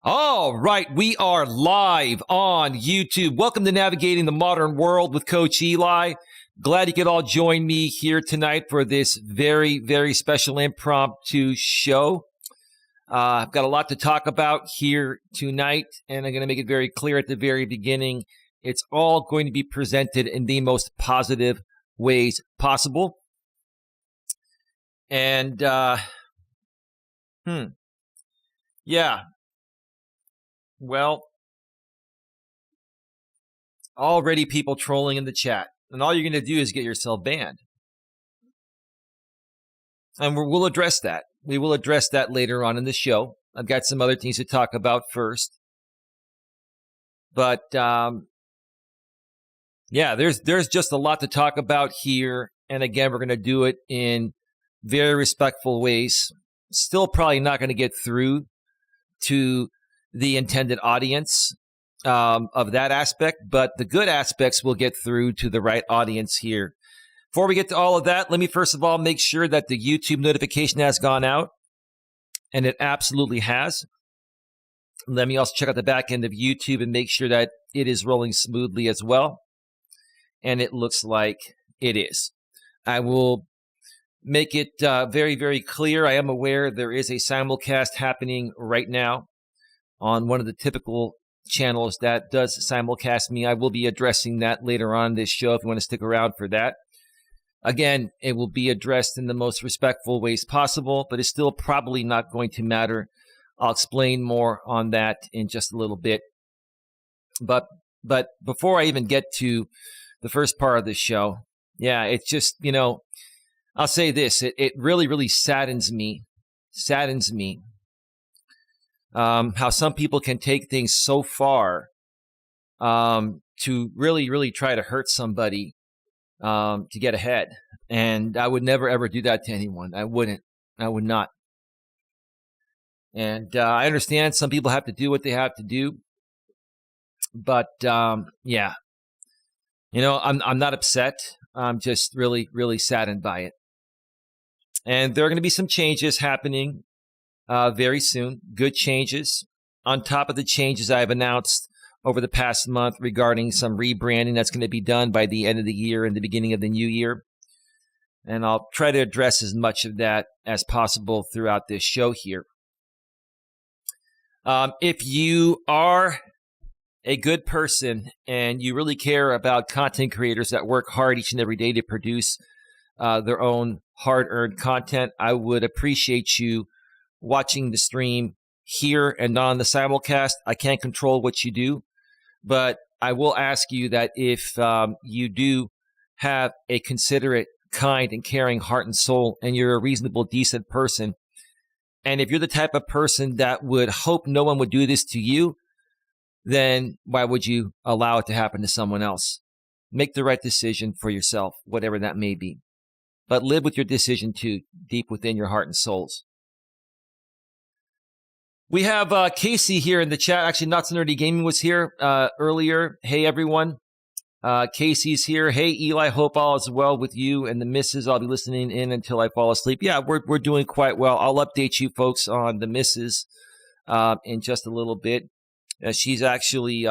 All right, we are live on YouTube. Welcome to Navigating the Modern World with Coach Eli. Glad you could all join me here tonight for this very, very special impromptu show. I've got a lot to talk about here tonight, and I'm going to make it very clear at the very beginning. It's all going to be presented in the most positive ways possible. And, yeah. Well, already people trolling in the chat. And all you're going to do is get yourself banned. And we'll address that. We will address that later on in the show. I've got some other things to talk about first. But, yeah, there's just a lot to talk about here. And again, we're going to do it in very respectful ways. Still probably not going to get through to the intended audience of that aspect, but the good aspects will get through to the right audience here. Before we get to all of that, let me first of all make sure that the YouTube notification has gone out, and it absolutely has. Let me also check out the back end of YouTube and make sure that it is rolling smoothly as well, and it looks like it is. I will make it very, very clear. I am aware there is a simulcast happening right now on one of the typical channels that does simulcast me. I will be addressing that later on this show if you want to stick around for that. Again, it will be addressed in the most respectful ways possible, but it's still probably not going to matter. I'll explain more on that in just a little bit. But before I even get to the first part of the show, yeah, it's just, I'll say this. It really, really saddens me how some people can take things so far to really, really try to hurt somebody to get ahead. And I would never, ever do that to anyone. I would not. And I understand some people have to do what they have to do. But, yeah, I'm not upset. I'm just really, really saddened by it. And there are going to be some changes happening very soon, good changes. On top of the changes I've announced over the past month regarding some rebranding that's going to be done by the end of the year and the beginning of the new year. And I'll try to address as much of that as possible throughout this show here. If you are a good person and you really care about content creators that work hard each and every day to produce their own hard-earned content, I would appreciate you watching the stream here and on the simulcast. I can't control what you do, but I will ask you that if you do have a considerate, kind, and caring heart and soul, and you're a reasonable, decent person, and if you're the type of person that would hope no one would do this to you, then why would you allow it to happen to someone else? Make the right decision for yourself, whatever that may be. But live with your decision too, deep within your heart and souls. We have Casey here in the chat. Actually, Not So Nerdy Gaming was here earlier. Hey, everyone. Casey's here. Hey, Eli. Hope all is well with you and the missus. I'll be listening in until I fall asleep. Yeah, we're doing quite well. I'll update you folks on the missus in just a little bit. She's actually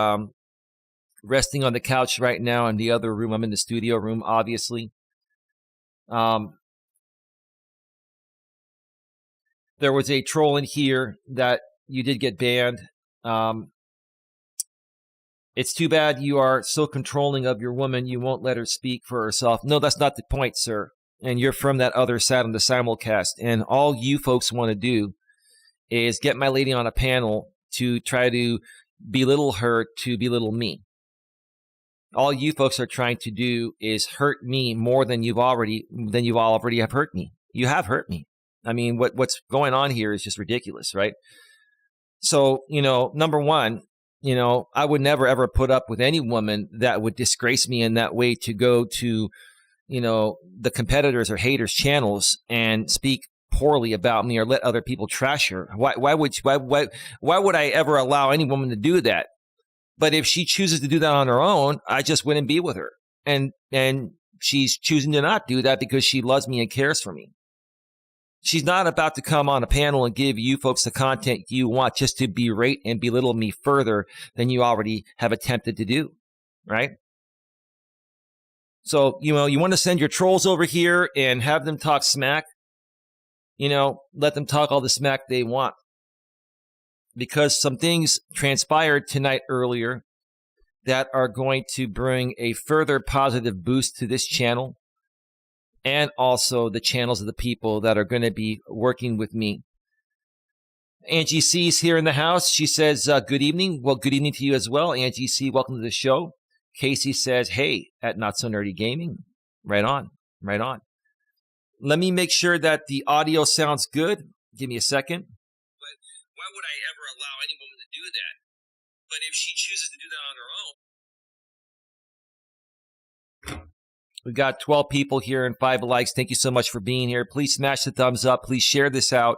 resting on the couch right now in the other room. I'm in the studio room, obviously. There was a troll in here that you did get banned. It's too bad you are so controlling of your woman, you won't let her speak for herself. No, that's not the point, sir. And you're from that other side on the simulcast. And all you folks want to do is get my lady on a panel to try to belittle her, to belittle me. All you folks are trying to do is hurt me more than you already have hurt me. You have hurt me. I mean, what's going on here is just ridiculous, right? So, number one, I would never, ever put up with any woman that would disgrace me in that way to go to, the competitors or haters' channels and speak poorly about me or let other people trash her. Why would I ever allow any woman to do that? But if she chooses to do that on her own, I just wouldn't be with her. And she's choosing to not do that because she loves me and cares for me. She's not about to come on a panel and give you folks the content you want just to berate and belittle me further than you already have attempted to do, right? So, you want to send your trolls over here and have them talk smack, let them talk all the smack they want. Because some things transpired tonight earlier that are going to bring a further positive boost to this channel and also the channels of the people that are going to be working with me. Angie C's here in the house. She says, good evening. Well, good evening to you as well. Angie C, welcome to the show. Casey says, hey, at Not So Nerdy Gaming. Right on, right on. Let me make sure that the audio sounds good. Give me a second. But why would I ever allow any woman to do that? But if she chooses to do that on her own. We got 12 people here and 5 likes. Thank you so much for being here. Please smash the thumbs up. Please share this out.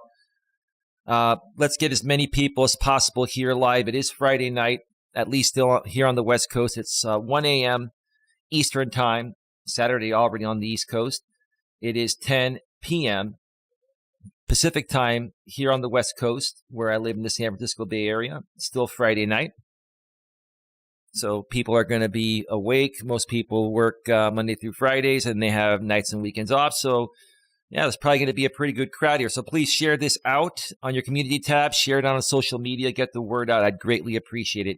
Let's get as many people as possible here live. It is Friday night, at least still here on the West Coast. It's 1 a.m. Eastern Time. Saturday already on the East Coast. It is 10 p.m. Pacific Time here on the West Coast, where I live in the San Francisco Bay Area. It's still Friday night. So people are going to be awake. Most people work Monday through Fridays, and they have nights and weekends off. So, yeah, there's probably going to be a pretty good crowd here. So please share this out on your community tab. Share it on social media. Get the word out. I'd greatly appreciate it.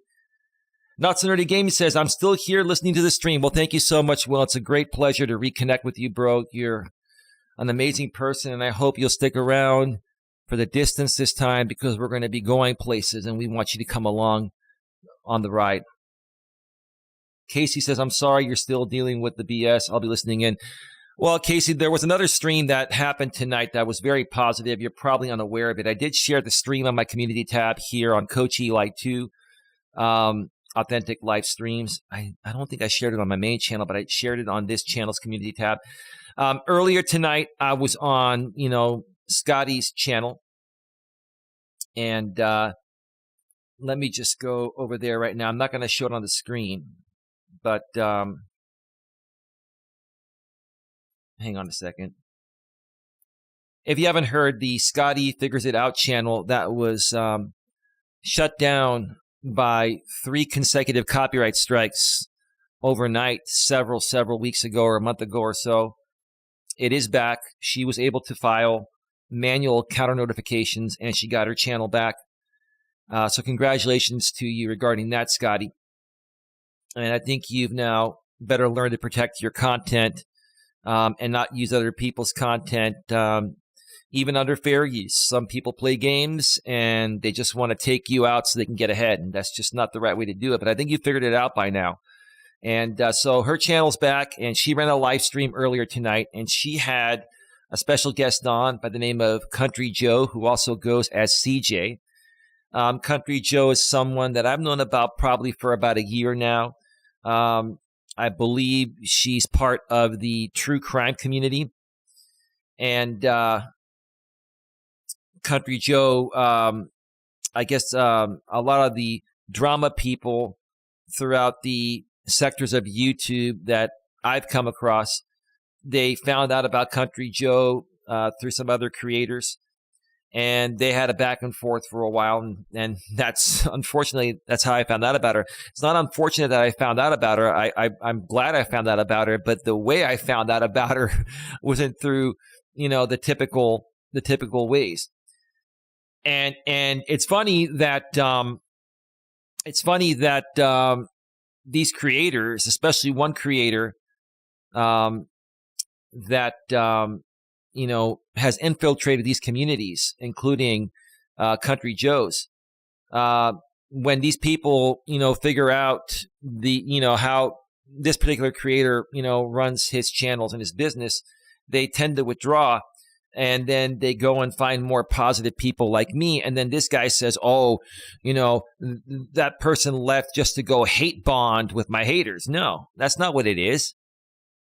Not So Nerdy Gaming says, I'm still here listening to the stream. Well, thank you so much, Will. It's a great pleasure to reconnect with you, bro. You're an amazing person, and I hope you'll stick around for the distance this time because we're going to be going places, and we want you to come along on the ride. Casey says, I'm sorry you're still dealing with the BS. I'll be listening in. Well, Casey, there was another stream that happened tonight that was very positive. You're probably unaware of it. I did share the stream on my community tab here on Coach Eli 2, Authentic Live Streams. I don't think I shared it on my main channel, but I shared it on this channel's community tab. Earlier tonight, I was on, Scotty's channel. And let me just go over there right now. I'm not going to show it on the screen. But hang on a second. If you haven't heard, the Scotty Figures It Out channel that was shut down by 3 consecutive copyright strikes overnight several weeks ago or a month ago or so. It is back. She was able to file manual counter notifications and she got her channel back. So congratulations to you regarding that, Scotty. And I think you've now better learned to protect your content and not use other people's content, even under fair use. Some people play games and they just want to take you out so they can get ahead. And that's just not the right way to do it. But I think you figured it out by now. And so her channel's back, and she ran a live stream earlier tonight. And she had a special guest on by the name of Country Joe, who also goes as CJ. Country Joe is someone that I've known about probably for about a year now. I believe she's part of the true crime community. And Country Joe, I guess a lot of the drama people throughout the sectors of YouTube that I've come across, they found out about Country Joe through some other creators. And they had a back and forth for a while. And that's, unfortunately, that's how I found out about her. It's not unfortunate that I found out about her. I'm glad I found out about her. But the way I found out about her wasn't through, the typical ways. And it's funny that, these creators, especially one creator, that, has infiltrated these communities, including Country Joe's. When these people, figure out how this particular creator, runs his channels and his business, they tend to withdraw, and then they go and find more positive people like me. And then this guy says, oh, that person left just to go hate bond with my haters. No, that's not what it is.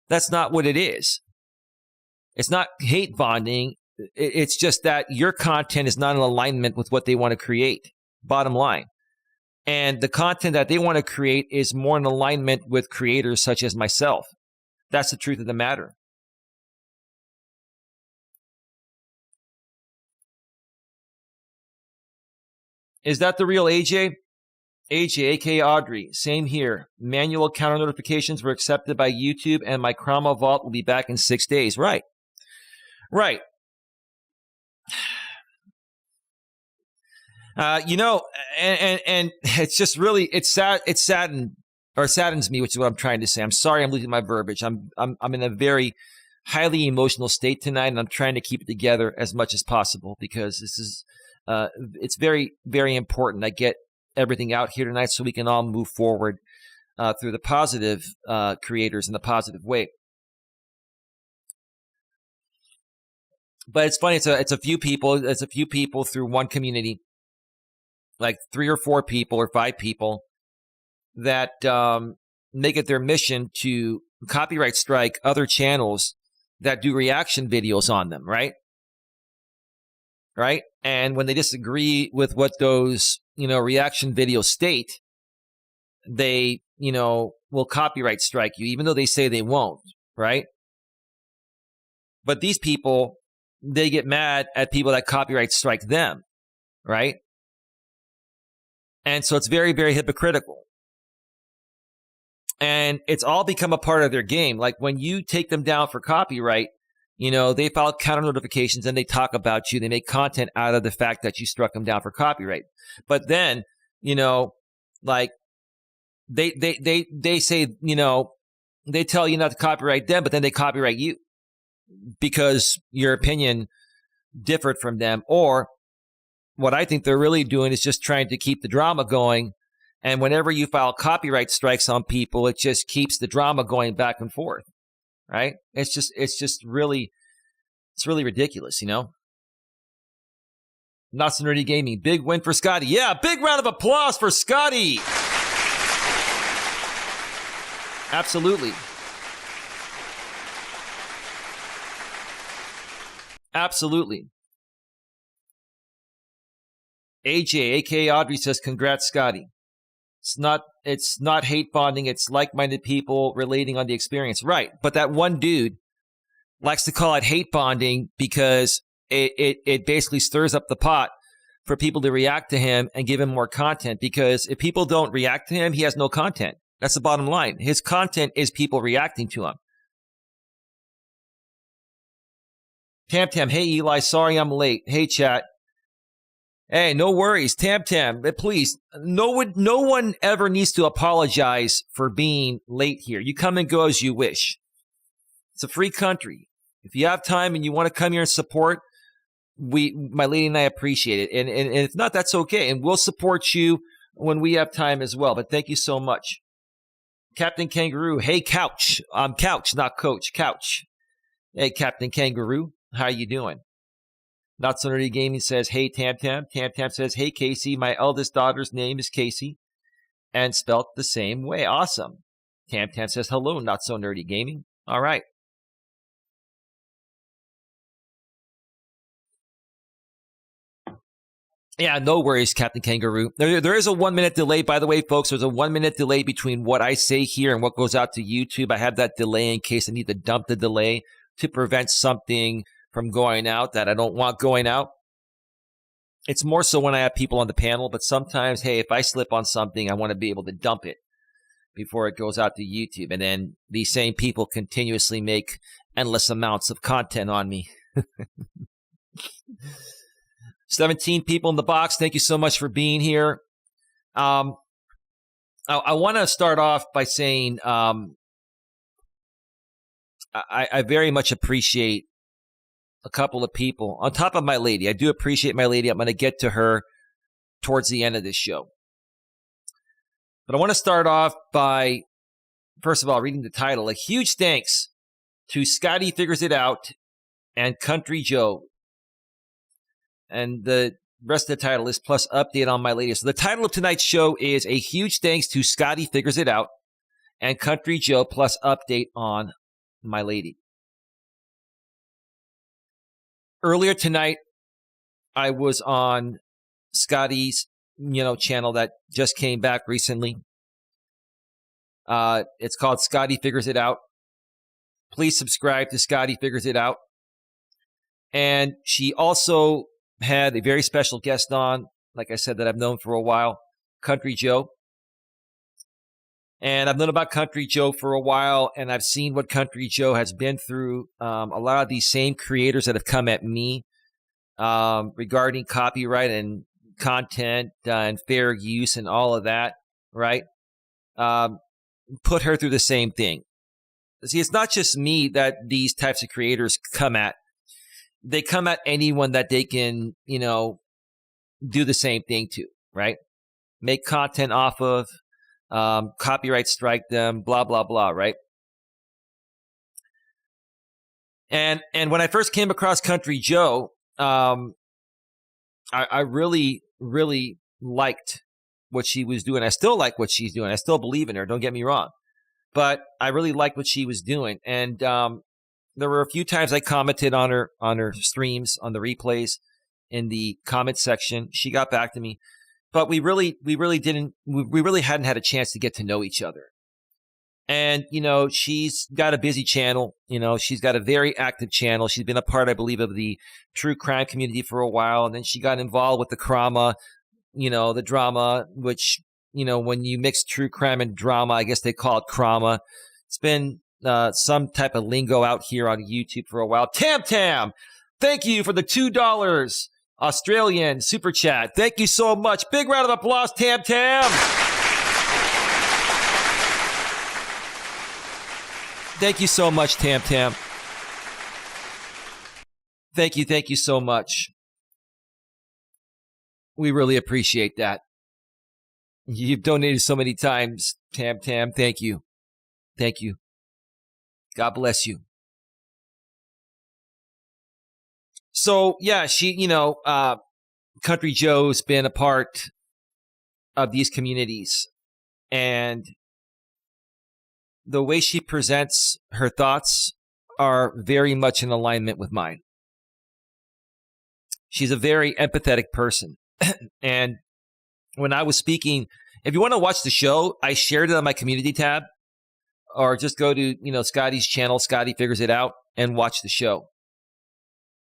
That's not what it is. It's not hate bonding. It's just that your content is not in alignment with what they want to create, bottom line. And the content that they want to create is more in alignment with creators such as myself. That's the truth of the matter. Is that the real AJ? AJ, aka Audrey, same here. Manual counter notifications were accepted by YouTube, and my Chroma Vault will be back in 6 days. Right. And it's just really, it saddens me, which is what I'm trying to say. I'm sorry, I'm losing my verbiage. I'm in a very highly emotional state tonight, and I'm trying to keep it together as much as possible because this is, it's very, very important. I get everything out here tonight so we can all move forward through the positive creators in the positive way. But it's funny. It's a few people. It's a few people through one community, like 3 or 4 people or 5 people that make it their mission to copyright strike other channels that do reaction videos on them, right? Right? And when they disagree with what those, reaction videos state, they, will copyright strike you, even though they say they won't, right? But these people, they get mad at people that copyright strike them, right? And so it's very, very hypocritical. And it's all become a part of their game. Like when you take them down for copyright, they file counter notifications and they talk about you. They make content out of the fact that you struck them down for copyright. But then, like they say, they tell you not to copyright them, but then they copyright you because your opinion differed from them. Or what I think they're really doing is just trying to keep the drama going. And whenever you file copyright strikes on people, it just keeps the drama going back and forth, right? It's really ridiculous, Not So Nerdy Gaming, big win for Scotty. Yeah, big round of applause for Scotty. Absolutely. Absolutely. AJ, aka Audrey, says, congrats, Scotty. It's not hate bonding. It's like-minded people relating on the experience. Right. But that one dude likes to call it hate bonding because it basically stirs up the pot for people to react to him and give him more content. Because if people don't react to him, he has no content. That's the bottom line. His content is people reacting to him. Tam, hey, Eli, sorry I'm late. Hey, chat. Hey, no worries. Tam, please, no one ever needs to apologize for being late here. You come and go as you wish. It's a free country. If you have time and you want to come here and support, my lady and I appreciate it. And if not, that's okay. And we'll support you when we have time as well. But thank you so much. Captain Kangaroo, hey, Couch. I'm Couch, not Coach. Couch. Hey, Captain Kangaroo, how you doing? Not So Nerdy Gaming says, hey, Tam. Tam says, hey, Casey. My eldest daughter's name is Casey and spelt the same way. Awesome. Tam says, hello, Not So Nerdy Gaming. All right. Yeah, no worries, Captain Kangaroo. There is a 1-minute delay, by the way, folks. There's a 1-minute delay between what I say here and what goes out to YouTube. I have that delay in case I need to dump the delay to prevent something from going out that I don't want going out. It's more so when I have people on the panel, but sometimes, hey, if I slip on something, I want to be able to dump it before it goes out to YouTube. And then these same people continuously make endless amounts of content on me. 17 people in the box. Thank you so much for being here. I want to start off by saying I very much appreciate a couple of people. On top of my lady, I do appreciate my lady. I'm going to get to her towards the end of this show. But I want to start off by, first of all, reading the title. A huge thanks to Scotty Figures It Out and Country Joe. And the rest of the title is plus update on my lady. So the title of tonight's show is a huge thanks to Scotty Figures It Out and Country Joe plus update on my lady. Earlier tonight, I was on Scotty's, channel that just came back recently. It's called Scotty Figures It Out. Please subscribe to Scotty Figures It Out. And she also had a very special guest on, like I said, that I've known for a while, Country Joe. And I've known about Country Joe for a while, and I've seen what Country Joe has been through. A lot of these same creators that have come at me regarding copyright and content and fair use and all of that, right? Put her through the same thing. See, it's not just me that these types of creators come at. They come at anyone that they can, do the same thing to, right? Make content off of, copyright strike them, blah, blah, blah, right? And when I first came across Country Joe, I really, really liked what she was doing. I still like what she's doing. I still believe in her. Don't get me wrong. But I really liked what she was doing. And there were a few times I commented on her streams, on the replays, in the comment section. She got back to me. But we really hadn't had a chance to get to know each other. And, she's got a busy channel. She's got a very active channel. She's been a part, I believe, of the true crime community for a while. And then she got involved with the drama, which, when you mix true crime and drama, I guess they call it crama. It's been some type of lingo out here on YouTube for a while. Tam Tam, thank you for the $2 Australian super chat. Thank you so much. Big round of applause, Tam Tam. Thank you so much, Tam Tam. Thank you so much. We really appreciate that. You've donated so many times, Tam Tam. Thank you. Thank you. God bless you. So, yeah, she, Country Joe's been a part of these communities. And the way she presents her thoughts are very much in alignment with mine. She's a very empathetic person. And when I was speaking, if you want to watch the show, I shared it on my community tab, or just go to, Scotty's channel, Scotty Figures It Out, and watch the show.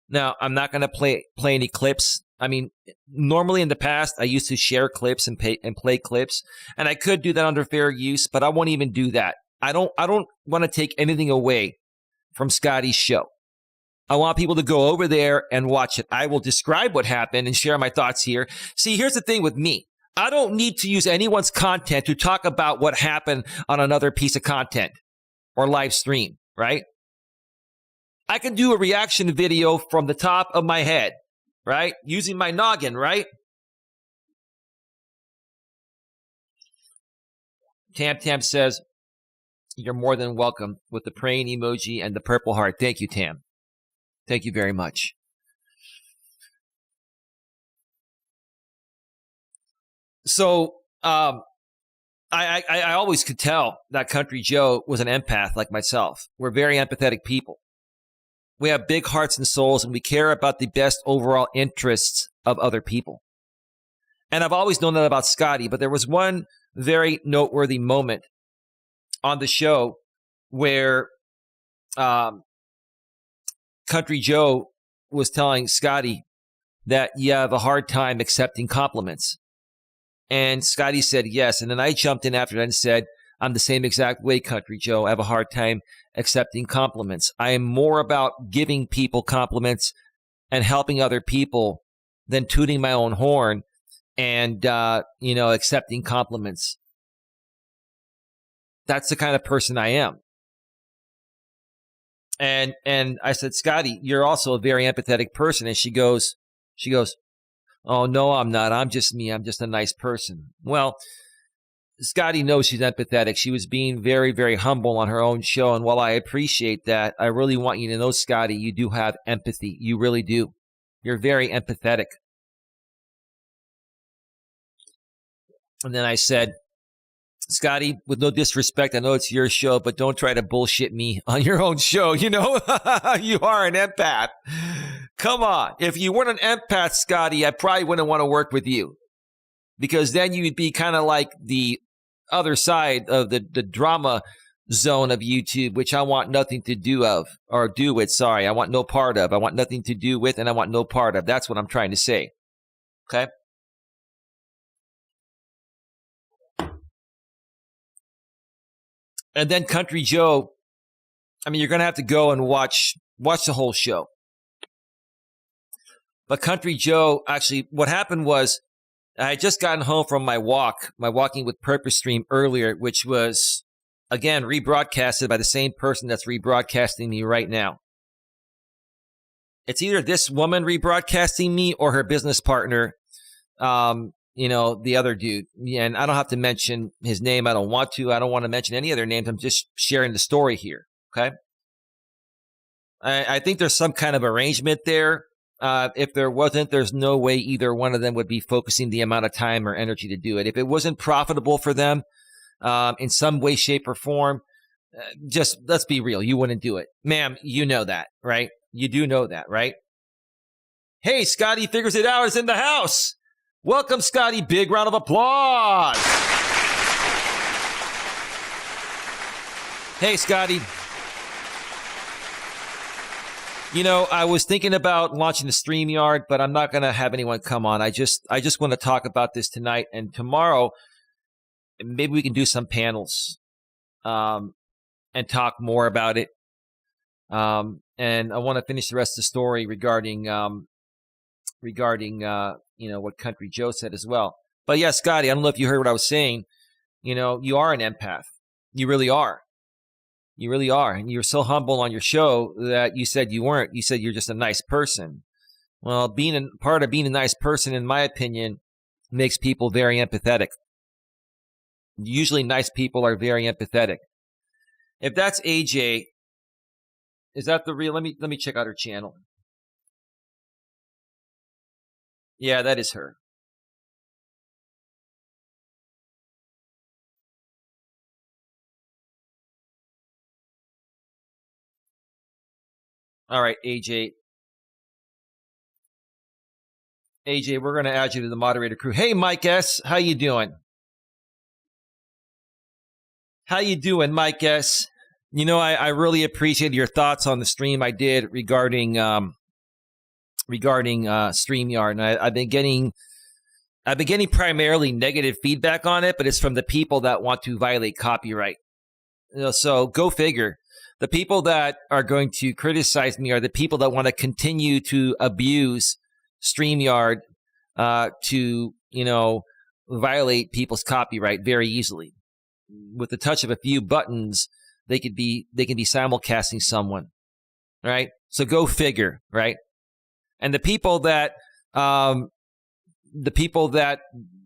Now, I'm not going to play any clips. I mean, normally in the past, I used to share clips and play clips, and I could do that under fair use, but I won't even do that. I don't want to take anything away from Scotty's show. I want people to go over there and watch it. I will describe what happened and share my thoughts here. See, here's the thing with me. I don't need to use anyone's content to talk about what happened on another piece of content or live stream, right? I can do a reaction video from the top of my head, right? Using my noggin, right? Tam Tam says, you're more than welcome, with the praying emoji and the purple heart. Thank you, Tam. Thank you very much. So I always could tell that Country Joe was an empath like myself. We're very empathetic people. We have big hearts and souls, and we care about the best overall interests of other people. And I've always known that about Scotty, but there was one very noteworthy moment on the show where Country Joe was telling Scotty that you have a hard time accepting compliments. And Scotty said yes. And then I jumped in after that and said, I'm the same exact way, Country Joe. I have a hard time accepting compliments. I am more about giving people compliments and helping other people than tooting my own horn and, accepting compliments. That's the kind of person I am. And I said, Scotty, you're also a very empathetic person. And she goes, oh, no, I'm not. I'm just me. I'm just a nice person. Well, Scotty knows she's empathetic. She was being very, very humble on her own show. And while I appreciate that, I really want you to know, Scotty, you do have empathy. You really do. You're very empathetic. And then I said, Scotty, with no disrespect, I know it's your show, but don't try to bullshit me on your own show. You are an empath. Come on. If you weren't an empath, Scotty, I probably wouldn't want to work with you, because then you'd be kind of like the other side of the drama zone of YouTube, which I want nothing to do with. Sorry, I want no part of. I want nothing to do with, and I want no part of. That's what I'm trying to say. Okay? And then Country Joe, I mean, you're going to have to go and watch the whole show. But Country Joe, actually, what happened was I had just gotten home from my Walking with Purpose stream earlier, which was, again, rebroadcasted by the same person that's rebroadcasting me right now. It's either this woman rebroadcasting me or her business partner, the other dude. And I don't have to mention his name. I don't want to. I don't want to mention any other names. I'm just sharing the story here, okay? I think there's some kind of arrangement there. If there wasn't, there's no way either one of them would be focusing the amount of time or energy to do it. If it wasn't profitable for them in some way, shape, or form, just let's be real. You wouldn't do it. Ma'am, you know that, right? You do know that, right? Hey, Scotty Figures It Out is in the house. Welcome, Scotty. Big round of applause. Hey, Scotty. I was thinking about launching the StreamYard, but I'm not going to have anyone come on. I just want to talk about this tonight, and tomorrow, maybe we can do some panels and talk more about it. And I want to finish the rest of the story regarding what Country Joe said as well. But yeah, Scotty, I don't know if you heard what I was saying. You are an empath. You really are. You really are. And you're so humble on your show that you said you weren't. You said you're just a nice person. Well, part of being a nice person, in my opinion, makes people very empathetic. Usually nice people are very empathetic. If that's AJ, is that the real? Let me check out her channel. Yeah, that is her. All right, AJ. AJ, we're going to add you to the moderator crew. Hey, Mike S., how you doing? How you doing, Mike S.? I really appreciate your thoughts on the stream I did regarding StreamYard, and I've been getting primarily negative feedback on it, but it's from the people that want to violate copyright. So go figure. The people that are going to criticize me are the people that want to continue to abuse StreamYard to violate people's copyright very easily. With the touch of a few buttons, they can be simulcasting someone, right? So go figure, right? And the people that are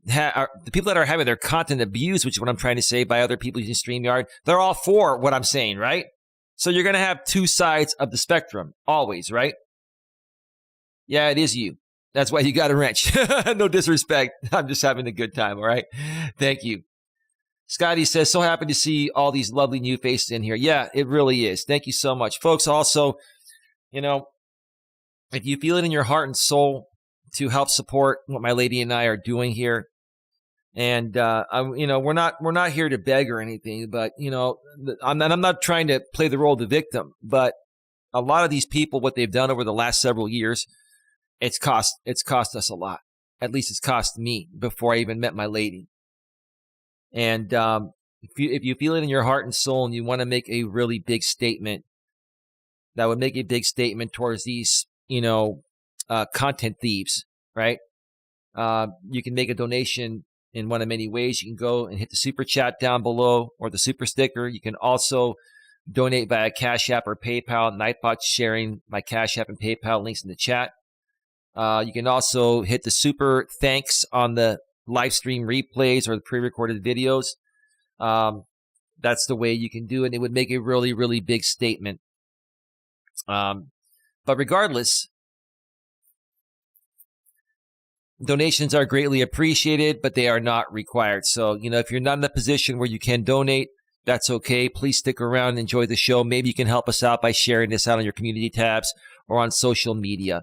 having their content abused, which is what I'm trying to say, by other people using StreamYard, they're all for what I'm saying, right? So you're going to have two sides of the spectrum, always, right? Yeah, it is you. That's why you got a wrench. No disrespect. I'm just having a good time, all right? Thank you. Scotty says, so happy to see all these lovely new faces in here. Yeah, it really is. Thank you so much. Folks, also, if you feel it in your heart and soul to help support what my lady and I are doing here, and we're not here to beg or anything, but I'm not trying to play the role of the victim, but a lot of these people, what they've done over the last several years, it's cost us a lot. At least it's cost me before I even met my lady. And if you feel it in your heart and soul, and you want to make a really big statement, that would make a big statement towards these content thieves, right? You can make a donation in one of many ways. You can go and hit the super chat down below or the super sticker. You can also donate via Cash App or PayPal. Nightbot's sharing my Cash App and PayPal links in the chat. You can also hit the super thanks on the live stream replays or the pre-recorded videos. That's the way you can do it. It would make a really, really big statement. But regardless, donations are greatly appreciated, but they are not required. So, if you're not in a position where you can donate, that's okay. Please stick around and enjoy the show. Maybe you can help us out by sharing this out on your community tabs or on social media.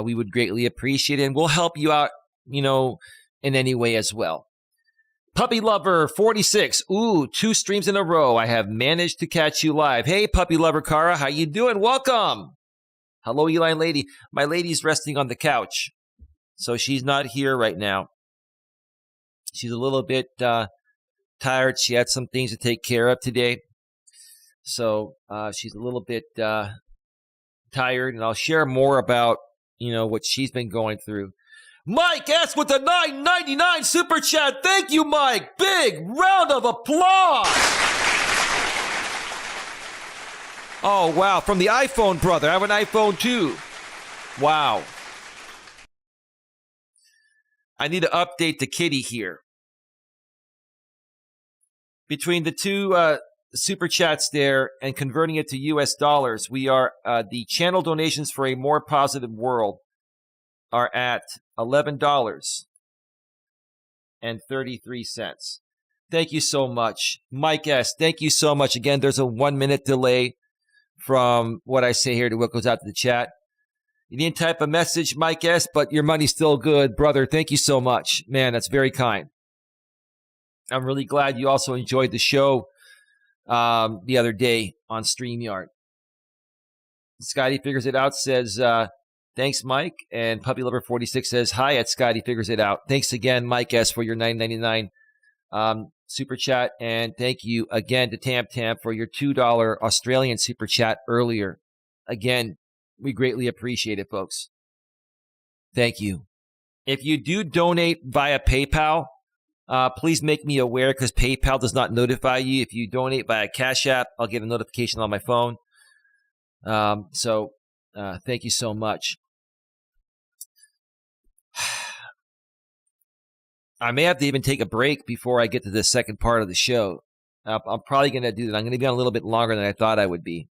We would greatly appreciate it, and we'll help you out, in any way as well. Puppy Lover 46. Ooh, 2 streams in a row. I have managed to catch you live. Hey, Puppy Lover Kara, how you doing? Welcome. Hello, Eli and Lady. My lady's resting on the couch, so she's not here right now. She's a little bit tired. She had some things to take care of today. So she's a little bit tired, and I'll share more about, what she's been going through. Mike S. with the $9.99 super chat. Thank you, Mike. Big round of applause. Oh, wow. From the iPhone, brother. I have an iPhone, too. Wow. I need to update the kitty here. Between the two super chats there and converting it to US dollars, we are the channel donations for a more positive world are at $11.33. Thank you so much. Mike S., thank you so much. Again, there's a 1-minute delay from what I say here to what goes out to the chat. You didn't type a message, Mike S., but your money's still good. Brother, thank you so much. Man, that's very kind. I'm really glad you also enjoyed the show the other day on StreamYard. Scotty Figures It Out says, thanks, Mike. And Puppy Lover 46 says, hi at Scotty Figures It Out. Thanks again, Mike S., for your $9.99 super chat. And thank you again to Tam Tam for your $2 Australian super chat earlier. Again, we greatly appreciate it, folks. Thank you. If you do donate via PayPal, please make me aware, because PayPal does not notify you. If you donate via Cash App, I'll get a notification on my phone. So thank you so much. I may have to even take a break before I get to the second part of the show. I'm probably going to do that. I'm going to be on a little bit longer than I thought I would be.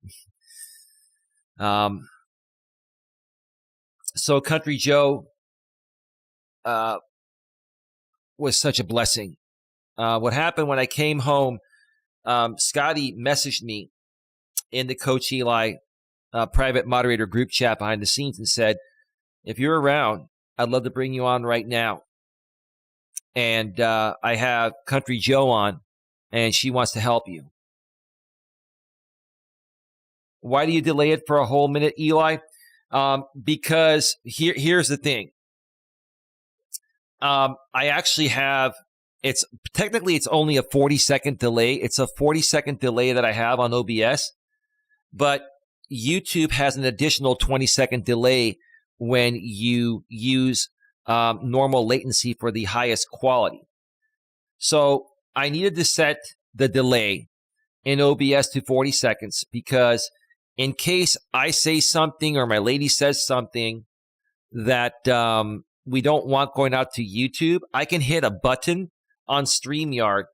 So Country Joe was such a blessing. What happened when I came home, Scotty messaged me in the Coach Eli private moderator group chat behind the scenes and said, if you're around, I'd love to bring you on right now. And I have Country Joe on, and she wants to help you. Why do you delay it for a whole minute, Eli? Because here's the thing. I actually have, it's only a 40-second delay. It's a 40-second delay that I have on OBS, but YouTube has an additional 20-second delay when you use normal latency for the highest quality. So I needed to set the delay in OBS to 40 seconds because in case I say something or my lady says something that we don't want going out to YouTube, I can hit a button on StreamYard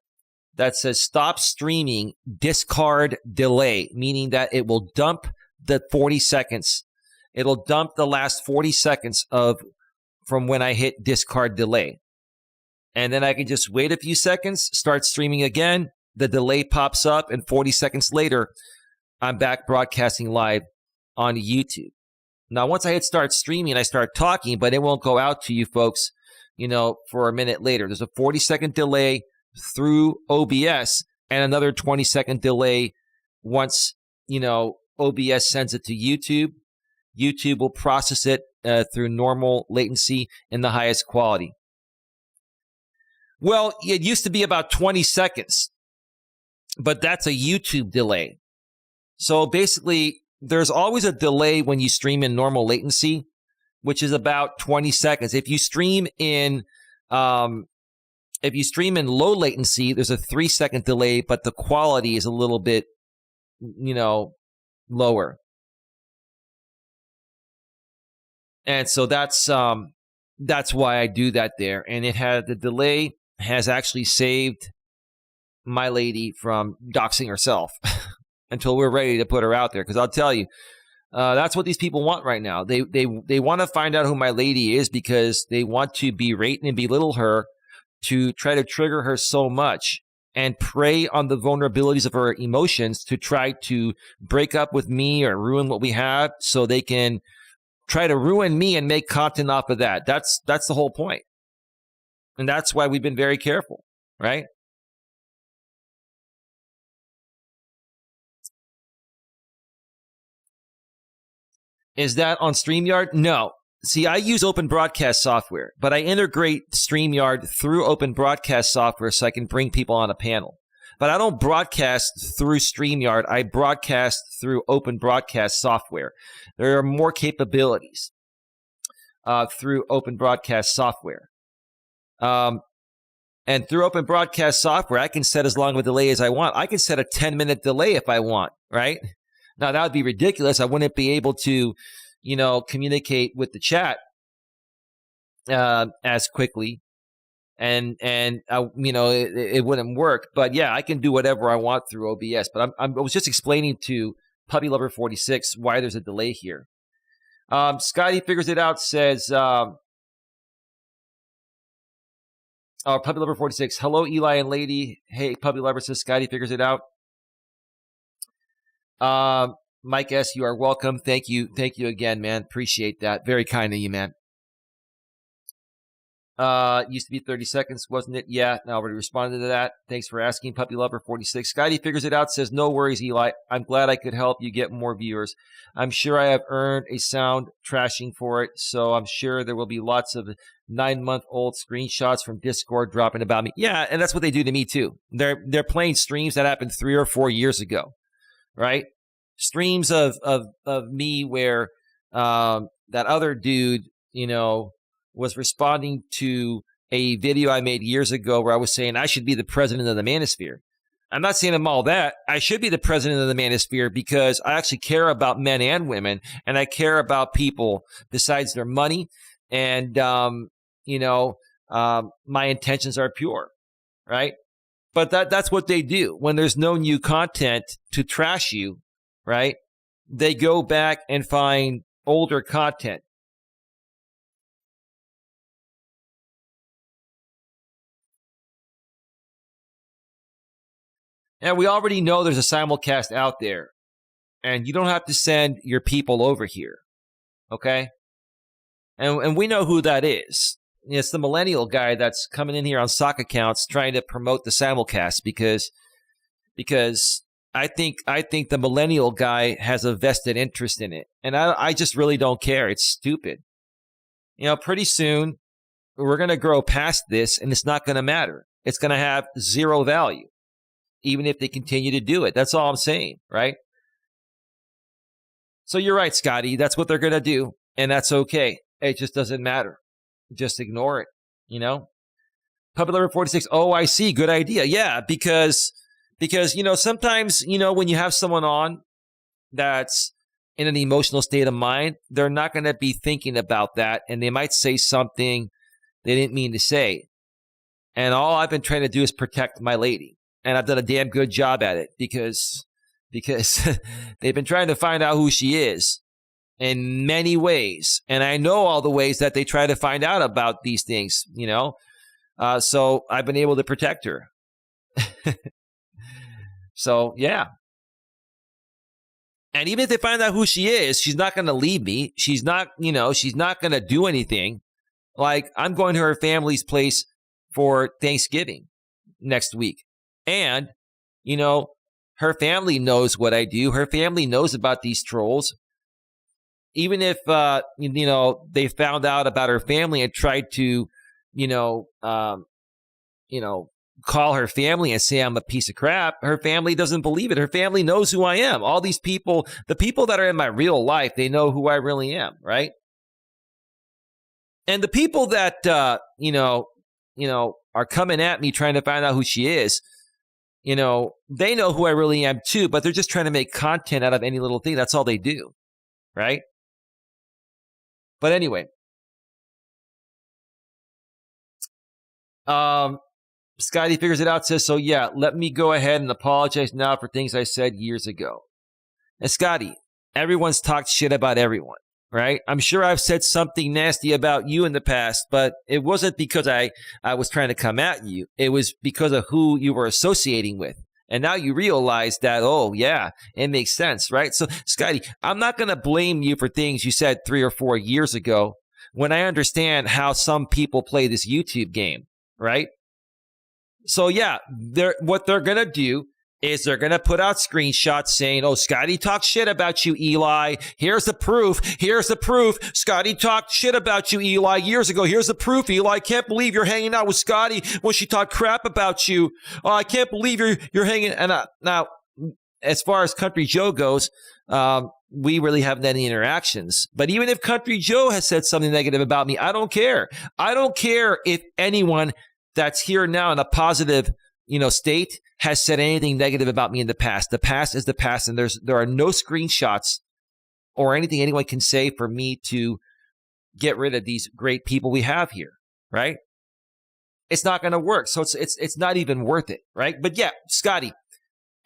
that says stop streaming, discard delay, meaning that it will dump the 40 seconds. It'll dump the last 40 seconds from when I hit discard delay. And then I can just wait a few seconds, start streaming again. The delay pops up, and 40 seconds later, I'm back broadcasting live on YouTube. Now, once I hit start streaming, I start talking, but it won't go out to you folks, for a minute later. There's a 40-second delay through OBS and another 20-second delay once, OBS sends it to YouTube. YouTube will process it through normal latency in the highest quality. Well, it used to be about 20 seconds, but that's a YouTube delay. So basically, there's always a delay when you stream in normal latency, which is about 20 seconds. If you stream in low latency, there's a 3-second delay, but the quality is a little bit, lower. And so that's why I do that there. And the delay has actually saved my lady from doxing herself until we're ready to put her out there. Because I'll tell you, that's what these people want right now. They want to find out who my lady is because they want to berate and belittle her to try to trigger her so much and prey on the vulnerabilities of her emotions to try to break up with me or ruin what we have so they can try to ruin me and make content off of that. That's the whole point. And that's why we've been very careful, right? Is that on StreamYard? No. See, I use Open Broadcast software, but I integrate StreamYard through Open Broadcast software so I can bring people on a panel. but I don't broadcast through StreamYard. I broadcast through open broadcast software. There are more capabilities through open broadcast software. And through open broadcast software, I can set as long of a delay as I want. I can set a 10-minute delay if I want, right? Now, that would be ridiculous. I wouldn't be able to, communicate with the chat as quickly. And it wouldn't work. But, yeah, I can do whatever I want through OBS. But I was just explaining to Puppy Lover 46 why there's a delay here. Scotty Figures It Out says... Puppy Lover 46. Hello, Eli and Lady. Hey, Puppy Lover says Scotty Figures It Out. Mike S., you are welcome. Thank you. Thank you again, man. Appreciate that. Very kind of you, man. Used to be 30 seconds, wasn't it? Yeah, I already responded to that. Thanks for asking, Puppy Lover 46. Scotty Figures It Out says, no worries, Eli. I'm glad I could help you get more viewers. I'm sure I have earned a sound trashing for it, so I'm sure there will be lots of 9-month-old screenshots from Discord dropping about me. Yeah, and that's what they do to me too. They're playing streams that happened 3 or 4 years ago, right? Streams of me where that other dude, was responding to a video I made years ago where I was saying I should be the president of the manosphere. I'm not saying I'm all that. I should be the president of the manosphere because I actually care about men and women, and I care about people besides their money. And, my intentions are pure, right? But that's what they do. When there's no new content to trash you, right? They go back and find older content. And we already know there's a simulcast out there. And you don't have to send your people over here. Okay? And we know who that is. It's the millennial guy that's coming in here on sock accounts trying to promote the simulcast because I think the millennial guy has a vested interest in it. And I just really don't care. It's stupid. Pretty soon we're going to grow past this and it's not going to matter. It's going to have zero value, even if they continue to do it. That's all I'm saying, right? So you're right, Scotty. That's what they're going to do, and that's okay. It just doesn't matter. Just ignore it, Puppy Lover 46, oh, I see. Good idea. Yeah, because sometimes, when you have someone on that's in an emotional state of mind, they're not going to be thinking about that, and they might say something they didn't mean to say. And all I've been trying to do is protect my lady. And I've done a damn good job at it because they've been trying to find out who she is in many ways. And I know all the ways that they try to find out about these things, So I've been able to protect her. So, yeah. And even if they find out who she is, she's not going to leave me. She's not going to do anything. Like, I'm going to her family's place for Thanksgiving next week. And, her family knows what I do. Her family knows about these trolls. Even if, they found out about her family and tried to, call her family and say I'm a piece of crap, her family doesn't believe it. Her family knows who I am. All these people, the people that are in my real life, they know who I really am, right? And the people that, are coming at me trying to find out who she is, they know who I really am too, but they're just trying to make content out of any little thing. That's all they do, right? But anyway, Scotty Figures It Out says, so yeah, let me go ahead and apologize now for things I said years ago. And Scotty, everyone's talked shit about everyone, right? I'm sure I've said something nasty about you in the past, but it wasn't because I was trying to come at you. It was because of who you were associating with. And now you realize that, oh, yeah, it makes sense, right? So, Scotty, I'm not going to blame you for things you said 3 or 4 years ago when I understand how some people play this YouTube game, right? So, yeah, what they're going to do is they're going to put out screenshots saying, oh, Scotty talked shit about you, Eli. Here's the proof. Here's the proof. Scotty talked shit about you, Eli, years ago. Here's the proof, Eli. I can't believe you're hanging out with Scotty when she talked crap about you. Oh, I can't believe you're hanging. And now, as far as Country Joe goes, we really haven't had any interactions. But even if Country Joe has said something negative about me, I don't care. I don't care if anyone that's here now in a positive state has said anything negative about me in the past. The past is the past, and there are no screenshots or anything anyone can say for me to get rid of these great people we have here, right? It's not going to work, so it's not even worth it, right? But yeah, Scotty,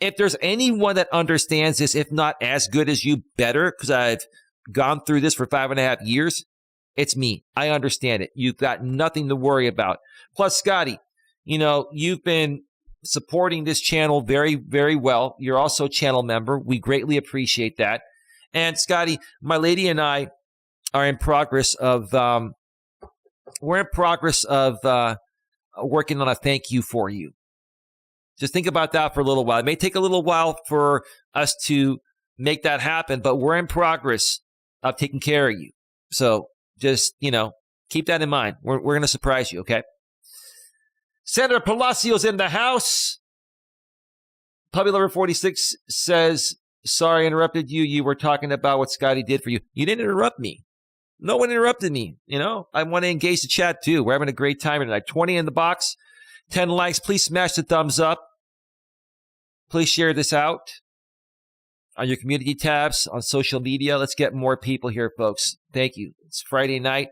if there's anyone that understands this, if not as good as you, better, because I've gone through this for 5.5 years, it's me. I understand it. You've got nothing to worry about. Plus, Scotty, you've been supporting this channel very, very well. You're also a channel member. We greatly appreciate that. And Scotty, my lady and I are in progress of working on a thank you for you. Just think about that for a little while. It may take a little while for us to make that happen, but we're in progress of taking care of you. So just, keep that in mind. We're going to surprise you, okay? Senator Palacios in the house. Puppy Lover 46 says, sorry I interrupted you. You were talking about what Scotty did for you. You didn't interrupt me. No one interrupted me. I want to engage the chat too. We're having a great time tonight. 20 in the box, 10 likes. Please smash the thumbs up. Please share this out on your community tabs, on social media. Let's get more people here, folks. Thank you. It's Friday night.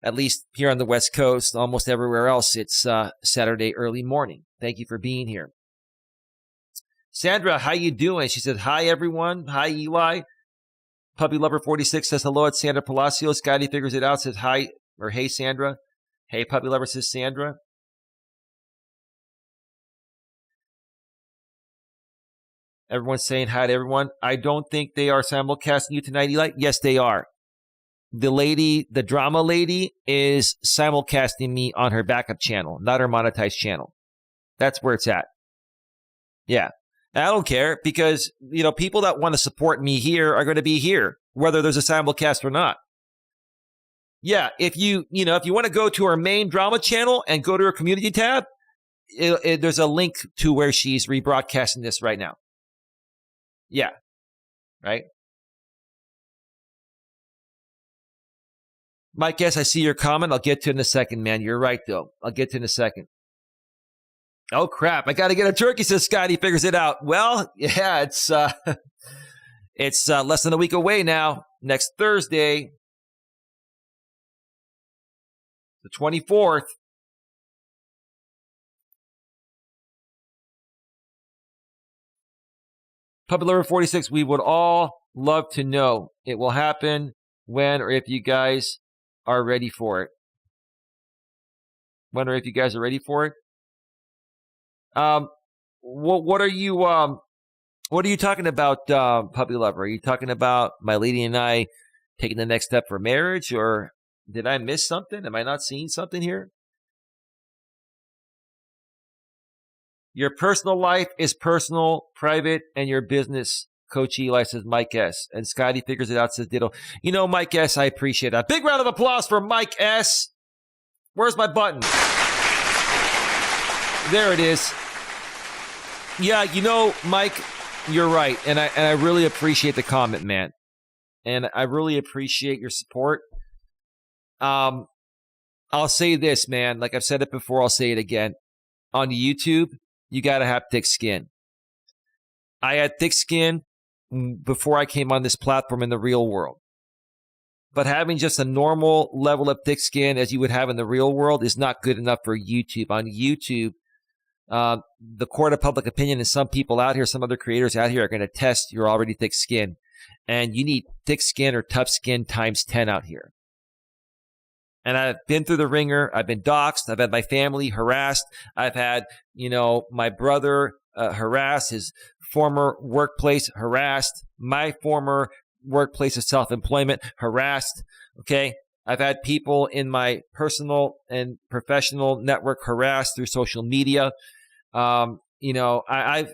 At least here on the West Coast. Almost everywhere else, it's Saturday early morning. Thank you for being here. Sandra, how you doing? She said, hi, everyone. Hi, Eli. Puppy Lover 46 says, hello, it's Sandra Palacios. Scotty figures it out, says hi, or hey, Sandra. Hey, Puppy Lover says Sandra. Everyone's saying hi to everyone. I don't think they are simulcasting you tonight, Eli. Yes, they are. The drama lady, is simulcasting me on her backup channel, not her monetized channel. That's where it's at. Yeah. And I don't care because, people that want to support me here are going to be here, whether there's a simulcast or not. Yeah. If you want to go to her main drama channel and go to her community tab, there's a link to where she's rebroadcasting this right now. Yeah. Right. Mike, yes, I see your comment. I'll get to it in a second, man. You're right, though. I'll get to it in a second. Oh, crap. I got to get a turkey, says Scotty. Figures it out. Well, yeah, it's less than a week away now. Next Thursday, the 24th. Puppy Lover 46, we would all love to know. It will happen when or if you guys are ready for it. When or if you guys are ready for it. What are you talking about, Puppy Lover? Are you talking about my lady and I taking the next step for marriage, or did I miss something? Am I not seeing something here? Your personal life is personal, private, and your business. Coach Eli, says Mike S. And Scotty figures it out, says ditto. Mike S., I appreciate that. Big round of applause for Mike S. Where's my button? There it is. Yeah, Mike, you're right. And I really appreciate the comment, man. And I really appreciate your support. I'll say this, man. Like I've said it before, I'll say it again. On YouTube, you got to have thick skin. I had thick skin before I came on this platform in the real world. But having just a normal level of thick skin as you would have in the real world is not good enough for YouTube. On YouTube, the court of public opinion and some people out here, some other creators out here are going to test your already thick skin. And you need thick skin or tough skin times 10 out here. And I've been through the ringer. I've been doxxed. I've had my family harassed. I've had, my brother harassed, his former workplace harassed, my former workplace of self-employment harassed. Okay. I've had people in my personal and professional network harassed through social media. you know, I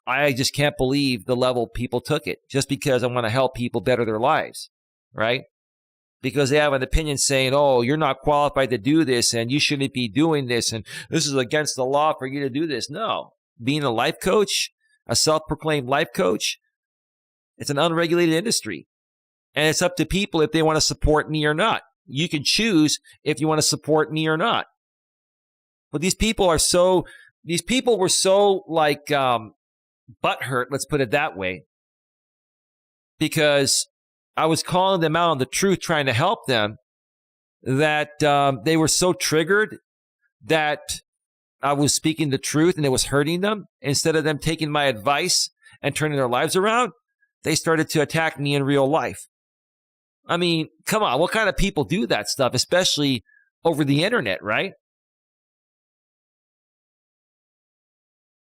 just can't believe the level people took it just because I want to help people better their lives, right? Because they have an opinion saying, oh, you're not qualified to do this and you shouldn't be doing this and this is against the law for you to do this. No. Being a life coach, a self-proclaimed life coach, it's an unregulated industry. And it's up to people if they want to support me or not. You can choose if you want to support me or not. But these people were so like butthurt, let's put it that way, because I was calling them out on the truth, trying to help them, that they were so triggered that I was speaking the truth and it was hurting them. Instead of them taking my advice and turning their lives around, they started to attack me in real life. I mean, come on, what kind of people do that stuff, especially over the internet, right?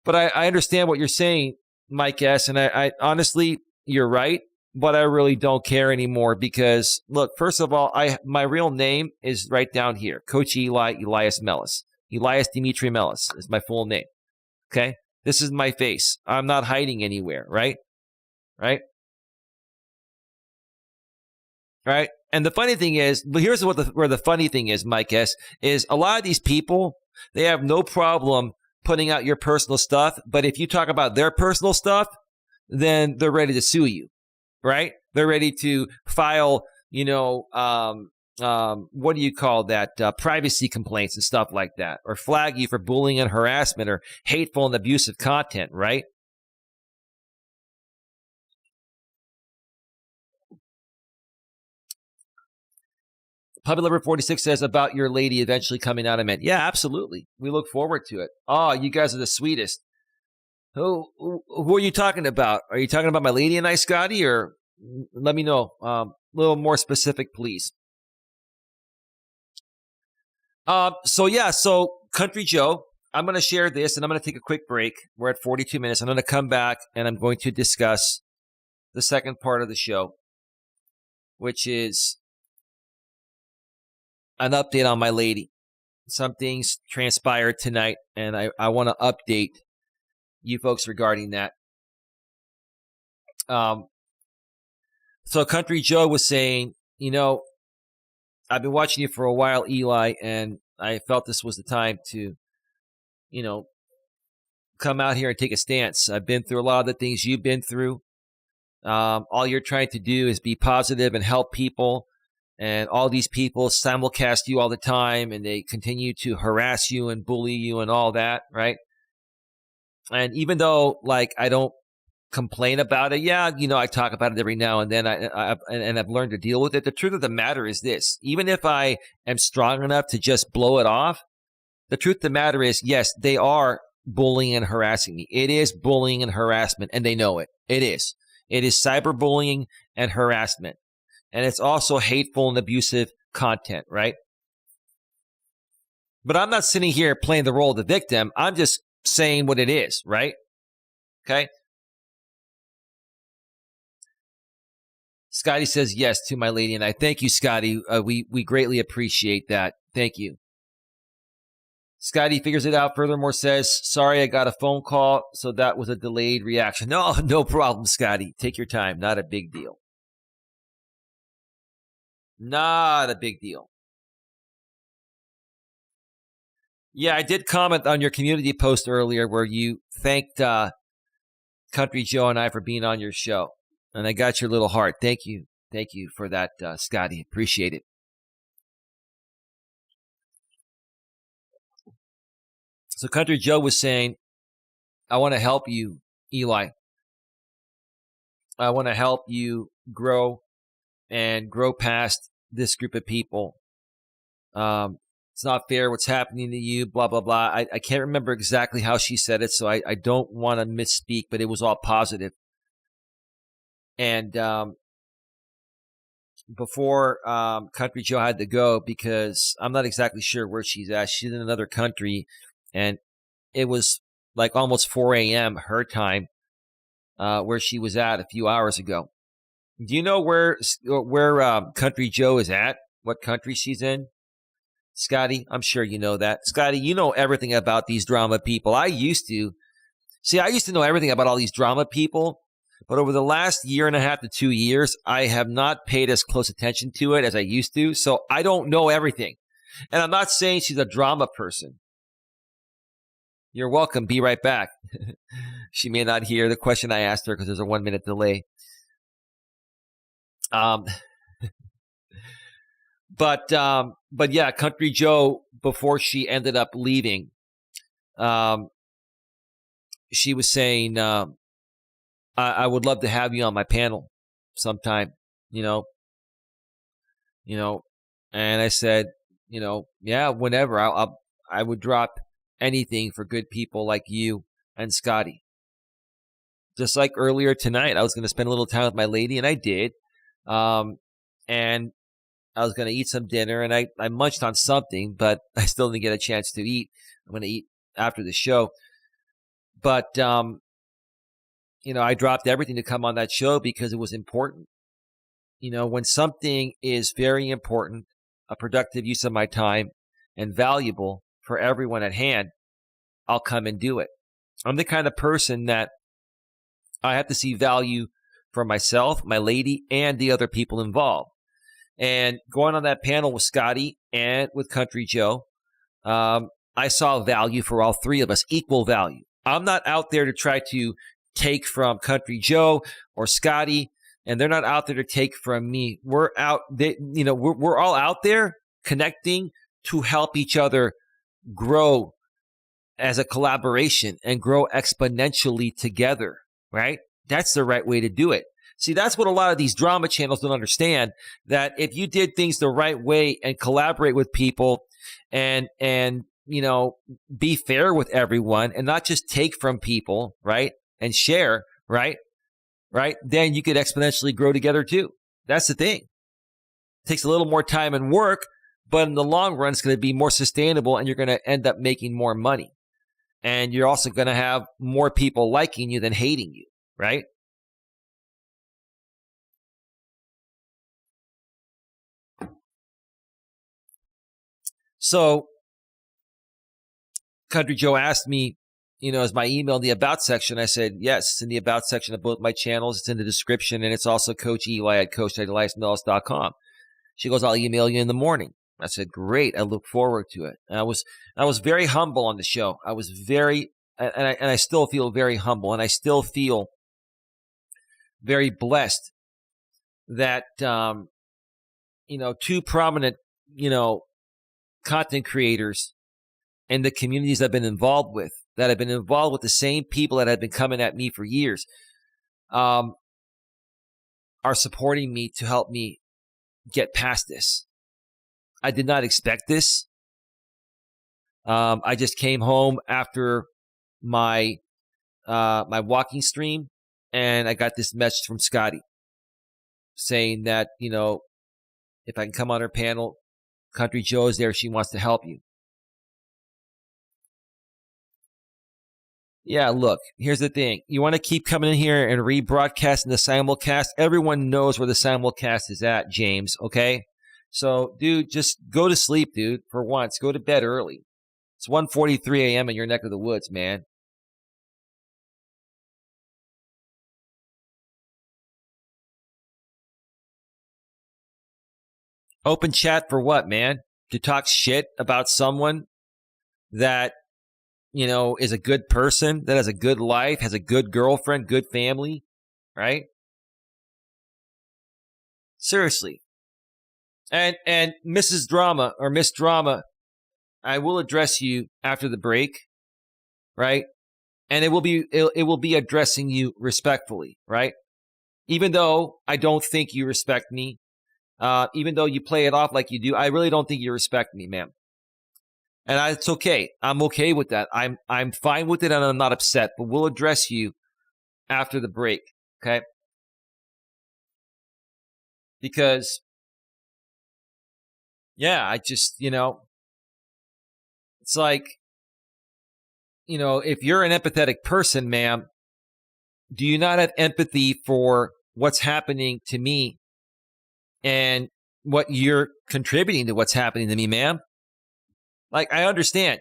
But I understand what you're saying, Mike S., and I honestly, you're right, but I really don't care anymore because, look, first of all, my real name is right down here, Coach Eli, Elias Melas. Elias Dimitri Melas is my full name, okay? This is my face. I'm not hiding anywhere, right? Right? Right? And the funny thing is, but here's where the funny thing is, Mike S., is a lot of these people, they have no problem putting out your personal stuff, but if you talk about their personal stuff, then they're ready to sue you, right? They're ready to file, what do you call that? Privacy complaints and stuff like that, or flag you for bullying and harassment or hateful and abusive content, right? Puppy Lover 46 says about your lady eventually coming out of men. Yeah, absolutely. We look forward to it. Oh, you guys are the sweetest. Who are you talking about? Are you talking about my lady and I, Scotty? Or let me know. A little more specific, please. So Country Joe, I'm going to share this and I'm going to take a quick break. We're at 42 minutes. I'm going to come back and I'm going to discuss the second part of the show, which is an update on my lady. Some things transpired tonight, and I want to update you folks regarding that. So Country Joe was saying, I've been watching you for a while, Eli, and I felt this was the time to, come out here and take a stance. I've been through a lot of the things you've been through. All you're trying to do is be positive and help people. And all these people simulcast you all the time, and they continue to harass you and bully you and all that, right? And even though, I don't complain about it, I talk about it every now and then, I've learned to deal with it. The truth of the matter is this. Even if I am strong enough to just blow it off, the truth of the matter is, yes, they are bullying and harassing me. It is bullying and harassment, and they know it. It is. It is cyberbullying and harassment. And it's also hateful and abusive content, right? But I'm not sitting here playing the role of the victim. I'm just saying what it is, right? Okay? Scotty says yes to my lady and I. Thank you, Scotty. We greatly appreciate that. Thank you. Scotty figures it out. Furthermore says, sorry, I got a phone call, so that was a delayed reaction. No problem, Scotty. Take your time. Not a big deal. Not a big deal. Yeah, I did comment on your community post earlier where you thanked Country Joe and I for being on your show. And I got your little heart. Thank you. Thank you for that, Scotty. Appreciate it. So Country Joe was saying, I want to help you, Eli. I want to help you grow and grow past this group of people. It's not fair what's happening to you, blah, blah, blah. I can't remember exactly how she said it, so I don't want to misspeak, but it was all positive. And before Country Joe had to go, because I'm not exactly sure where she's at. She's in another country, and it was like almost 4 a.m. her time where she was at a few hours ago. Do you know where Country Joe is at? What country she's in? Scotty, I'm sure you know that. Scotty, you know everything about these drama people. I used to know everything about all these drama people, but over the last year and a half to 2 years, I have not paid as close attention to it as I used to. So I don't know everything. And I'm not saying she's a drama person. You're welcome. Be right back. She may not hear the question I asked her because there's a 1 minute delay. But yeah, Country Joe, before she ended up leaving, she was saying, I would love to have you on my panel sometime, you know, and I said, yeah, whenever. I would drop anything for good people like you and Scotty. Just like earlier tonight, I was going to spend a little time with my lady, and I did. And I was going to eat some dinner, and I munched on something, but I still didn't get a chance to eat. I'm going to eat after the show. But, I dropped everything to come on that show because it was important. When something is very important, a productive use of my time, and valuable for everyone at hand, I'll come and do it. I'm the kind of person that I have to see value for myself, my lady, and the other people involved. And going on that panel with Scotty and with Country Joe, I saw value for all three of us, equal value. I'm not out there to try to take from Country Joe or Scotty, and they're not out there to take from me. We're all out there connecting to help each other grow as a collaboration and grow exponentially together, right? That's the right way to do it. See, that's what a lot of these drama channels don't understand, that if you did things the right way and collaborate with people and be fair with everyone and not just take from people, right? And share, right? Then you could exponentially grow together too. That's the thing. It takes a little more time and work, but in the long run, it's going to be more sustainable and you're going to end up making more money. And you're also going to have more people liking you than hating you, right? So Country Joe asked me, is my email in the About section? I said, yes, it's in the About section of both my channels. It's in the description, and it's also Coach Eli at coacheli.com. She goes, I'll email you in the morning. I said, great. I look forward to it. And I was very humble on the show. I was I still feel very humble, and I still feel very blessed that, two prominent, content creators in the communities I've been involved with, that have been involved with the same people that have been coming at me for years, are supporting me to help me get past this. I did not expect this. I just came home after my walking stream, and I got this message from Scotty saying that, if I can come on her panel, Country Joe is there. She wants to help you. Yeah, look, here's the thing. You want to keep coming in here and rebroadcasting the simulcast? Everyone knows where the simulcast is at, James, okay? So, dude, just go to sleep, dude, for once. Go to bed early. It's 1:43 a.m. in your neck of the woods, man. Open chat for what, man? To talk shit about someone that, is a good person, that has a good life, has a good girlfriend, good family, right? Seriously. And Mrs. Drama or Miss Drama, I will address you after the break, right? And it will be addressing you respectfully, right? Even though I don't think you respect me, even though you play it off like you do, I really don't think you respect me, ma'am. And it's okay. I'm okay with that. I'm fine with it, and I'm not upset. But we'll address you after the break, okay? Because, yeah, I just, it's like, if you're an empathetic person, ma'am, do you not have empathy for what's happening to me and what you're contributing to what's happening to me, ma'am? Like, I understand.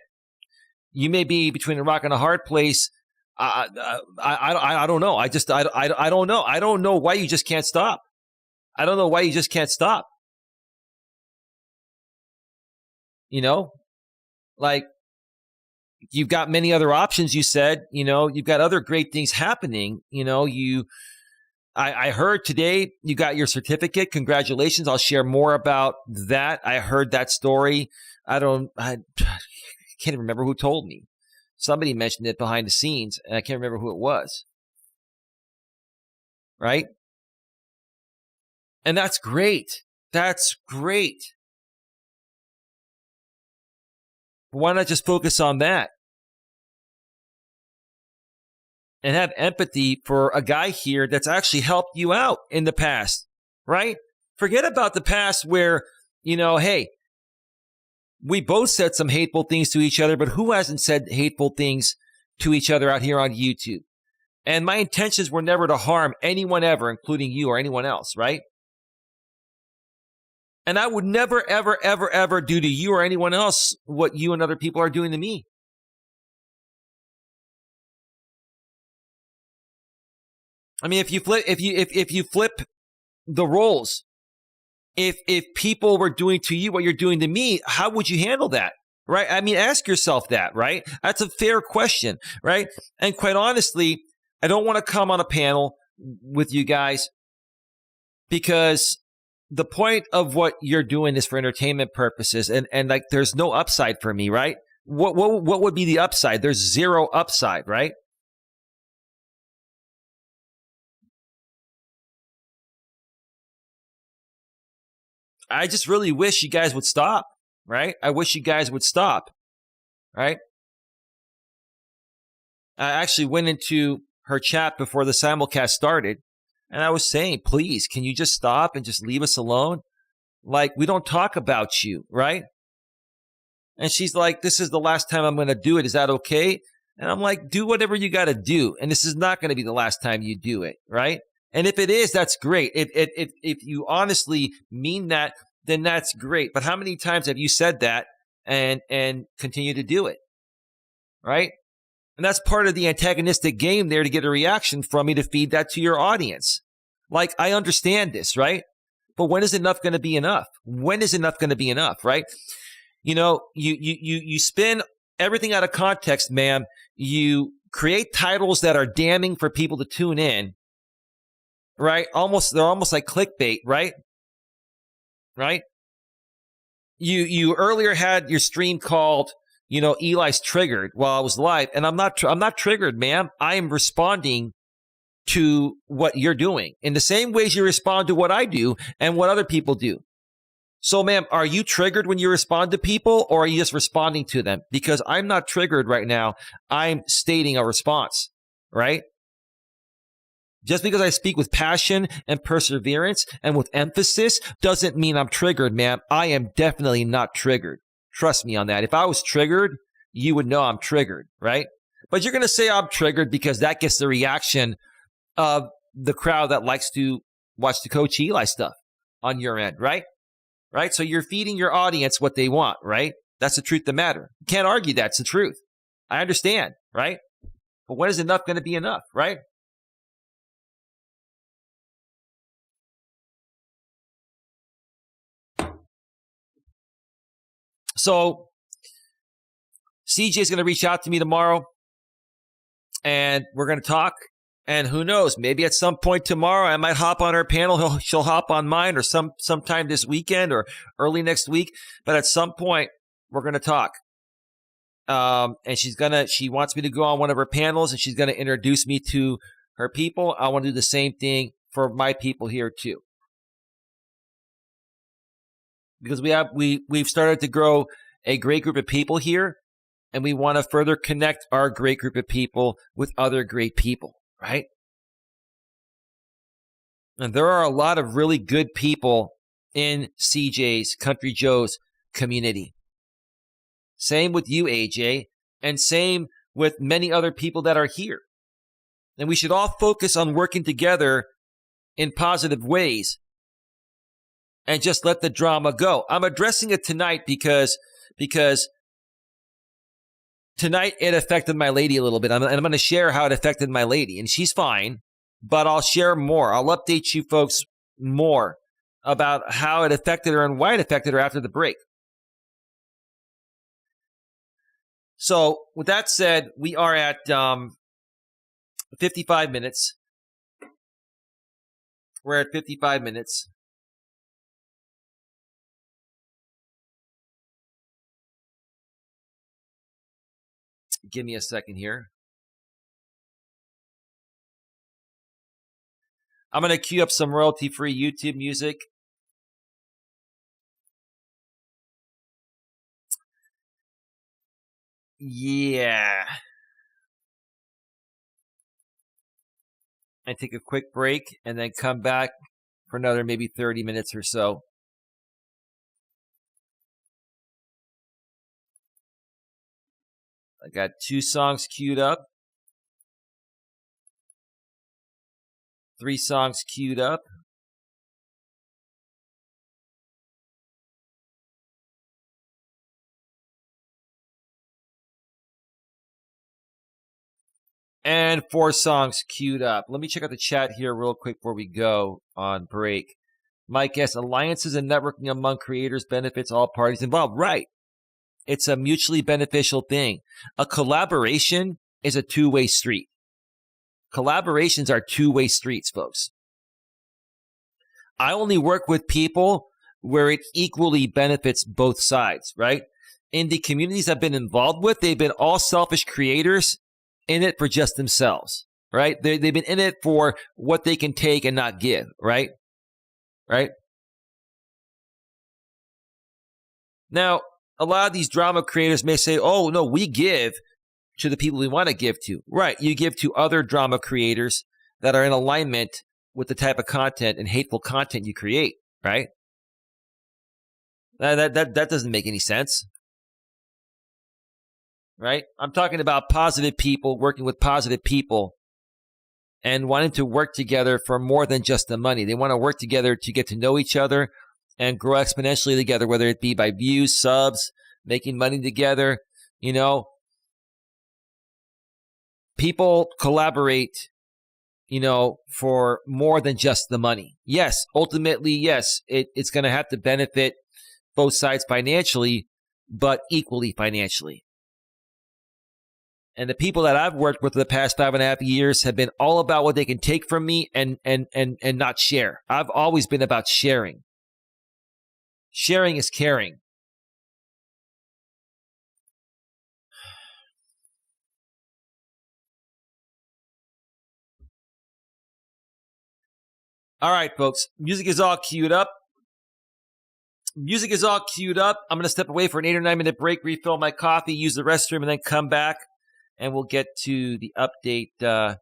You may be between a rock and a hard place. I don't know. I don't know. I don't know why you just can't stop. I don't know why you just can't stop. You know, like, you've got many other options. You said, you've got other great things happening. I heard today you got your certificate. Congratulations. I'll share more about that. I heard that story. I can't even remember who told me. Somebody mentioned it behind the scenes, and I can't remember who it was. Right? And that's great. That's great. Why not just focus on that? And have empathy for a guy here that's actually helped you out in the past, right? Forget about the past where, hey, we both said some hateful things to each other, but who hasn't said hateful things to each other out here on YouTube? And my intentions were never to harm anyone ever, including you or anyone else, right? And I would never, ever, ever, ever do to you or anyone else what you and other people are doing to me. I mean, if you flip the roles, if people were doing to you what you're doing to me, how would you handle that? Right? I mean, ask yourself that, right? That's a fair question, right? And quite honestly, I don't want to come on a panel with you guys because the point of what you're doing is for entertainment purposes, and like, there's no upside for me, right? What would be the upside? There's zero upside, right? I just really wish you guys would stop, right? I wish you guys would stop, right? I actually went into her chat before the simulcast started, and I was saying, please, can you just stop and just leave us alone? Like, we don't talk about you, right? And she's like, this is the last time I'm going to do it. Is that okay? And I'm like, do whatever you got to do. And this is not going to be the last time you do it, right? And if it is, that's great. If you honestly mean that, then that's great. But how many times have you said that and continue to do it, right? And that's part of the antagonistic game there, to get a reaction from me, to feed that to your audience. Like, I understand this, right? But when is enough going to be enough? When is enough going to be enough, right? You spin everything out of context, ma'am. You create titles that are damning for people to tune in, right? They're almost like clickbait, right? Right? You earlier had your stream called, Eli's triggered while I was live, and I'm not triggered, ma'am. I am responding to what you're doing in the same ways you respond to what I do and what other people do. So, ma'am, are you triggered when you respond to people, or are you just responding to them? Because I'm not triggered right now. I'm stating a response, right? Just because I speak with passion and perseverance and with emphasis doesn't mean I'm triggered, ma'am. I am definitely not triggered. Trust me on that. If I was triggered, you would know I'm triggered, right? But you're going to say I'm triggered because that gets the reaction of the crowd that likes to watch the Coach Eli stuff on your end, right? Right? So you're feeding your audience what they want, right? That's the truth of the matter. You can't argue that's the truth. I understand, right? But when is enough going to be enough, right? So CJ is going to reach out to me tomorrow, and we're going to talk. And who knows, maybe at some point tomorrow, I might hop on her panel. She'll hop on mine, or sometime this weekend or early next week. But at some point, we're going to talk. And she wants me to go on one of her panels, and she's going to introduce me to her people. I want to do the same thing for my people here too. Because we've started to grow a great group of people here, and we want to further connect our great group of people with other great people. Right? And there are a lot of really good people in CJ's, Country Joe's community. Same with you, AJ, and same with many other people that are here. And we should all focus on working together in positive ways and just let the drama go. I'm addressing it tonight because tonight it affected my lady a little bit. I'm going to share how it affected my lady. And she's fine, but I'll share more. I'll update you folks more about how it affected her and why it affected her after the break. So with that said, we are at 55 minutes. We're at 55 minutes. Give me a second here. I'm going to queue up some royalty-free YouTube music. Yeah. And take a quick break and then come back for another maybe 30 minutes or so. I got 2 songs queued up. 3 songs queued up. And 4 songs queued up. Let me check out the chat here real quick before we go on break. Mike S. Alliances and networking among creators benefits all parties involved. Right. It's a mutually beneficial thing. A collaboration is a two-way street. Collaborations are two-way streets, folks. I only work with people where it equally benefits both sides, right? In the communities I've been involved with, they've been all selfish creators in it for just themselves, right? They've been in it for what they can take and not give, right? Right? Now, a lot of these drama creators may say, oh, no, we give to the people we want to give to. Right. You give to other drama creators that are in alignment with the type of content and hateful content you create, right? That doesn't make any sense. Right? I'm talking about positive people working with positive people and wanting to work together for more than just the money. They want to work together to get to know each other and grow exponentially together, whether it be by views, subs, making money together. You know, people collaborate, you know, for more than just the money. Yes, ultimately, yes, it's going to have to benefit both sides financially, but equally financially. And the people that I've worked with for the past 5.5 years have been all about what they can take from me and not share. I've always been about sharing. Sharing is caring. All right, folks. Music is all queued up. Music is all queued up. I'm going to step away for an 8 or 9 minute break, refill my coffee, use the restroom, and then come back. And we'll get to the update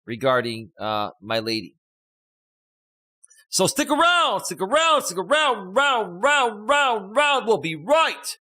regarding my lady. So stick around, round. We'll be right.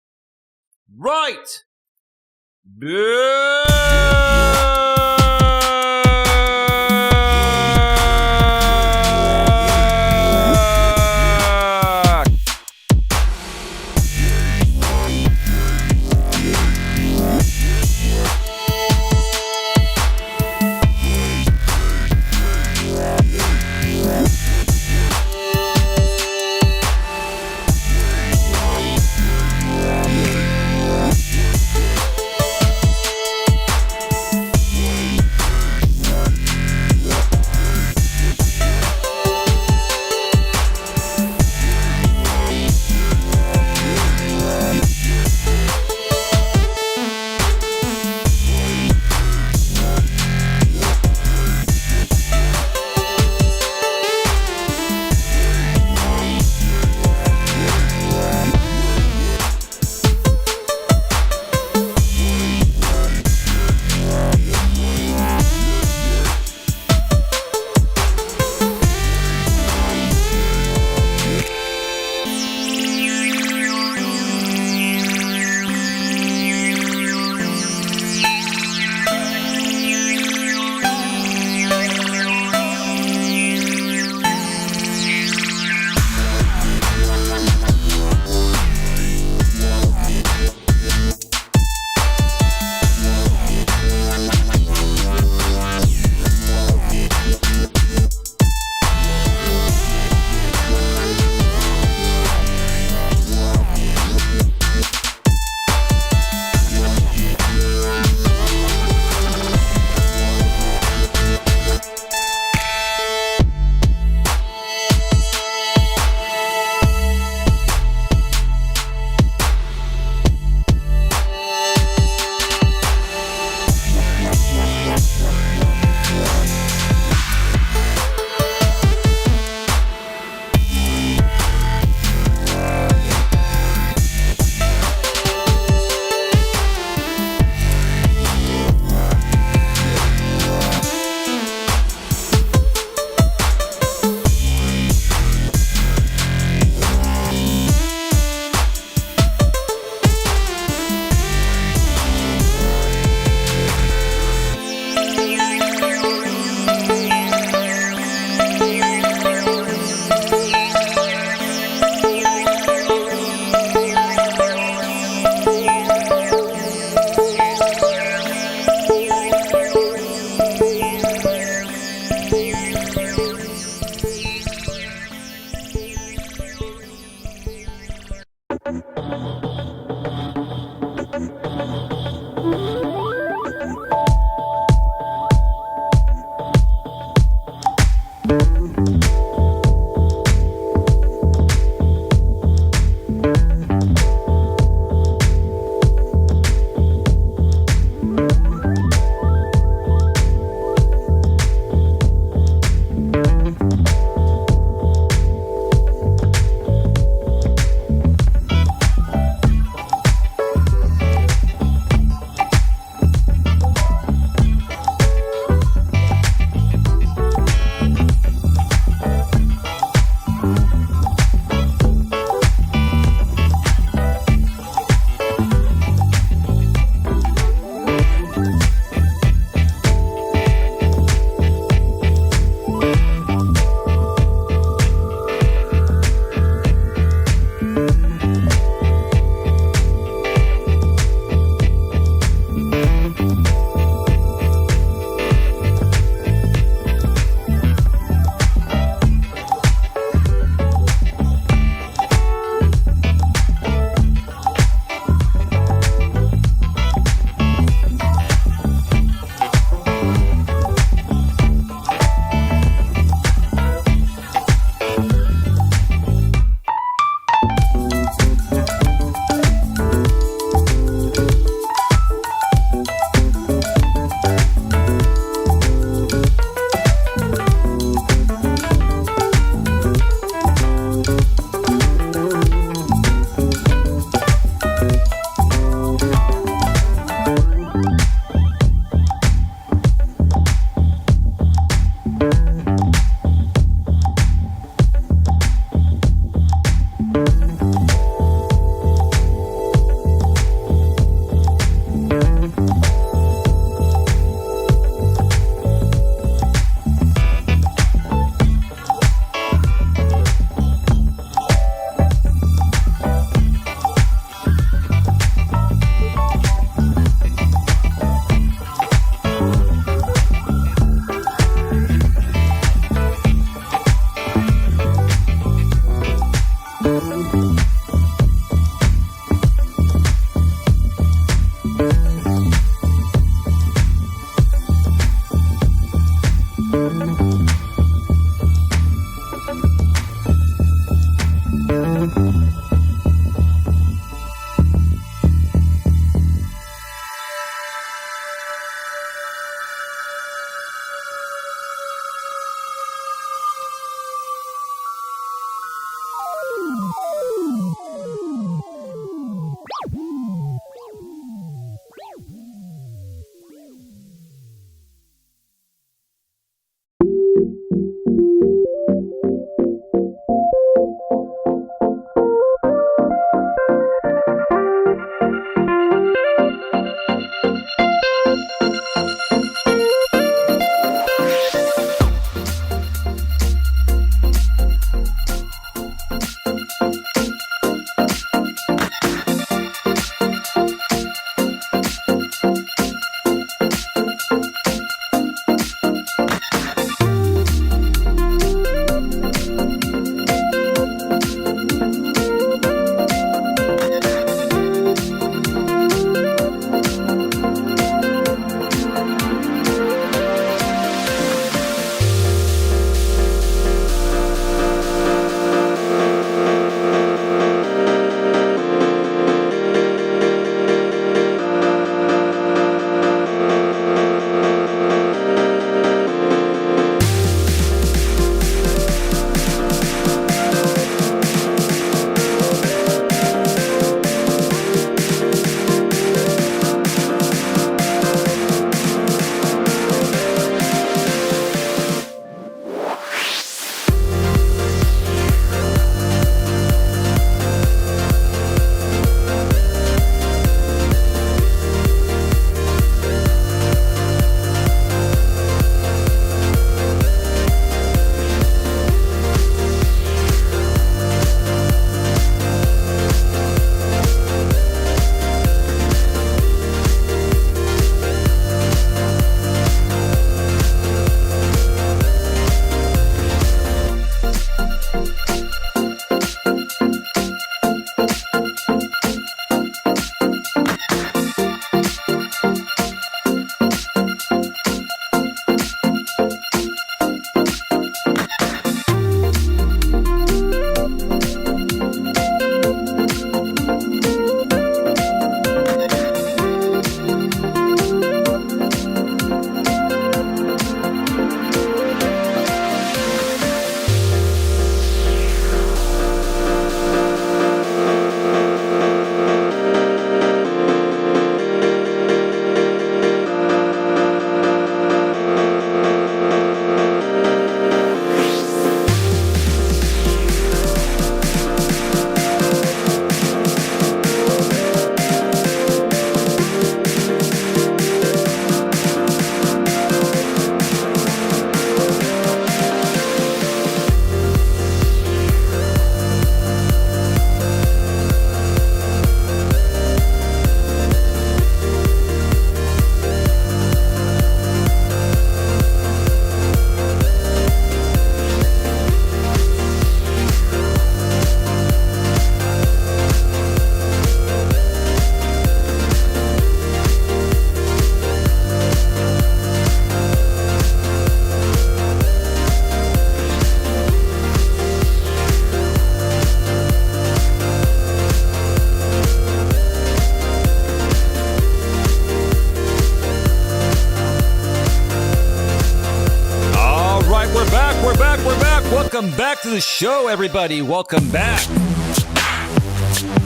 Welcome back to the show, everybody. Welcome back.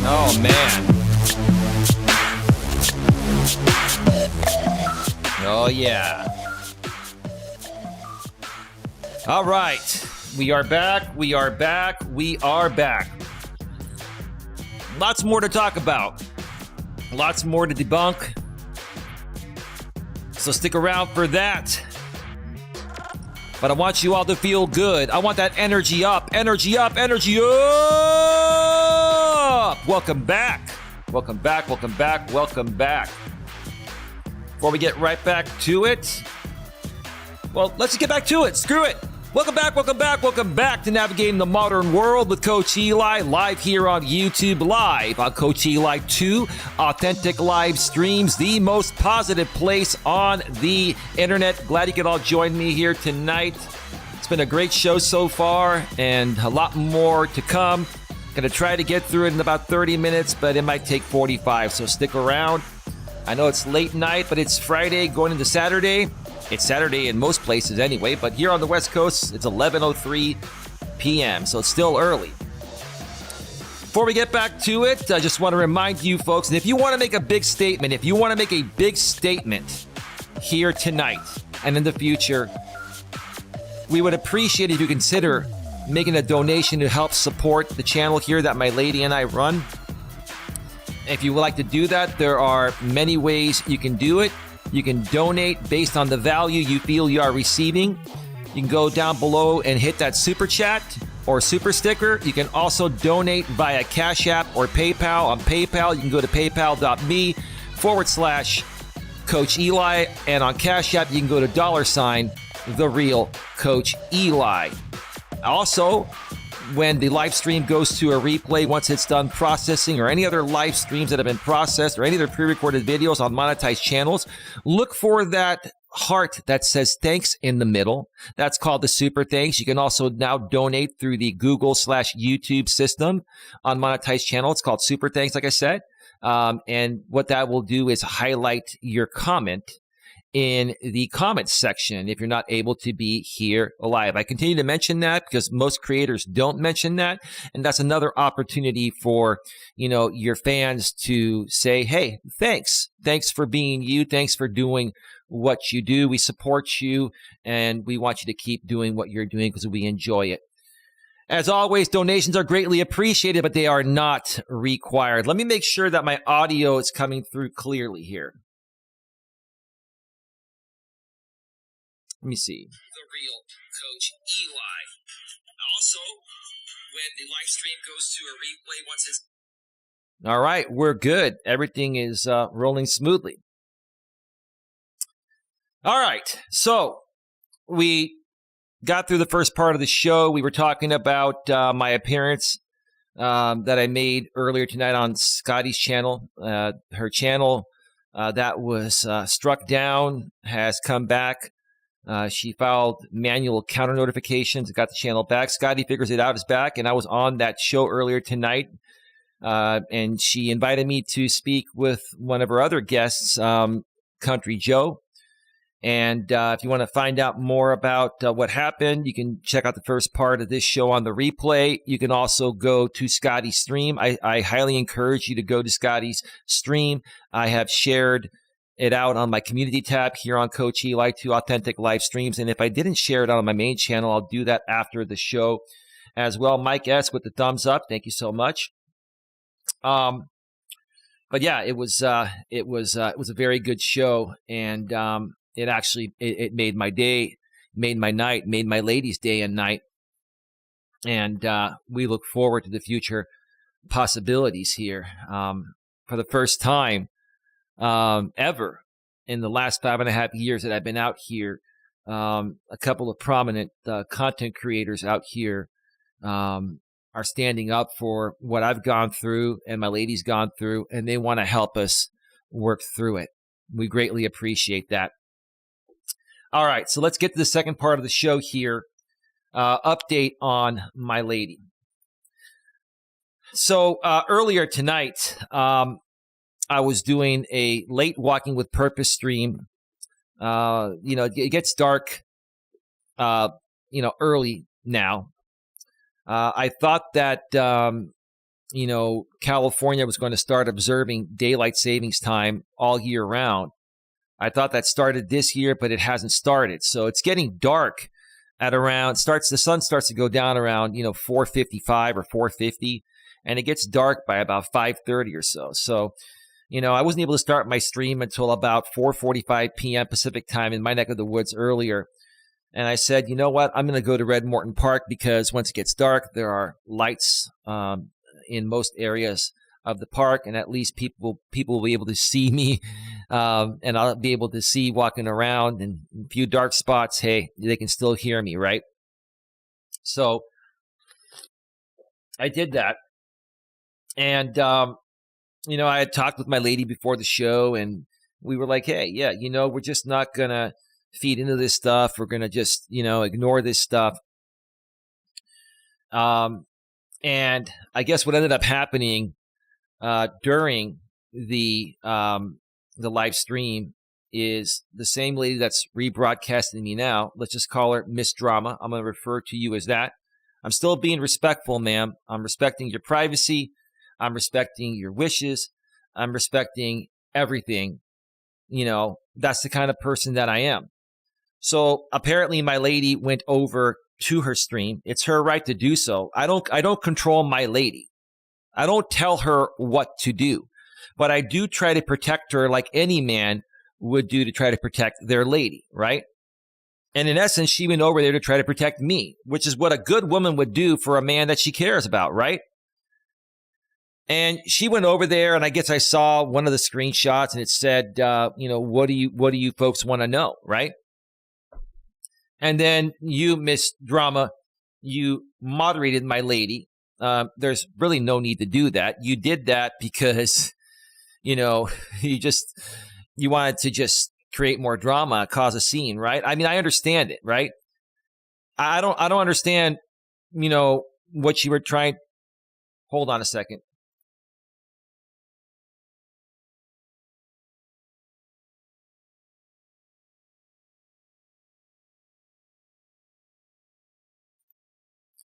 Oh, man. Oh, yeah. All right. We are back. We are back. We are back. Lots more to talk about. Lots more to debunk. So stick around for that. But I want you all to feel good. I want that energy up, energy up, energy up. Welcome back. Welcome back, welcome back, welcome back. Before we get right back to it, well, let's get back to it. Screw it. Welcome back, welcome back, welcome back to Navigating the Modern World with Coach Eli, live here on YouTube, live on Coach Eli 2, authentic live streams, the most positive place on the internet. Glad you could all join me here tonight. It's been a great show so far and a lot more to come. Gonna try to get through it in about 30 minutes, but it might take 45, so stick around. I know it's late night, but it's Friday going into Saturday. It's Saturday in most places anyway, but here on the West Coast, it's 11:03 p.m., so it's still early. Before we get back to it, I just want to remind you folks, and if you want to make a big statement, here tonight and in the future, we would appreciate if you consider making a donation to help support the channel here that my lady and I run. If you would like to do that, there are many ways you can do it. You can donate based on the value you feel you are receiving. You can go down below and hit that super chat or super sticker. You can also donate via Cash App or PayPal. On PayPal, you can go to paypal.me/Coach Eli. And on Cash App, you can go to $The Real Coach Eli. Also, when the live stream goes to a replay, once it's done processing, or any other live streams that have been processed, or any other pre-recorded videos on monetized channels, look for that heart that says thanks in the middle. That's called the super thanks. You can also now donate through the Google/YouTube system on monetized channel. It's called super thanks, like I said. And what that will do is highlight your comment in the comments section if you're not able to be here live. I continue to mention that because most creators don't mention that, and that's another opportunity for, your fans to say, hey, thanks for being you, thanks for doing what you do. We support you, and we want you to keep doing what you're doing because we enjoy it. As always, donations are greatly appreciated, but they are not required. Let me make sure that my audio is coming through clearly here. Let me see. The Real Coach Eli. Also, when the live stream goes to a replay, once it's... All right, we're good. Everything is rolling smoothly. All right, so we got through the first part of the show. We were talking about my appearance that I made earlier tonight on Scotty's channel. Her channel that was struck down has come back. She filed manual counter notifications, got the channel back. Scotty Figures It Out is back, and I was on that show earlier tonight. And she invited me to speak with one of her other guests, Country Joe. And if you want to find out more about what happened, you can check out the first part of this show on the replay. You can also go to Scotty's stream. I highly encourage you to go to Scotty's stream. I have shared it out on my community tab here on Coach Eli 2 authentic live streams. And if I didn't share it on my main channel, I'll do that after the show as well. Mike S. with the thumbs up. Thank you so much. But yeah, it was a very good show. And it actually, it made my day, made my night, made my ladies' day and night. And we look forward to the future possibilities here. For the first time, ever in the last 5.5 years that I've been out here, a couple of prominent content creators out here are standing up for what I've gone through and my lady's gone through, and they want to help us work through it. We greatly appreciate that. All right, so let's get to the second part of the show here. Update on my lady. So earlier tonight, I was doing a late Walking with Purpose stream. It gets dark, early now. I thought that, California was going to start observing daylight savings time all year round. I thought that started this year, but it hasn't started. So it's getting dark at around, the sun starts to go down around, 4:55 or 4:50, and it gets dark by about 5:30 or so. So, I wasn't able to start my stream until about 4:45 p.m. Pacific time in my neck of the woods earlier. And I said, you know what? I'm going to go to Red Morton Park because once it gets dark, there are lights in most areas of the park, and at least people will be able to see me, and I'll be able to see walking around. And a few dark spots, hey, they can still hear me, right? So I did that, and I had talked with my lady before the show, and we were like, hey, yeah, we're just not gonna feed into this stuff. We're gonna just, ignore this stuff. And I guess what ended up happening during the live stream is the same lady that's rebroadcasting me now. Let's just call her Miss Drama. I'm going to refer to you as that. I'm still being respectful, ma'am. I'm respecting your privacy. I'm respecting your wishes. I'm respecting everything. That's the kind of person that I am. So apparently my lady went over to her stream. It's her right to do so. I don't control my lady. I don't tell her what to do, but I do try to protect her like any man would do to try to protect their lady, right? And in essence, she went over there to try to protect me, which is what a good woman would do for a man that she cares about, right? And she went over there, and I guess I saw one of the screenshots, and it said, what do you folks want to know, right? And then you, Miss Drama, you moderated my lady. There's really no need to do that. You did that because, you wanted to just create more drama, cause a scene, right? I mean, I understand it, right? I don't understand, what you were trying. Hold on a second.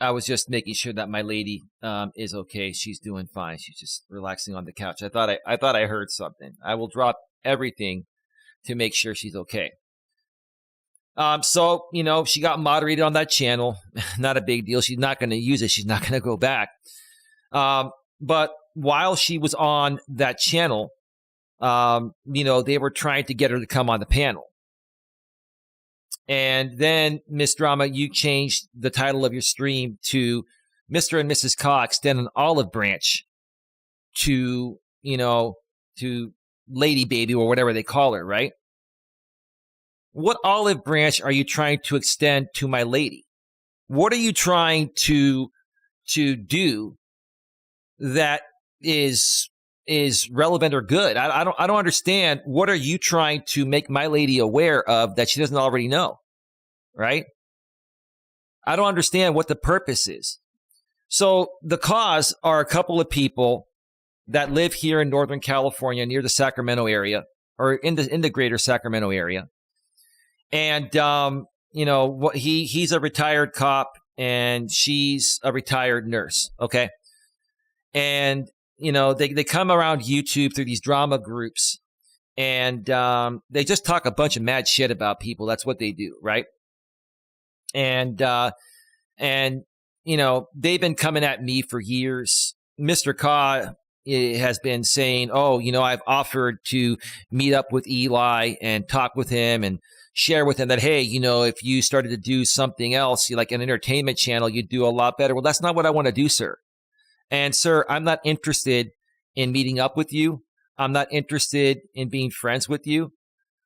I was just making sure that my lady is okay. She's doing fine. She's just relaxing on the couch. I thought I heard something. I will drop everything to make sure she's okay. So she got moderated on that channel. Not a big deal. She's not going to use it. She's not going to go back. But while she was on that channel, they were trying to get her to come on the panel. And then, Miss Drama, you changed the title of your stream to Mr. and Mrs. Ka extend an olive branch to, to Lady Baby or whatever they call her, right? What olive branch are you trying to extend to my lady? What are you trying to do that is relevant or good? I don't understand. What are you trying to make my lady aware of that she doesn't already know, right? I don't understand what the purpose is. So the cause are a couple of people that live here in Northern California near the Sacramento area, or in the greater Sacramento area. And, he's a retired cop and she's a retired nurse. Okay. And, they come around YouTube through these drama groups, and they just talk a bunch of mad shit about people. That's what they do, right? And they've been coming at me for years. Mr. Ka has been saying, I've offered to meet up with Eli and talk with him and share with him that, hey, if you started to do something else, like an entertainment channel, you'd do a lot better. Well, that's not what I want to do, sir. And sir, I'm not interested in meeting up with you. I'm not interested in being friends with you.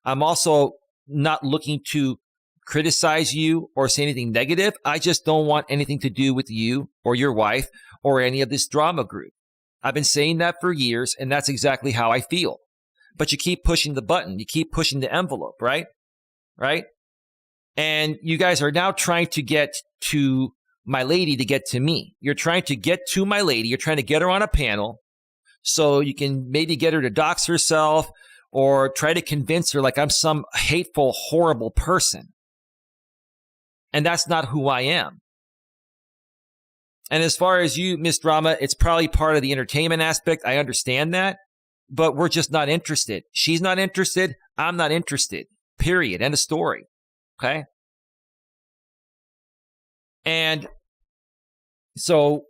I'm also not looking to criticize you or say anything negative. I just don't want anything to do with you or your wife or any of this drama group. I've been saying that for years, and that's exactly how I feel. But you keep pushing the button. You keep pushing the envelope, right? Right? And you guys are now trying to get to my lady to get to me. You're trying to get to my lady. You're trying to get her on a panel so you can maybe get her to dox herself or try to convince her like I'm some hateful, horrible person. And that's not who I am. And as far as you, Miss Drama, it's probably part of the entertainment aspect. I understand that, but we're just not interested. She's not interested. I'm not interested. Period. End of story. Okay. And so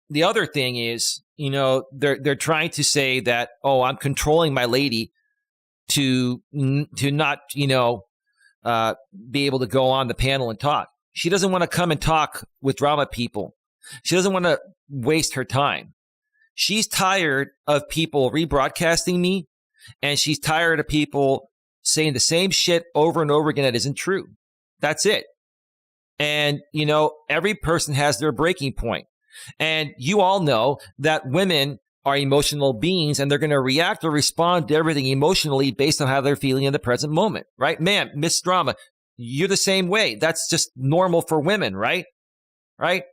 the other thing is, they're trying to say that, oh, I'm controlling my lady to not, be able to go on the panel and talk. She doesn't want to come and talk with drama people. She doesn't want to waste her time. She's tired of people rebroadcasting me, and she's tired of people saying the same shit over and over again that isn't true. That's it. And, every person has their breaking point. And you all know that women are emotional beings, and they're going to react or respond to everything emotionally based on how they're feeling in the present moment, right? Ma'am, Miss Drama, you're the same way. That's just normal for women, right? Right?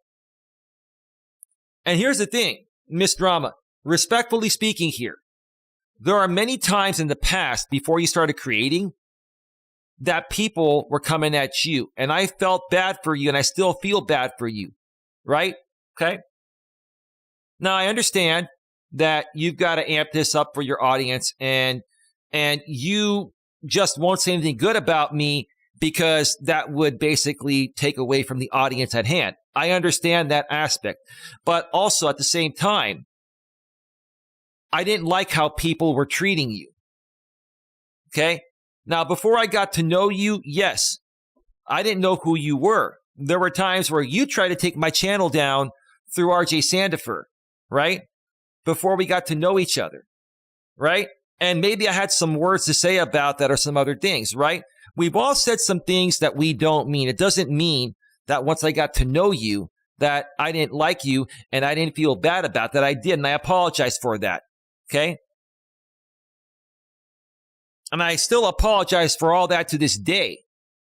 And here's the thing, Miss Drama, respectfully speaking here, there are many times in the past before you started creating that people were coming at you, and I felt bad for you, and I still feel bad for you, right? Okay? Now, I understand that you've got to amp this up for your audience, and you just won't say anything good about me because that would basically take away from the audience at hand. I understand that aspect. But also at the same time, I didn't like how people were treating you. Okay? Now, before I got to know you, yes, I didn't know who you were. There were times where you tried to take my channel down through RJ Sandifer, right? Before we got to know each other, right? And maybe I had some words to say about that or some other things, right? We've all said some things that we don't mean. It doesn't mean that once I got to know you, that I didn't like you and I didn't feel bad about that. I did, and I apologize for that, okay? And I still apologize for all that to this day,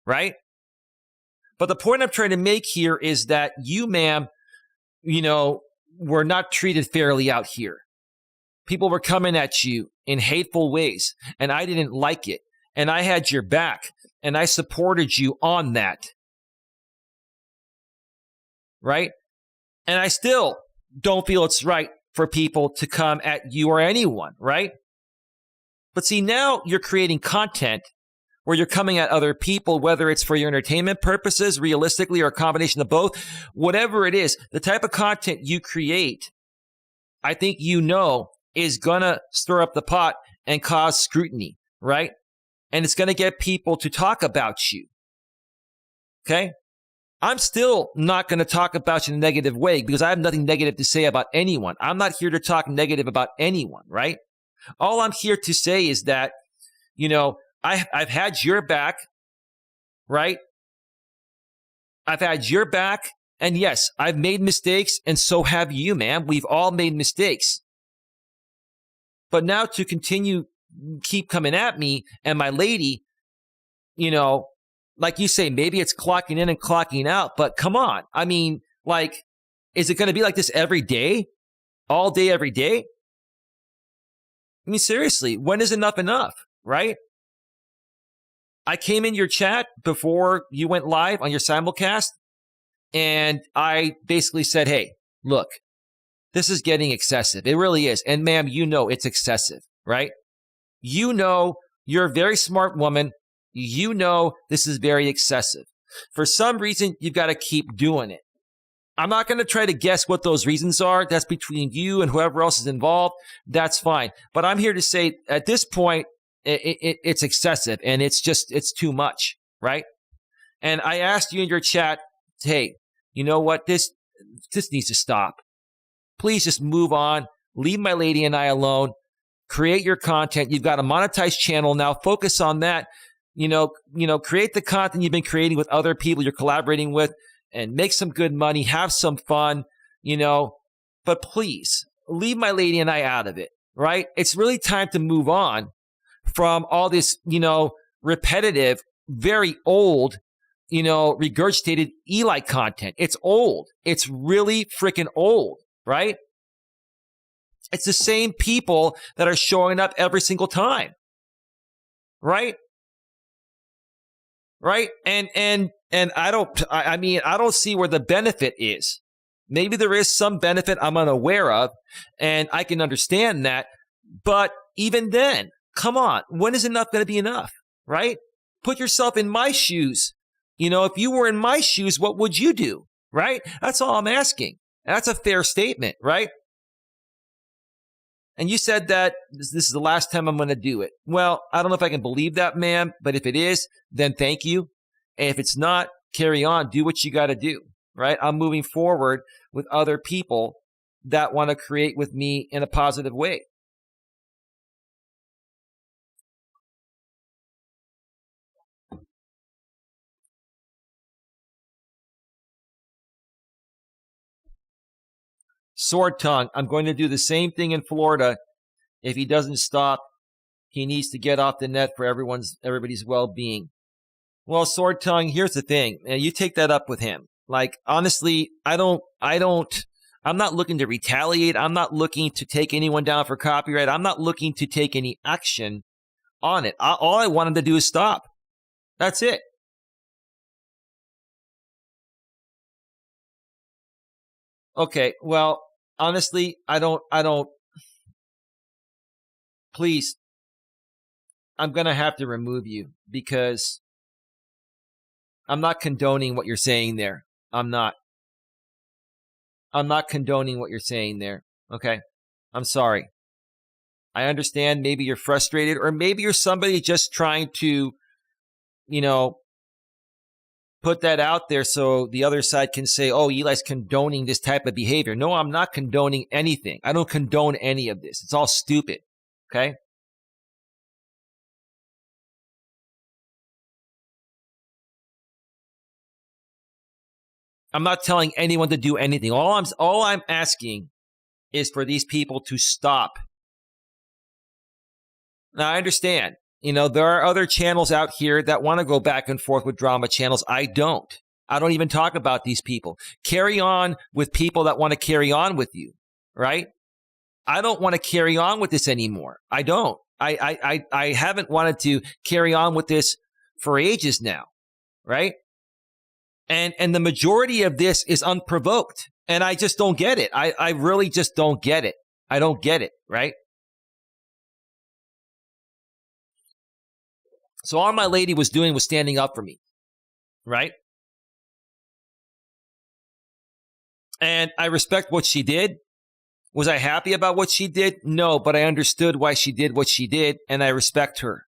right? But the point I'm trying to make here is that you, ma'am, were not treated fairly out here. People were coming at you in hateful ways, and I didn't like it. And I had your back, and I supported you on that. Right? And I still don't feel it's right for people to come at you or anyone, right? But see, now you're creating content where you're coming at other people, whether it's for your entertainment purposes, realistically, or a combination of both. Whatever it is, the type of content you create, I think is going to stir up the pot and cause scrutiny, right? And it's going to get people to talk about you, okay? I'm still not going to talk about you in a negative way because I have nothing negative to say about anyone. I'm not here to talk negative about anyone, right? All I'm here to say is that, I've had your back, right? I've had your back, and yes, I've made mistakes, and so have you, man. We've all made mistakes. But now to keep coming at me and my lady, like you say, maybe it's clocking in and clocking out, but come on. I mean, is it going to be like this every day? All day, every day? I mean, seriously, when is enough, right? I came in your chat before you went live on your simulcast, and I basically said, hey, look, this is getting excessive. It really is. And ma'am, it's excessive, right? You're a very smart woman. This is very excessive. For some reason, you've got to keep doing it. I'm not going to try to guess what those reasons are. That's between you and whoever else is involved. That's fine. But I'm here to say at this point, it's excessive and it's too much, right? And I asked you in your chat, hey, you know what? This needs to stop. Please just move on. Leave my lady and I alone. Create your content. You've got a monetized channel now. Focus on that. Create the content you've been creating with other people you're collaborating with and make some good money. Have some fun, but please leave my lady and I out of it, right? It's really time to move on from all this, repetitive, very old, regurgitated Eli content. It's old. It's really freaking old, right? It's the same people that are showing up every single time, right? Right? And I don't see where the benefit is, Maybe there is some benefit I'm unaware of, and I can understand that. But even then, come on, when is enough going to be enough, right? Put yourself in my shoes. If you were in my shoes, what would you do, right? That's all I'm asking. That's a fair statement, right? And you said that this is the last time I'm going to do it. Well, I don't know if I can believe that, ma'am, but if it is, then thank you. And if it's not, carry on. Do what you got to do, right? I'm moving forward with other people that want to create with me in a positive way. Sword tongue, I'm going to do the same thing in Florida. If he doesn't stop, he needs to get off the net for everybody's well-being. Well, sword tongue, here's the thing. And you take that up with him. Like, honestly, I'm not looking to retaliate. I'm not looking to take anyone down for copyright. I'm not looking to take any action on it. All I want him to do is stop. That's it. Okay, well, honestly, I don't, please, I'm going to have to remove you because I'm not condoning what you're saying there. I'm not condoning what you're saying there. Okay, I'm sorry. I understand maybe you're frustrated or maybe you're somebody just trying to, put that out there so the other side can say, oh, Eli's condoning this type of behavior. No, I'm not condoning anything. I don't condone any of this. It's all stupid. Okay? I'm not telling anyone to do anything. All I'm asking is for these people to stop. Now, I understand. There are other channels out here that want to go back and forth with drama channels. I don't even talk about these people. Carry on with people that want to carry on with you, right? I don't want to carry on with this anymore. I don't. I haven't wanted to carry on with this for ages now, right? And the majority of this is unprovoked. And I just don't get it. I really just don't get it. I don't get it, right? So all my lady was doing was standing up for me, right? And I respect what she did. Was I happy about what she did? No, but I understood why she did what she did, and I respect her.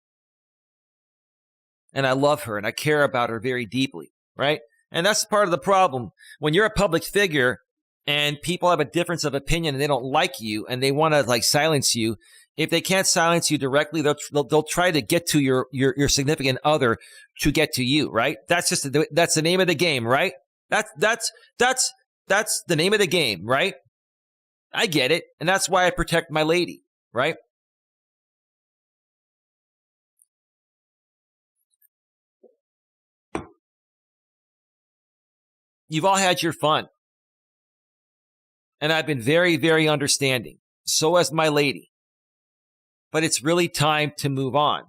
And I love her, and I care about her very deeply, right? And that's part of the problem. When you're a public figure and people have a difference of opinion and they don't like you and they want to silence you, if they can't silence you directly, they'll try to get to your significant other to get to you, right? That's the name of the game, right? That's the name of the game, right? I get it, and that's why I protect my lady, right? You've all had your fun, and I've been very, very understanding. So has my lady. But it's really time to move on.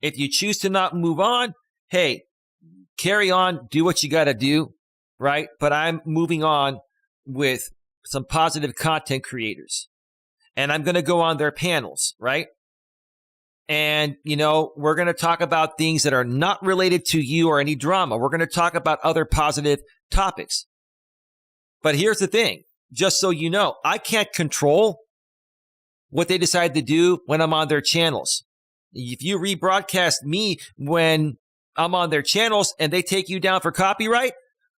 If you choose to not move on, hey, carry on, do what you got to do, right? But I'm moving on with some positive content creators. And I'm going to go on their panels, right? And, we're going to talk about things that are not related to you or any drama. We're going to talk about other positive topics. But here's the thing, just so you know, I can't control what they decide to do when I'm on their channels. If you rebroadcast me when I'm on their channels and they take you down for copyright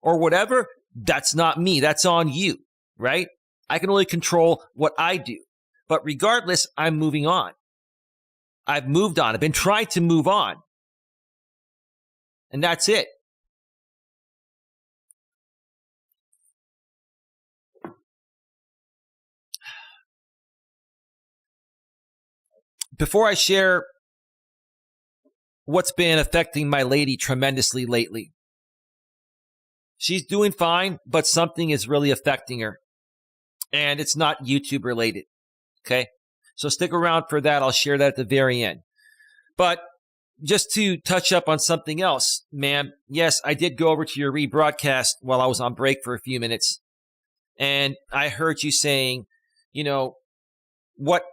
or whatever, that's not me. That's on you, right? I can only control what I do. But regardless, I'm moving on. I've moved on. I've been trying to move on. And that's it. Before I share what's been affecting my lady tremendously lately, she's doing fine, but something is really affecting her. And it's not YouTube related. Okay? So stick around for that. I'll share that at the very end. But just to touch up on something else, ma'am, yes, I did go over to your rebroadcast while I was on break for a few minutes. And I heard you saying, what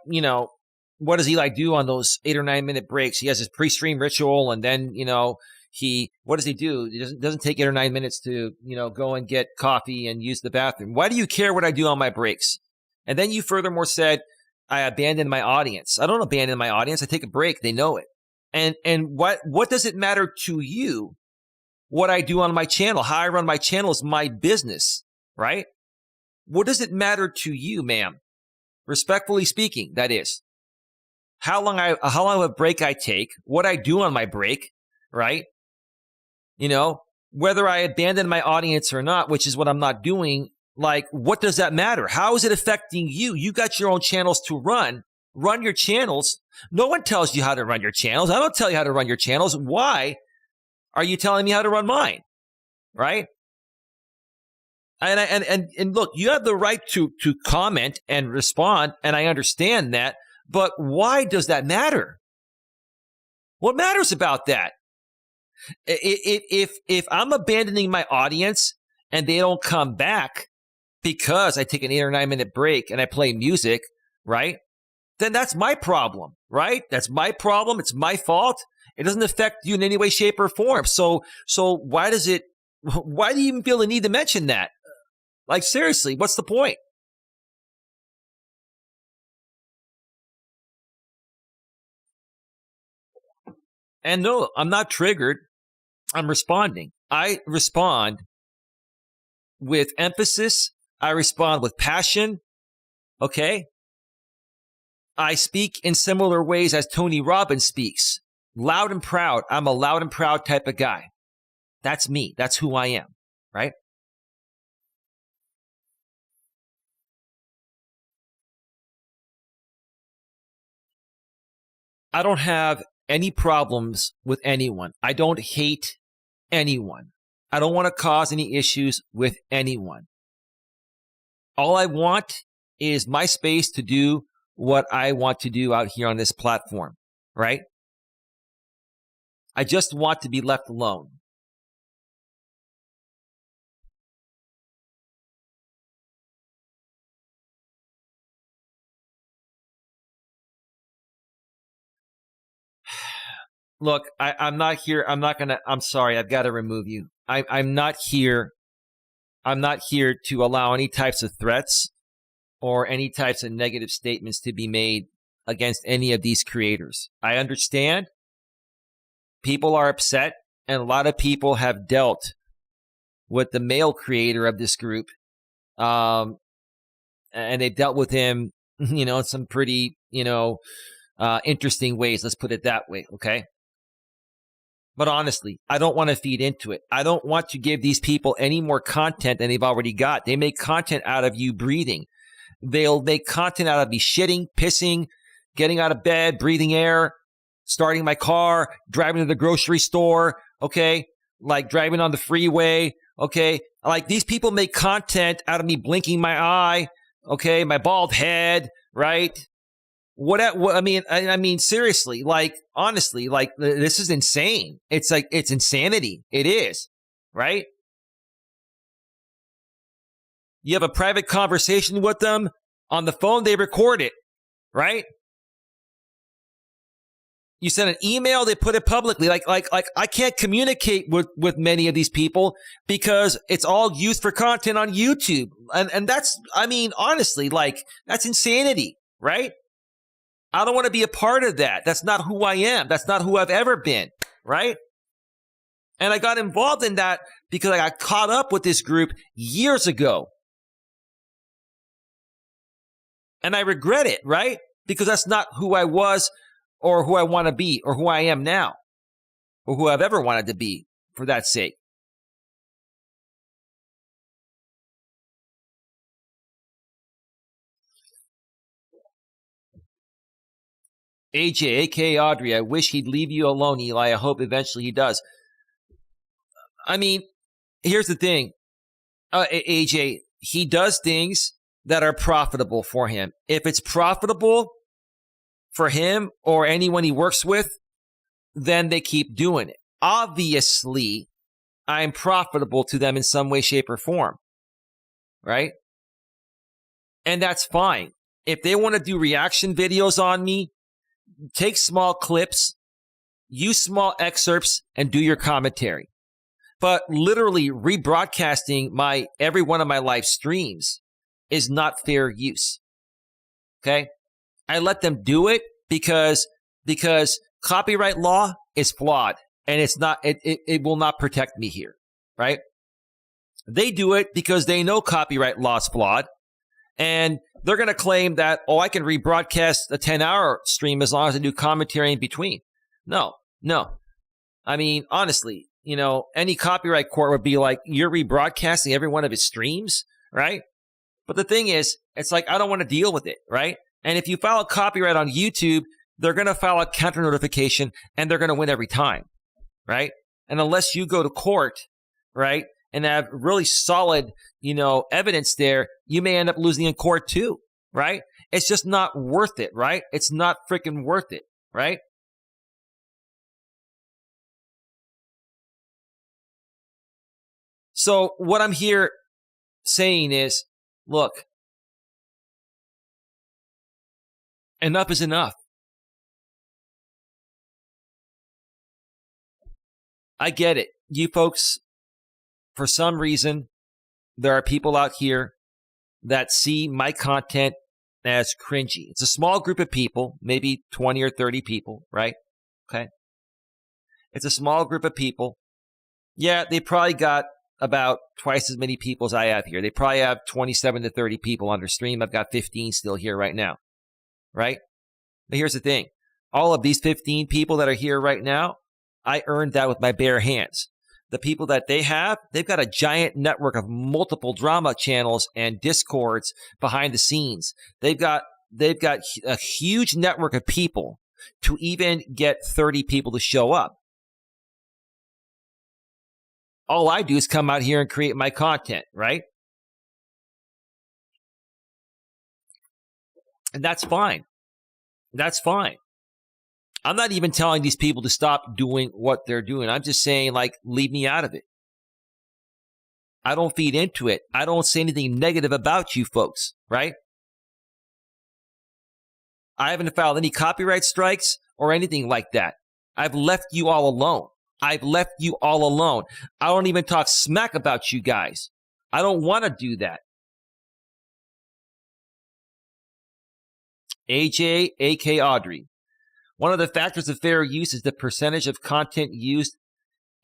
does Eli do on those 8 or 9 minute breaks? He has his pre-stream ritual, and then, what does he do? He doesn't take 8 or 9 minutes to, go and get coffee and use the bathroom. Why do you care what I do on my breaks? And then you furthermore said, I abandon my audience. I don't abandon my audience. I take a break. They know it. And what does it matter to you what I do on my channel? How I run my channel is my business, right? What does it matter to you, ma'am? Respectfully speaking, that is. How long of a break I take, what I do on my break, right? Whether I abandon my audience or not, which is what I'm not doing, like, what does that matter? How is it affecting you? You got your own channels to run. Run your channels. No one tells you how to run your channels. I don't tell you how to run your channels. Why are you telling me how to run mine? Right? And look, you have the right to comment and respond, and I understand that, but why does that matter? What matters about that? If I'm abandoning my audience and they don't come back because I take an 8 or 9 minute break and I play music, right? Then that's my problem, right? That's my problem. It's my fault. It doesn't affect you in any way, shape, or form. So why do you even feel the need to mention that? Like, seriously, what's the point? And no, I'm not triggered. I'm responding. I respond with emphasis. I respond with passion. Okay? I speak in similar ways as Tony Robbins speaks. Loud and proud. I'm a loud and proud type of guy. That's me. That's who I am. Right? I don't have any problems with anyone. I don't hate anyone. I don't want to cause any issues with anyone. All I want is my space to do what I want to do out here on this platform, right? I just want to be left alone. Look, I'm not here. I'm sorry. I've got to remove you. I'm not here. I'm not here to allow any types of threats or any types of negative statements to be made against any of these creators. I understand people are upset, and a lot of people have dealt with the male creator of this group. And they've dealt with him, in some pretty, interesting ways. Let's put it that way. Okay. But honestly, I don't want to feed into it. I don't want to give these people any more content than they've already got. They make content out of you breathing. They'll make content out of me shitting, pissing, getting out of bed, breathing air, starting my car, driving to the grocery store, okay? Like driving on the freeway, okay? Like, these people make content out of me blinking my eye, okay? My bald head, right? I mean, seriously, like, honestly, like, this is insane. It's like, it's insanity. It is, right? You have a private conversation with them on the phone, they record it, right? You send an email, they put it publicly. Like I can't communicate with many of these people because it's all used for content on YouTube. And that's, I mean, honestly, like, that's insanity, right? I don't want to be a part of that. That's not who I am. That's not who I've ever been, right? And I got involved in that because I got caught up with this group years ago. And I regret it, right? Because that's not who I was or who I want to be or who I am now or who I've ever wanted to be, for that sake. AJ, aka Audrey, I wish he'd leave you alone, Eli. I hope eventually he does. I mean, here's the thing. AJ, he does things that are profitable for him. If it's profitable for him or anyone he works with, then they keep doing it. Obviously, I'm profitable to them in some way, shape, or form, right? And that's fine. If they want to do reaction videos on me, take small clips, use small excerpts, and do your commentary. But literally rebroadcasting every one of my live streams is not fair use. Okay? I let them do it because copyright law is flawed and it will not protect me here, right? They do it because they know copyright law is flawed, and they're going to claim that, I can rebroadcast a 10-hour stream as long as I do commentary in between. No. I mean, honestly, any copyright court would be like, you're rebroadcasting every one of his streams, right? But the thing is, it's like, I don't want to deal with it, right? And if you file a copyright on YouTube, they're going to file a counter notification and they're going to win every time, right? And unless you go to court, right, and have really solid, evidence there, you may end up losing in court too, right? It's just not worth it, right? It's not freaking worth it, right? So what I'm here saying is, look, enough is enough. I get it. You folks, for some reason, there are people out here that see my content as cringy. It's a small group of people, maybe 20 or 30 people, right? Okay. It's a small group of people. Yeah, they probably got about twice as many people as I have here. They probably have 27 to 30 people on their stream. I've got 15 still here right now, right? But here's the thing. All of these 15 people that are here right now, I earned that with my bare hands. The people that they have, they've got a giant network of multiple drama channels and discords behind the scenes. They've got a huge network of people to even get 30 people to show up. All I do is come out here and create my content, right? And that's fine. That's fine. I'm not even telling these people to stop doing what they're doing. I'm just saying, leave me out of it. I don't feed into it. I don't say anything negative about you folks, right? I haven't filed any copyright strikes or anything like that. I've left you all alone. I don't even talk smack about you guys. I don't want to do that. AJ, AK Audrey. One of the factors of fair use is the percentage of content used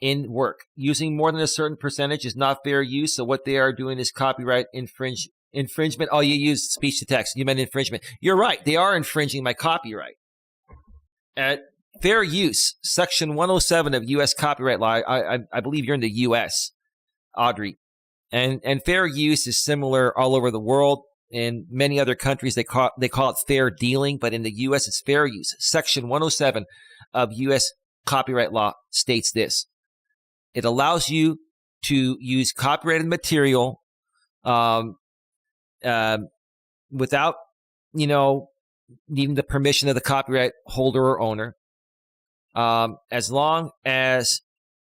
in work. Using more than a certain percentage is not fair use, so what they are doing is copyright infringement. Oh, you used speech to text. You meant infringement. You're right. They are infringing my copyright. Fair use, Section 107 of U.S. copyright law. I believe you're in the U.S., Audrey. And fair use is similar all over the world. In many other countries, they call it fair dealing, but in the U.S., it's fair use. Section 107 of U.S. copyright law states this. It allows you to use copyrighted material without, needing the permission of the copyright holder or owner, as long as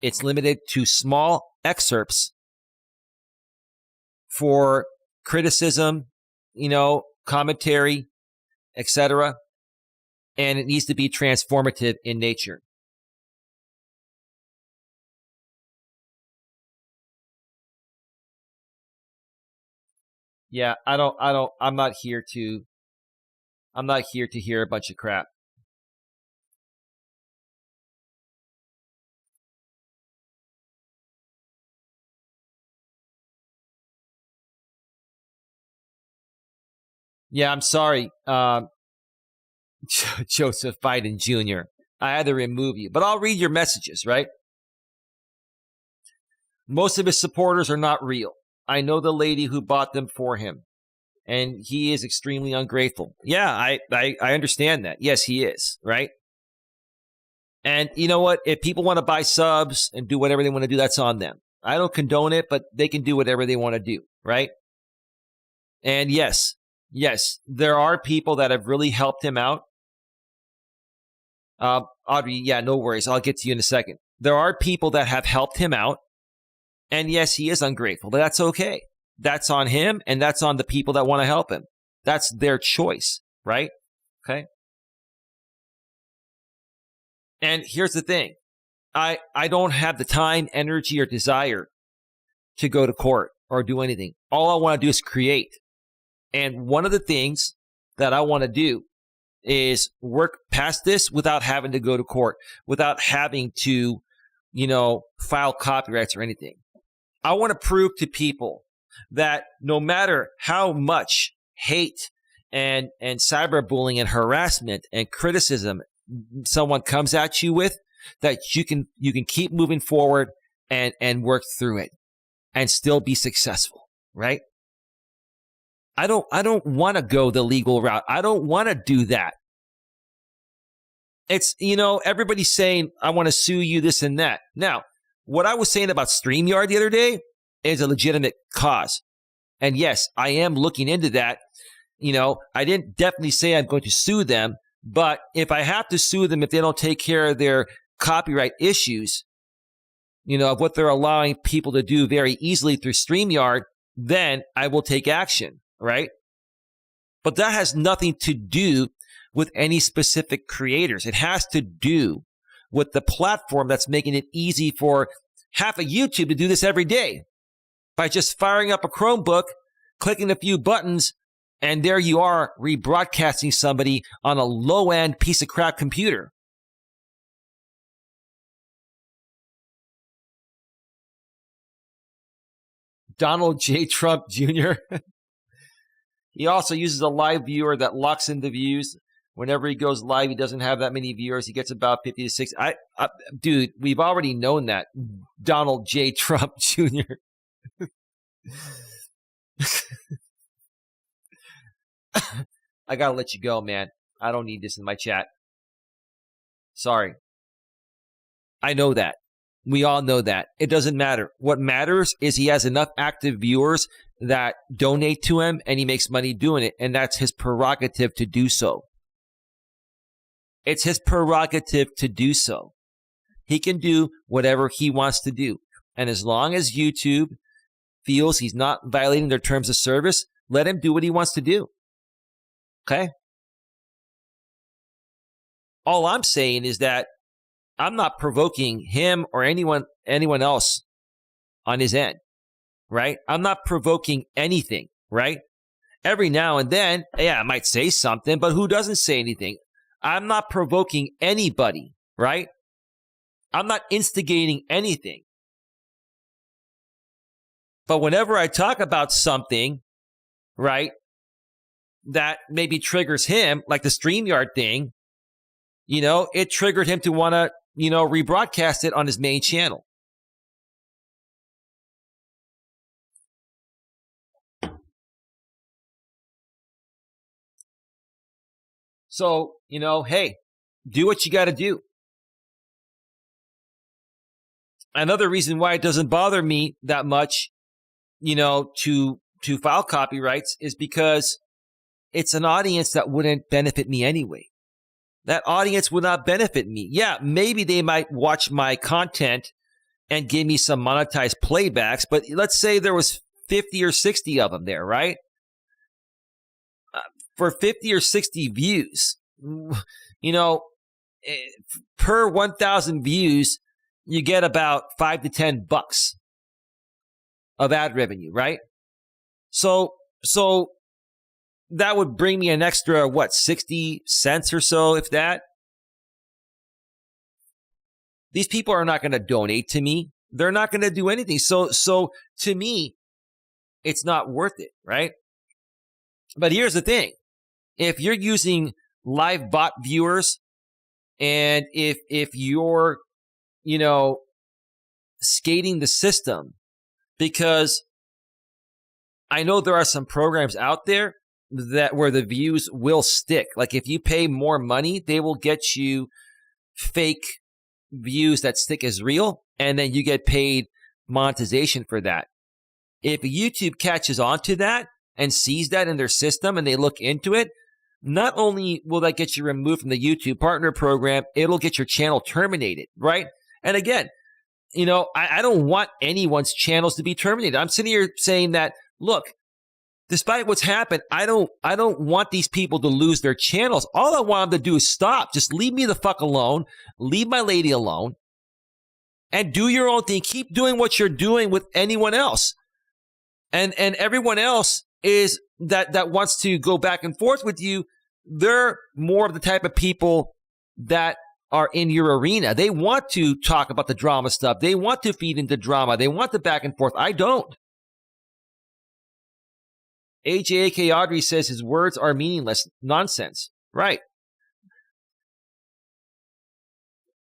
it's limited to small excerpts for criticism, commentary, etc. And it needs to be transformative in nature. Yeah, I'm not here to hear a bunch of crap. Yeah, I'm sorry, Joseph Biden Jr. I had to remove you, but I'll read your messages, right? Most of his supporters are not real. I know the lady who bought them for him, and he is extremely ungrateful. Yeah, I understand that. Yes, he is, right? And you know what? If people want to buy subs and do whatever they want to do, that's on them. I don't condone it, but they can do whatever they want to do, right? And yes, there are people that have really helped him out. Audrey, yeah, no worries. I'll get to you in a second. There are people that have helped him out. And yes, he is ungrateful, but that's okay. that's on him and that's on the people that want to help him. That's their choice, right? Okay. And here's the thing. I don't have the time, energy, or desire to go to court or do anything. All I want to do is create. And one of the things that I want to do is work past this without having to go to court, without having to, file copyrights or anything. I want to prove to people that no matter how much hate and cyberbullying and harassment and criticism someone comes at you with, that you can keep moving forward and work through it and still be successful, right? I don't want to go the legal route. I don't want to do that. It's, everybody's saying, I want to sue you, this and that. Now, what I was saying about StreamYard the other day is a legitimate cause. And yes, I am looking into that. I didn't definitely say I'm going to sue them, but if I have to sue them if they don't take care of their copyright issues, of what they're allowing people to do very easily through StreamYard, then I will take action, right? But that has nothing to do with any specific creators. It has to do with the platform that's making it easy for half of YouTube to do this every day by just firing up a Chromebook, clicking a few buttons, and there you are rebroadcasting somebody on a low-end piece of crap computer. Donald J. Trump Jr. He also uses a live viewer that locks in the views. Whenever he goes live, he doesn't have that many viewers. He gets about 50 to 60. Dude, we've already known that. Donald J. Trump Jr. I gotta let you go, man. I don't need this in my chat. Sorry. I know that. We all know that. It doesn't matter. What matters is he has enough active viewers that donate to him and he makes money doing it. And that's his prerogative to do so. It's his prerogative to do so. He can do whatever he wants to do. And as long as YouTube feels he's not violating their terms of service, let him do what he wants to do. Okay? All I'm saying is that I'm not provoking him or anyone else on his end, right? I'm not provoking anything, right? Every now and then, I might say something, but who doesn't say anything? I'm not provoking anybody, right? I'm not instigating anything. But whenever I talk about something, right, that maybe triggers him, like the StreamYard thing, it triggered him to want to, rebroadcast it on his main channel. So, hey, do what you got to do. Another reason why it doesn't bother me that much, to file copyrights is because it's an audience that wouldn't benefit me anyway. That audience would not benefit me. Yeah, maybe they might watch my content and give me some monetized playbacks, but let's say there was 50 or 60 of them there, right? For 50 or 60 views, per 1,000 views, you get about $5 to $10 of ad revenue, right? So that would bring me an extra, 60 cents or so, if that. These people are not going to donate to me. They're not going to do anything. So to me, it's not worth it, right? But here's the thing. If you're using live bot viewers and if you're, skating the system, because I know there are some programs out there that where the views will stick. Like if you pay more money, they will get you fake views that stick as real, and then you get paid monetization for that. If YouTube catches on to that and sees that in their system and they look into it, not only will that get you removed from the YouTube partner program, it'll get your channel terminated, right? And again, I don't want anyone's channels to be terminated. I'm sitting here saying that look, despite what's happened, I don't want these people to lose their channels. All I want them to do is stop. Just leave me the fuck alone. Leave my lady alone. And do your own thing. Keep doing what you're doing with anyone else. And everyone else is that wants to go back and forth with you. They're more of the type of people that are in your arena. They want to talk about the drama stuff. They want to feed into drama. They want the back and forth. I don't. AJAK Audrey says his words are meaningless. Nonsense. Right.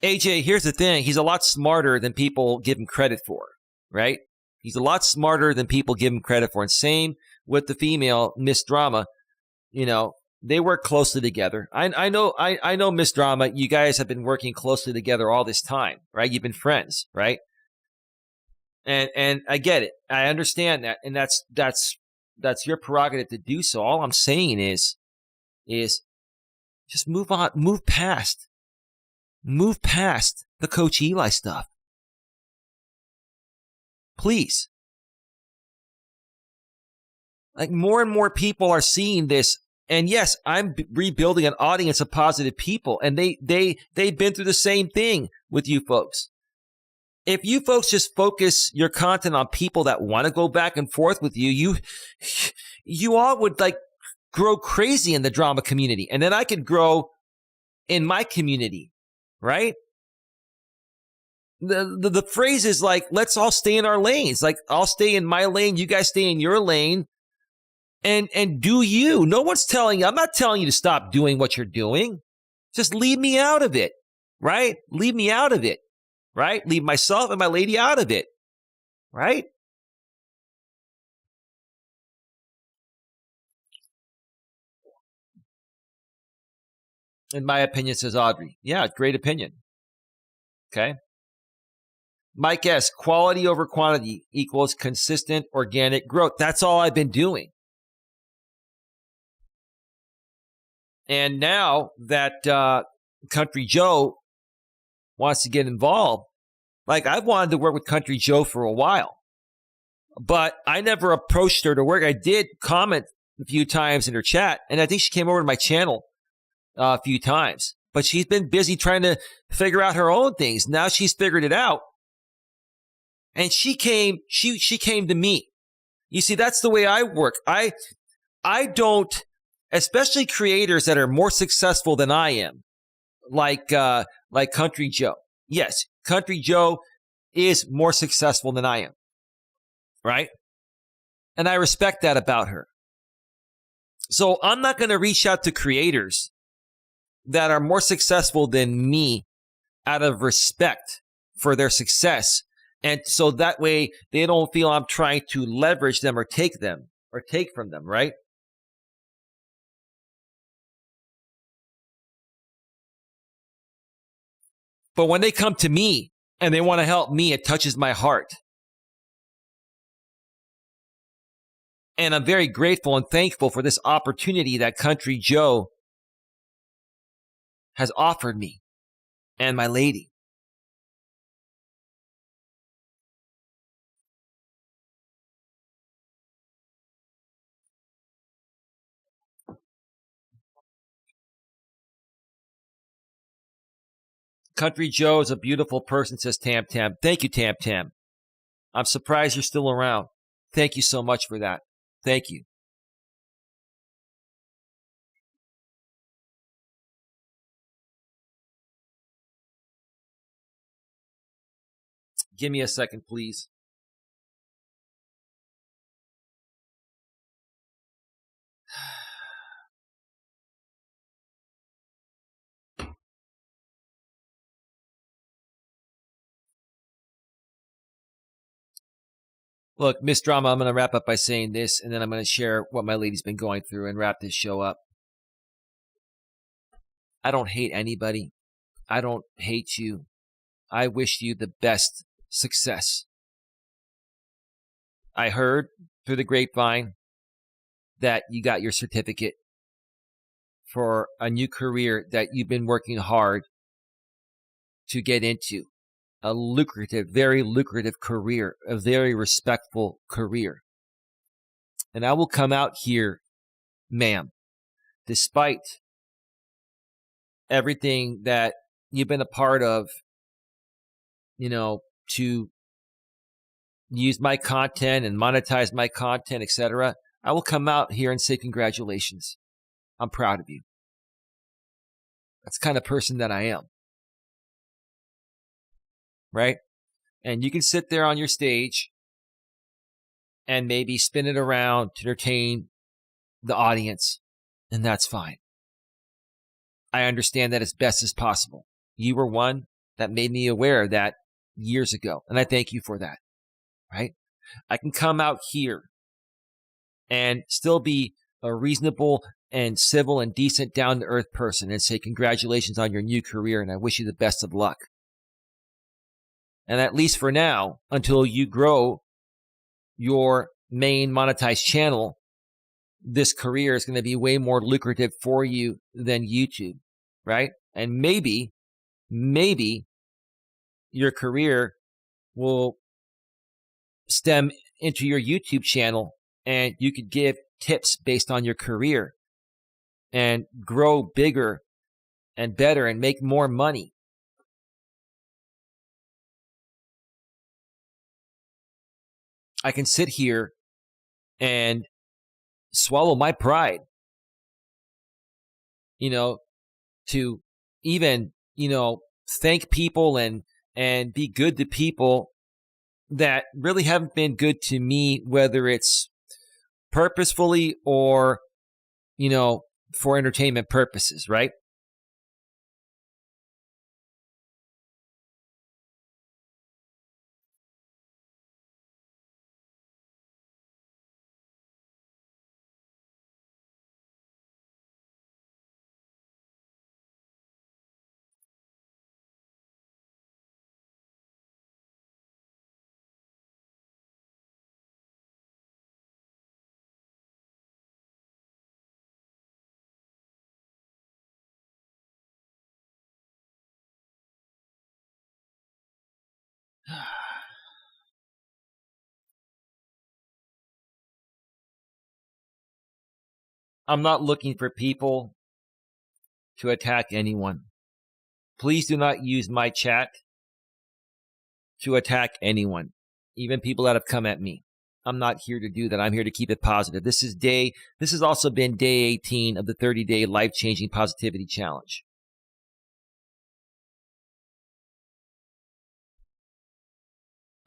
AJ, here's the thing. He's a lot smarter than people give him credit for. Right? He's a lot smarter than people give him credit for. And same with the female, Miss Drama. You know, they work closely together. I know Miss Drama, you guys have been working closely together all this time, right? You've been friends, right? And I get it. I understand that. And that's your prerogative to do so. All I'm saying is just move on, move past the Coach Eli stuff. Please. Like, more and more people are seeing this. And yes, I'm rebuilding an audience of positive people. And they've been through the same thing with you folks. If you folks just focus your content on people that want to go back and forth with you, you all would like grow crazy in the drama community. And then I could grow in my community, right? The phrase is like, let's all stay in our lanes. Like, I'll stay in my lane, you guys stay in your lane, and do you. No one's telling you. I'm not telling you to stop doing what you're doing. Just leave me out of it, right? Leave me out of it, right? Leave myself and my lady out of it, right? In my opinion, says Audrey. Yeah, great opinion. Okay. Mike S., quality over quantity equals consistent organic growth. That's all I've been doing. And now that Country Joe wants to get involved, like, I've wanted to work with Country Joe for a while, but I never approached her to work. I did comment a few times in her chat, and I think she came over to my channel a few times, but she's been busy trying to figure out her own things. Now she's figured it out. And she came to me. You see, that's the way I work. I don't, especially creators that are more successful than I am, like Country Joe. Yes, Country Joe is more successful than I am, right? And I respect that about her. So I'm not going to reach out to creators that are more successful than me out of respect for their success. And so that way they don't feel I'm trying to leverage them or take from them, right? But when they come to me and they want to help me, it touches my heart. And I'm very grateful and thankful for this opportunity that Country Joe has offered me and my lady. Country Joe is a beautiful person, says Tam Tam. Thank you, Tam Tam. I'm surprised you're still around. Thank you so much for that. Thank you. Give me a second, please. Look, Miss Drama, I'm going to wrap up by saying this, and then I'm going to share what my lady's been going through and wrap this show up. I don't hate anybody. I don't hate you. I wish you the best success. I heard through the grapevine that you got your certificate for a new career that you've been working hard to get into. A lucrative, very lucrative career, a very respectful career. And I will come out here, ma'am, despite everything that you've been a part of, to use my content and monetize my content, etc. I will come out here and say, congratulations. I'm proud of you. That's the kind of person that I am. Right? And you can sit there on your stage and maybe spin it around to entertain the audience, and that's fine. I understand that as best as possible. You were one that made me aware of that years ago, and I thank you for that, right? I can come out here and still be a reasonable and civil and decent, down-to-earth person and say congratulations on your new career, and I wish you the best of luck. And at least for now, until you grow your main monetized channel, this career is going to be way more lucrative for you than YouTube, right? And maybe your career will stem into your YouTube channel and you could give tips based on your career and grow bigger and better and make more money. I can sit here and swallow my pride, to even, thank people and be good to people that really haven't been good to me, whether it's purposefully or, for entertainment purposes, right? I'm not looking for people to attack anyone. Please do not use my chat to attack anyone, even people that have come at me. I'm not here to do that. I'm here to keep it positive. This has also been day 18 of the 30-day life-changing positivity challenge.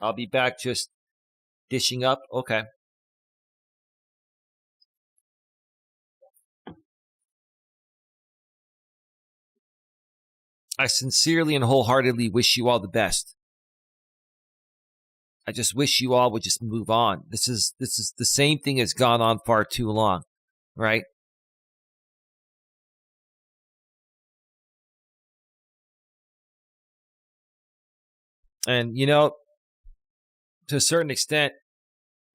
I'll be back just dishing up. Okay. I sincerely and wholeheartedly wish you all the best. I just wish you all would just move on. This is the same thing has gone on far too long, right? And to a certain extent,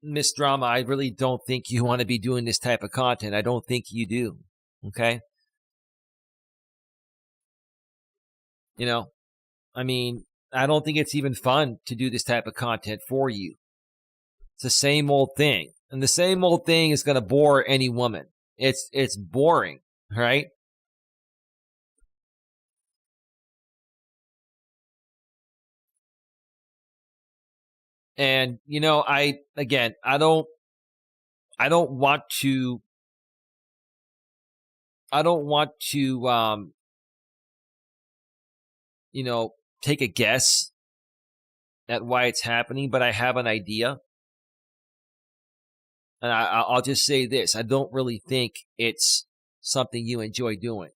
Miss Drama, I really don't think you want to be doing this type of content. I don't think you do. Okay? I don't think it's even fun to do this type of content for you. It's the same old thing. And the same old thing is going to bore any woman. It's boring, right? And I don't want to take a guess at why it's happening, but I have an idea. And I'll just say this. I don't really think it's something you enjoy doing.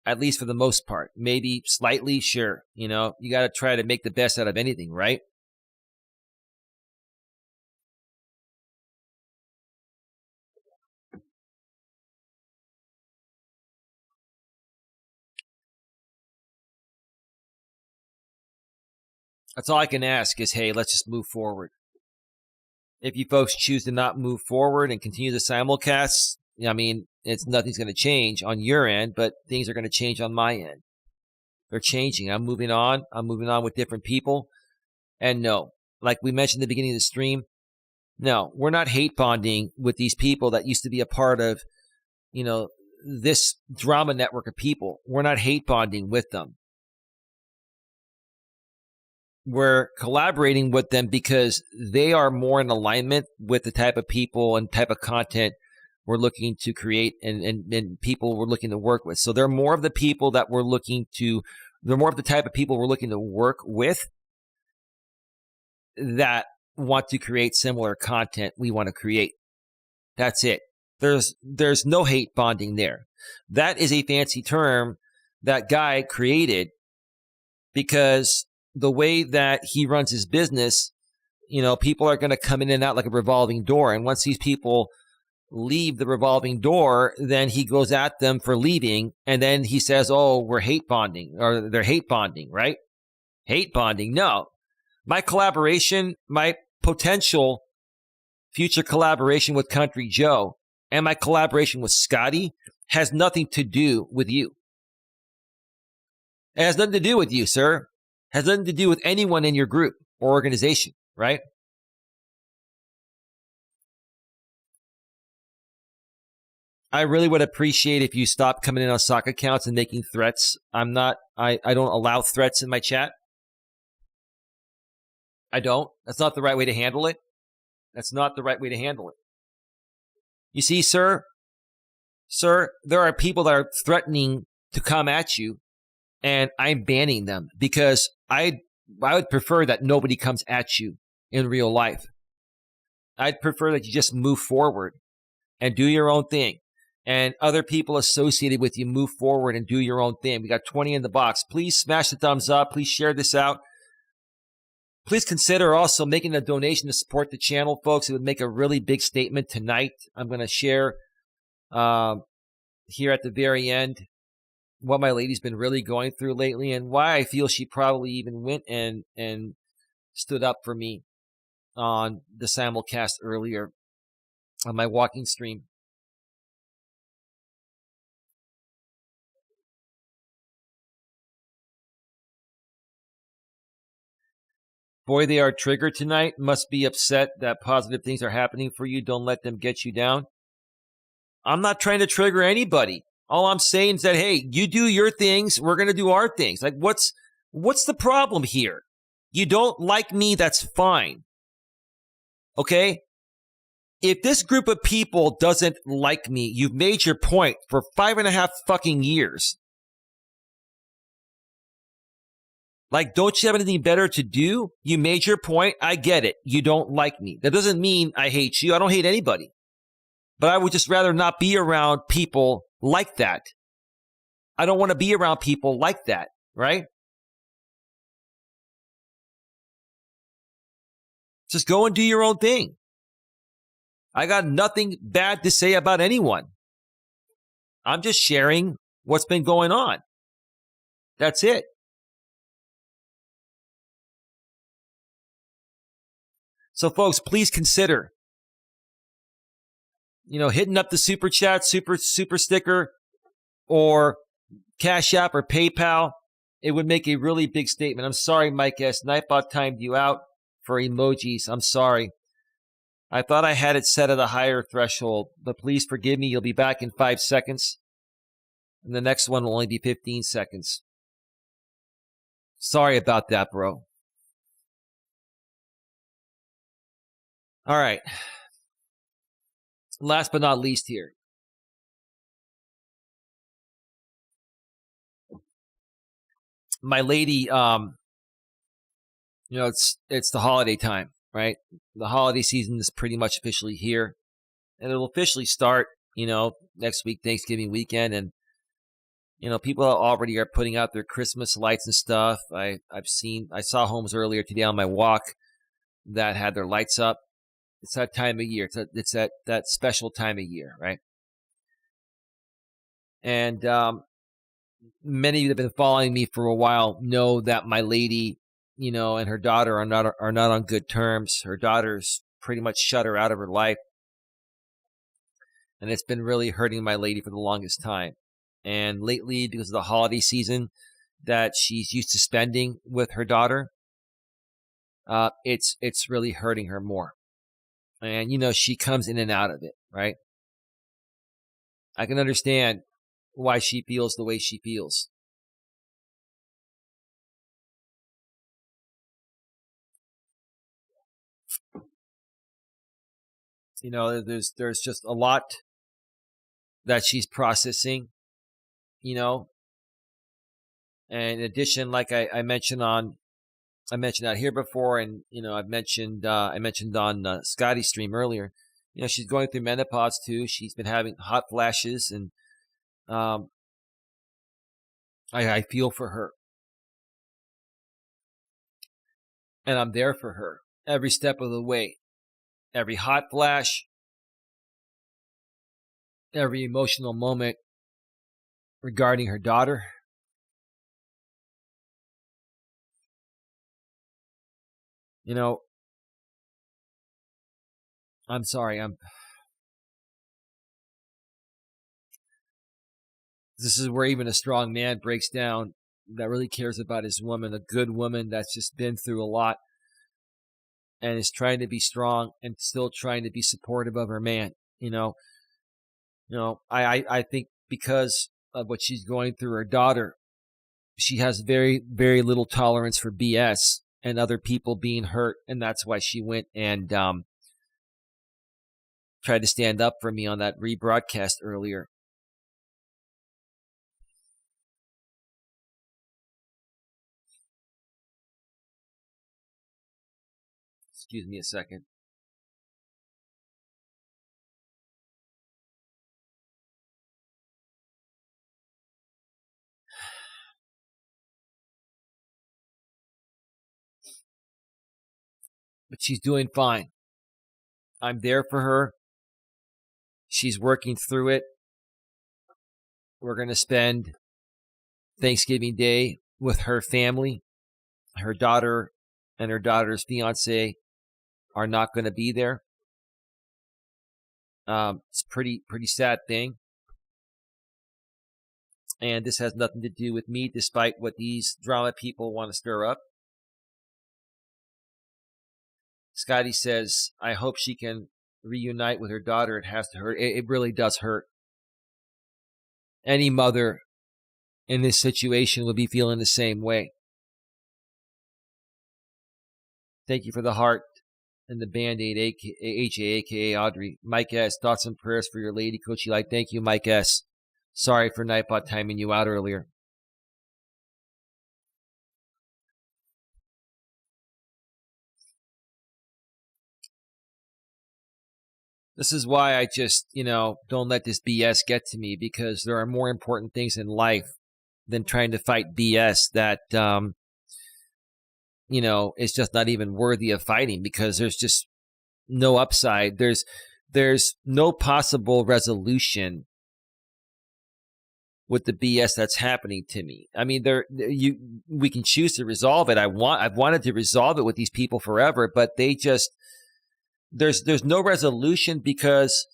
At least for the most part. Maybe slightly, sure. You got to try to make the best out of anything, right? That's all I can ask is, hey, let's just move forward. If you folks choose to not move forward and continue the simulcasts, nothing's going to change on your end, but things are going to change on my end. They're changing. I'm moving on. I'm moving on with different people. And no, like we mentioned at the beginning of the stream, No, we're not hate bonding with these people that used to be a part of, this drama network of people. We're not hate bonding with them. We're collaborating with them because they are more in alignment with the type of people and type of content we're looking to create and people we're looking to work with. So they're more of the people that they're more of the type of people we're looking to work with that want to create similar content we want to create. That's it. There's no hate bonding there. That is a fancy term that guy created because the way that he runs his business, people are going to come in and out like a revolving door. And once these people leave the revolving door, then he goes at them for leaving. And then he says, oh, we're hate bonding, or they're hate bonding, right? Hate bonding. No. My collaboration, my potential future collaboration with Country Joe and my collaboration with Scotty has nothing to do with you. It has nothing to do with you, sir. It has nothing to do with anyone in your group or organization, right? I really would appreciate if you stop coming in on sock accounts and making threats. I don't allow threats in my chat. I don't. That's not the right way to handle it. That's not the right way to handle it. You see, sir, there are people that are threatening to come at you, and I'm banning them because I would prefer that nobody comes at you in real life. I'd prefer that you just move forward and do your own thing. And other people associated with you move forward and do your own thing. We got 20 in the box. Please smash the thumbs up. Please share this out. Please consider also making a donation to support the channel, folks. It would make a really big statement tonight. I'm going to share here at the very end what my lady's been really going through lately and why I feel she probably even went and stood up for me on the simulcast earlier on my walking stream. Boy, they are triggered tonight. Must be upset that positive things are happening for you. Don't let them get you down. I'm not trying to trigger anybody. All I'm saying is that, hey, you do your things. We're going to do our things. Like, what's the problem here? You don't like me. That's fine. Okay? If this group of people doesn't like me, you've made your point for 5.5 fucking years. Like, don't you have anything better to do? You made your point. I get it. You don't like me. That doesn't mean I hate you. I don't hate anybody. But I would just rather not be around people like that. I don't want to be around people like that, right? Just go and do your own thing. I got nothing bad to say about anyone. I'm just sharing what's been going on. That's it. So, folks, please consider, hitting up the super chat, super sticker, or Cash App or PayPal. It would make a really big statement. I'm sorry, Mike S. Nightbot timed you out for emojis. I'm sorry. I thought I had it set at a higher threshold, but please forgive me. You'll be back in 5 seconds. And the next one will only be 15 seconds. Sorry about that, bro. All right. Last but not least here. My lady, it's the holiday time, right? The holiday season is pretty much officially here. And it'll officially start, next week, Thanksgiving weekend. And, people already are putting out their Christmas lights and stuff. I saw homes earlier today on my walk that had their lights up. It's that time of year. It's that special time of year, right? And many of you that have been following me for a while know that my lady, and her daughter are not on good terms. Her daughter's pretty much shut her out of her life, and it's been really hurting my lady for the longest time. And lately, because of the holiday season that she's used to spending with her daughter, it's really hurting her more. And, she comes in and out of it, right? I can understand why she feels the way she feels. There's just a lot that she's processing, and in addition, like I mentioned out here before, and I mentioned on Scotty's stream earlier. She's going through menopause too. She's been having hot flashes, and I feel for her, and I'm there for her every step of the way, every hot flash, every emotional moment regarding her daughter. I'm sorry. This is where even a strong man breaks down, that really cares about his woman, a good woman that's just been through a lot and is trying to be strong and still trying to be supportive of her man. I think because of what she's going through, her daughter, she has very, very little tolerance for BS and other people being hurt. And that's why she went and tried to stand up for me on that rebroadcast earlier. Excuse me a second. But she's doing fine. I'm there for her. She's working through it. We're going to spend Thanksgiving Day with her family. Her daughter and her daughter's fiance are not going to be there. It's pretty sad thing. And this has nothing to do with me, despite what these drama people want to stir up. Scotty says, I hope she can reunite with her daughter. It has to hurt. It really does hurt. Any mother in this situation would be feeling the same way. Thank you for the heart and the Band-Aid, AJ, a.k.a. Audrey. Mike S., thoughts and prayers for your lady, Coach Eli. Thank you, Mike S. Sorry for Nightbot timing you out earlier. This is why I just, don't let this BS get to me, because there are more important things in life than trying to fight BS that, is just not even worthy of fighting, because there's just no upside. There's no possible resolution with the BS that's happening to me. I mean, we can choose to resolve it. I've wanted to resolve it with these people forever, but they just, there's no resolution because,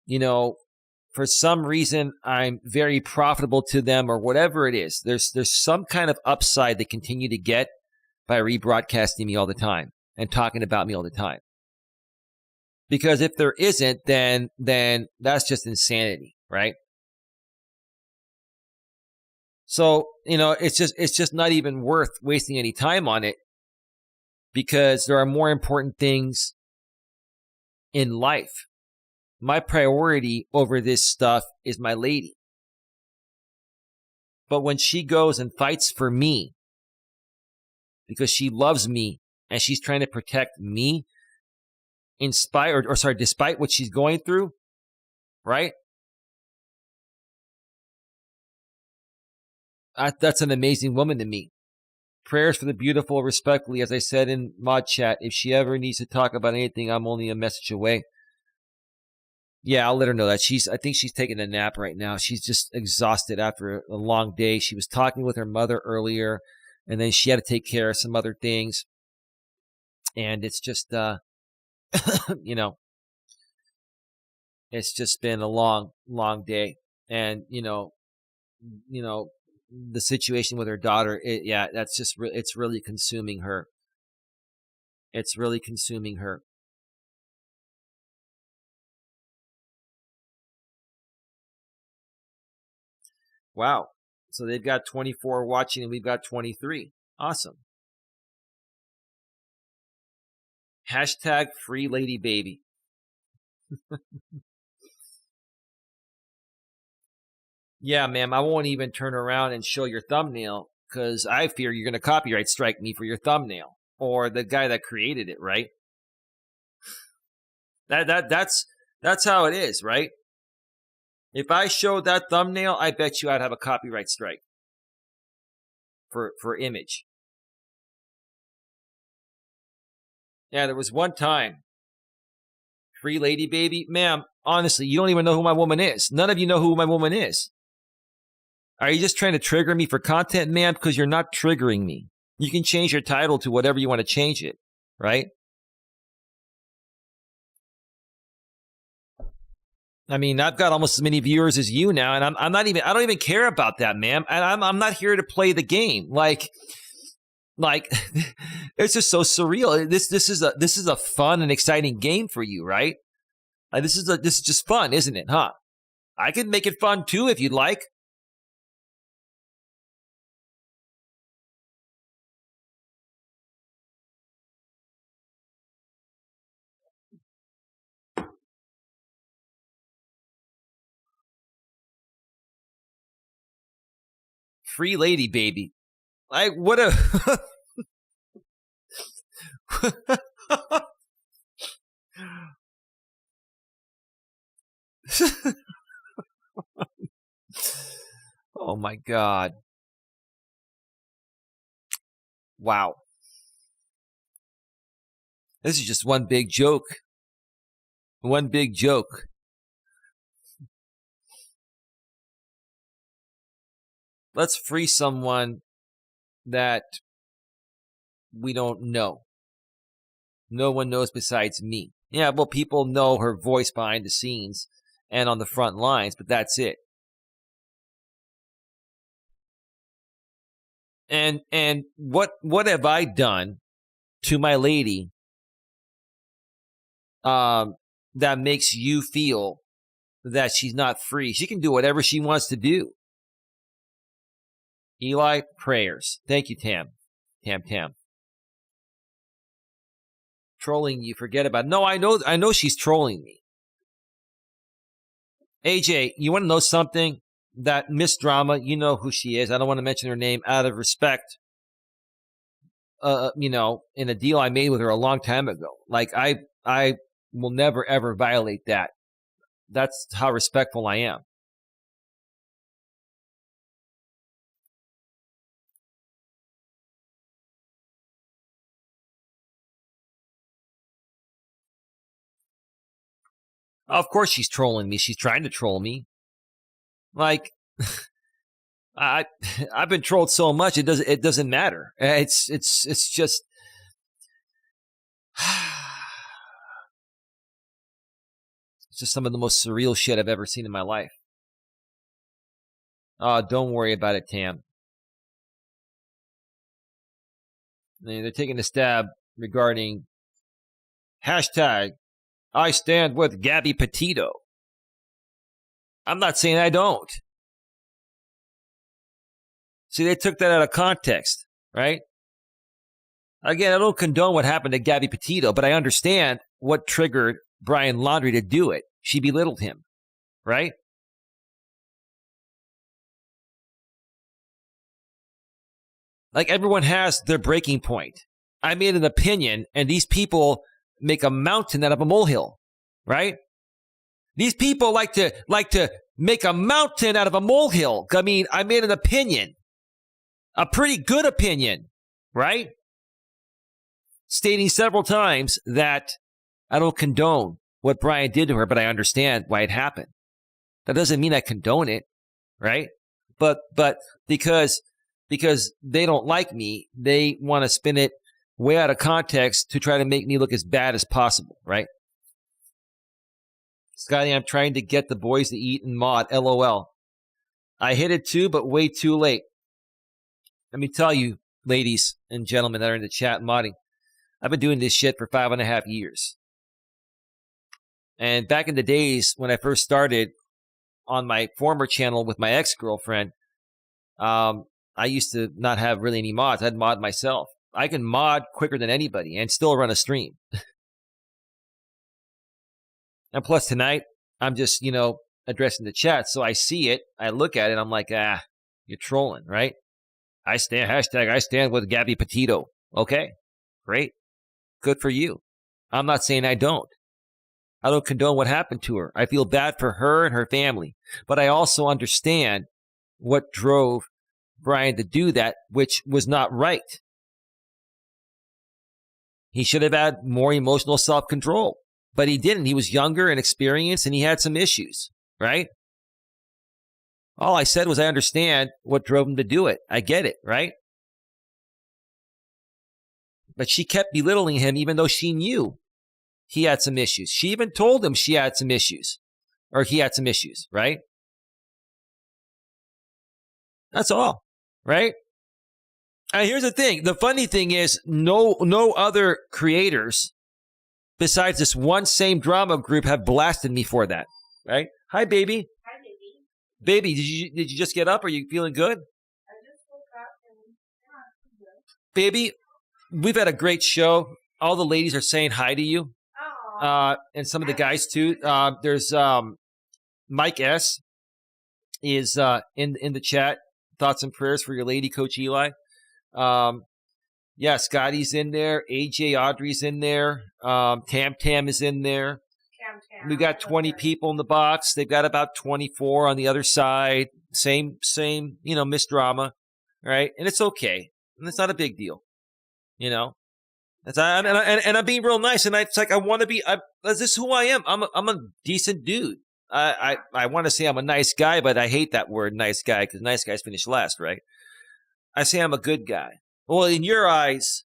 for some reason I'm very profitable to them or whatever it is. There's some kind of upside they continue to get by rebroadcasting me all the time and talking about me all the time. Because if there isn't, then that's just insanity, right? So, it's just not even worth wasting any time on it, because there are more important things in life. My priority over this stuff is my lady. But when she goes and fights for me because she loves me and she's trying to protect me, despite what she's going through, right? That's an amazing woman to me. Prayers for the beautiful, respectfully, as I said in mod chat. If she ever needs to talk about anything, I'm only a message away. Yeah, I'll let her know that. I think she's taking a nap right now. She's just exhausted after a long day. She was talking with her mother earlier, and then she had to take care of some other things. And it's just, it's just been a long, long day. And, the situation with her daughter, that's just, it's really consuming her. It's really consuming her. Wow. So they've got 24 watching and we've got 23. Awesome. Hashtag free lady baby. Yeah, ma'am, I won't even turn around and show your thumbnail because I fear you're going to copyright strike me for your thumbnail or the guy that created it, right? That's how it is, right? If I showed that thumbnail, I bet you I'd have a copyright strike for image. Yeah, there was one time. Free lady baby, ma'am, honestly, you don't even know who my woman is. None of you know who my woman is. Are you just trying to trigger me for content, ma'am? Because you're not triggering me. You can change your title to whatever you want to change it, right? I mean, I've got almost as many viewers as you now, and I don't even care about that, ma'am. And I'm not here to play the game. Like it's just so surreal. This is a fun and exciting game for you, right? Like this is just fun, isn't it? Huh? I can make it fun too if you'd like. Free lady baby. Like what a Oh my God. Wow. This is just one big joke. One big joke. Let's free someone that we don't know. No one knows besides me. Yeah, well, people know her voice behind the scenes and on the front lines, but that's it. And what have I done to my lady that makes you feel that she's not free? She can do whatever she wants to do. Eli, prayers. Thank you, Tam. Tam. Trolling you, forget about it. No, I know she's trolling me. AJ, you want to know something? That Miss Drama, you know who she is. I don't want to mention her name out of respect. In a deal I made with her a long time ago. Like I will never ever violate that. That's how respectful I am. Of course she's trolling me. She's trying to troll me. Like I've been trolled so much it doesn't matter. It's just it's just some of the most surreal shit I've ever seen in my life. Oh, don't worry about it, Tam. They're taking a stab regarding hashtag I stand with Gabby Petito. I'm not saying I don't. See, they took that out of context, right? Again, I don't condone what happened to Gabby Petito, but I understand what triggered Brian Laundrie to do it. She belittled him, right? Like everyone has their breaking point. I made an opinion, and these people make a mountain out of a molehill, right? These people like to make a mountain out of a molehill. I mean, I made an opinion, a pretty good opinion, right? Stating several times that I don't condone what Brian did to her, but I understand why it happened. That doesn't mean I condone it, right? But because they don't like me, they want to spin it way out of context to try to make me look as bad as possible, right? Scotty, I'm trying to get the boys to eat and mod, LOL. I hit it too, but way too late. Let me tell you, ladies and gentlemen that are in the chat modding, I've been doing this shit for 5.5 years. And back in the days when I first started on my former channel with my ex-girlfriend, I used to not have really any mods. I'd mod myself. I can mod quicker than anybody and still run a stream. And plus tonight, I'm just, addressing the chat. So I see it. I look at it. I'm like, you're trolling, right? I stand with Gabby Petito. Okay, great. Good for you. I'm not saying I don't. I don't condone what happened to her. I feel bad for her and her family. But I also understand what drove Brian to do that, which was not right. He should have had more emotional self-control, but he didn't. He was younger and experienced, and he had some issues, right? All I said was I understand what drove him to do it. I get it, right? But she kept belittling him even though she knew he had some issues. She even told him she had some issues, or he had some issues, right? That's all, right? And here's the thing. The funny thing is no other creators besides this one same drama group have blasted me for that, right? Hi, baby. Hi, baby. Baby, did you just get up? Are you feeling good? I just woke up and I'm good. Baby, we've had a great show. All the ladies are saying hi to you. And some of the guys too. There's Mike S. is in the chat. Thoughts and prayers for your lady, Coach Eli. Yeah, Scotty's in there. AJ Audrey's in there. Tam is in there. We got 20 people in the box. They've got about 24 on the other side. Same, Miss Drama, right? And it's okay. And it's not a big deal, And I'm being real nice. And it's like I want to be. This is who I am. I'm a decent dude. I want to say I'm a nice guy, but I hate that word, nice guy, because nice guys finish last, right? I say I'm a good guy. Well, in your eyes,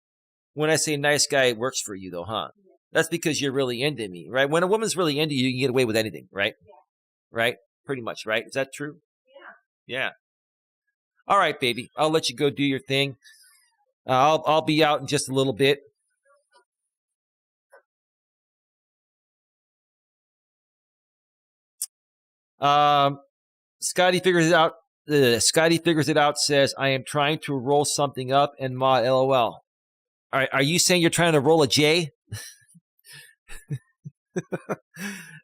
when I say nice guy, it works for you, though, huh? Yeah. That's because you're really into me, right? When a woman's really into you, you can get away with anything, right? Yeah. Right? Pretty much, right? Is that true? Yeah. Yeah. All right, baby. I'll let you go do your thing. I'll be out in just a little bit. Scotty figures it out. Scotty figures it out. Says, "I am trying to roll something up and mod LOL." All right, are you saying you're trying to roll a J?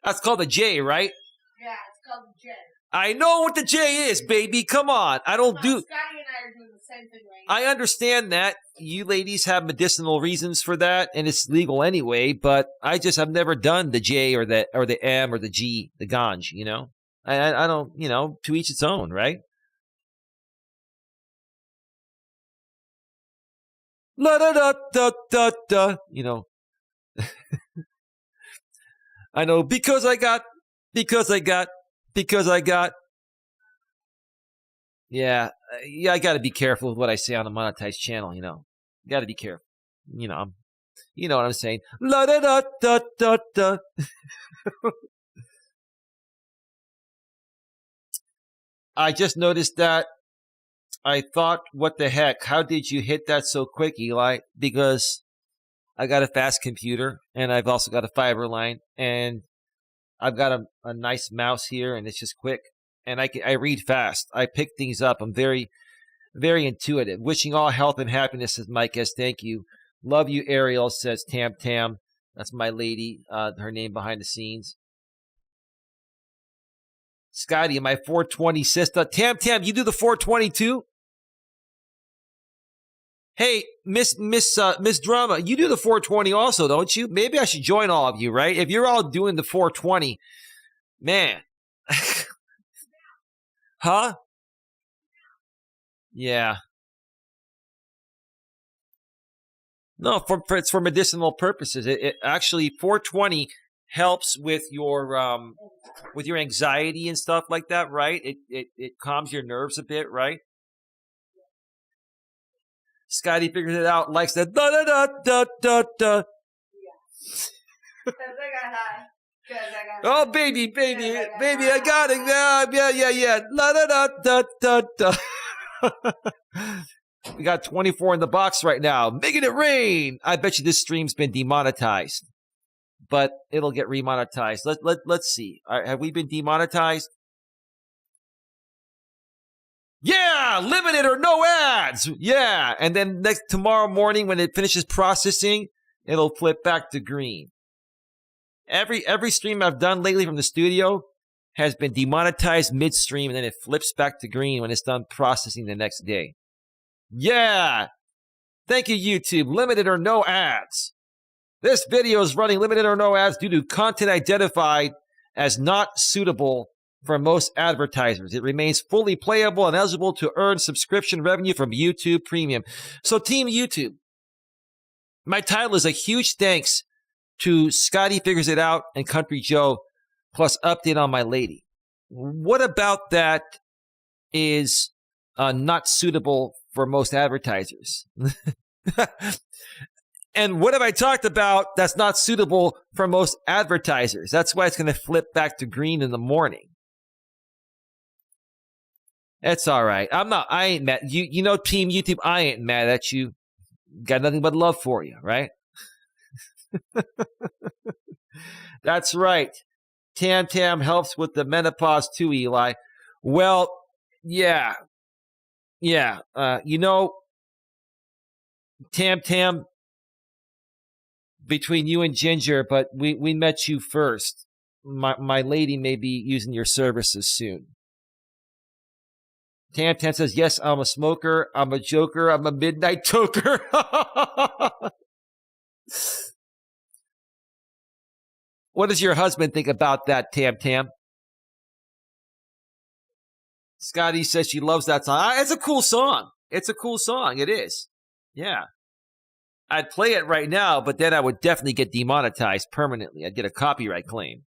That's called a J, right? Yeah, it's called the J. I know what the J is, baby. Come on. I don't do. Scotty and I are doing the same thing right now. I understand that you ladies have medicinal reasons for that, and it's legal anyway. But I just have never done the J or the M or the G, the ganj. I don't. To each its own, right? La da da da da da. I know because I got. Yeah, I got to be careful with what I say on a monetized channel. Got to be careful. You know what I'm saying. La da da da da da. I just noticed that. I thought, what the heck? How did you hit that so quick, Eli? Because I got a fast computer, and I've also got a fiber line, and I've got a nice mouse here, and it's just quick. And I read fast. I pick things up. I'm very, very intuitive. Wishing all health and happiness, says Mike S. Thank you. Love you, Ariel, says Tam. That's my lady, her name behind the scenes. Scotty, my 420 sister. Tam, you do the 420 too? Hey, Miss Drama, you do the 420 also, don't you? Maybe I should join all of you, right? If you're all doing the 420, man. Huh? Yeah. No, it's for medicinal purposes. It actually 420 helps with your anxiety and stuff like that, right? It calms your nerves a bit, right? Scotty figures it out, likes that da da da da da da. Because I got high. Oh, baby, I got it. Yeah. La da da da da. We got 24 in the box right now, making it rain. I bet you this stream's been demonetized, but it'll get remonetized. Let's see. Have we been demonetized? Yeah, limited or no ads. Yeah. And then tomorrow morning when it finishes processing, it'll flip back to green. Every stream I've done lately from the studio has been demonetized midstream, and then it flips back to green when it's done processing the next day. Yeah. Thank you, YouTube. Limited or no ads. This video is running limited or no ads due to content identified as not suitable for most advertisers. It remains fully playable and eligible to earn subscription revenue from YouTube Premium. So, Team YouTube, my title is a huge thanks to Scotty Figures It Out and Country Joe, plus update on my lady. What about that is not suitable for most advertisers? And what have I talked about that's not suitable for most advertisers? That's why it's going to flip back to green in the morning. It's all right. I ain't mad. You know, Team YouTube, I ain't mad at you. Got nothing but love for you, right? That's right. Tam helps with the menopause too, Eli. Well, yeah. You know, Tam, between you and Ginger, but we met you first. My lady may be using your services soon. Tam says, yes, I'm a smoker, I'm a joker, I'm a midnight toker. What does your husband think about that, Tam? Scotty says she loves that song. It's a cool song. It's a cool song. It is. Yeah. I'd play it right now, but then I would definitely get demonetized permanently. I'd get a copyright claim.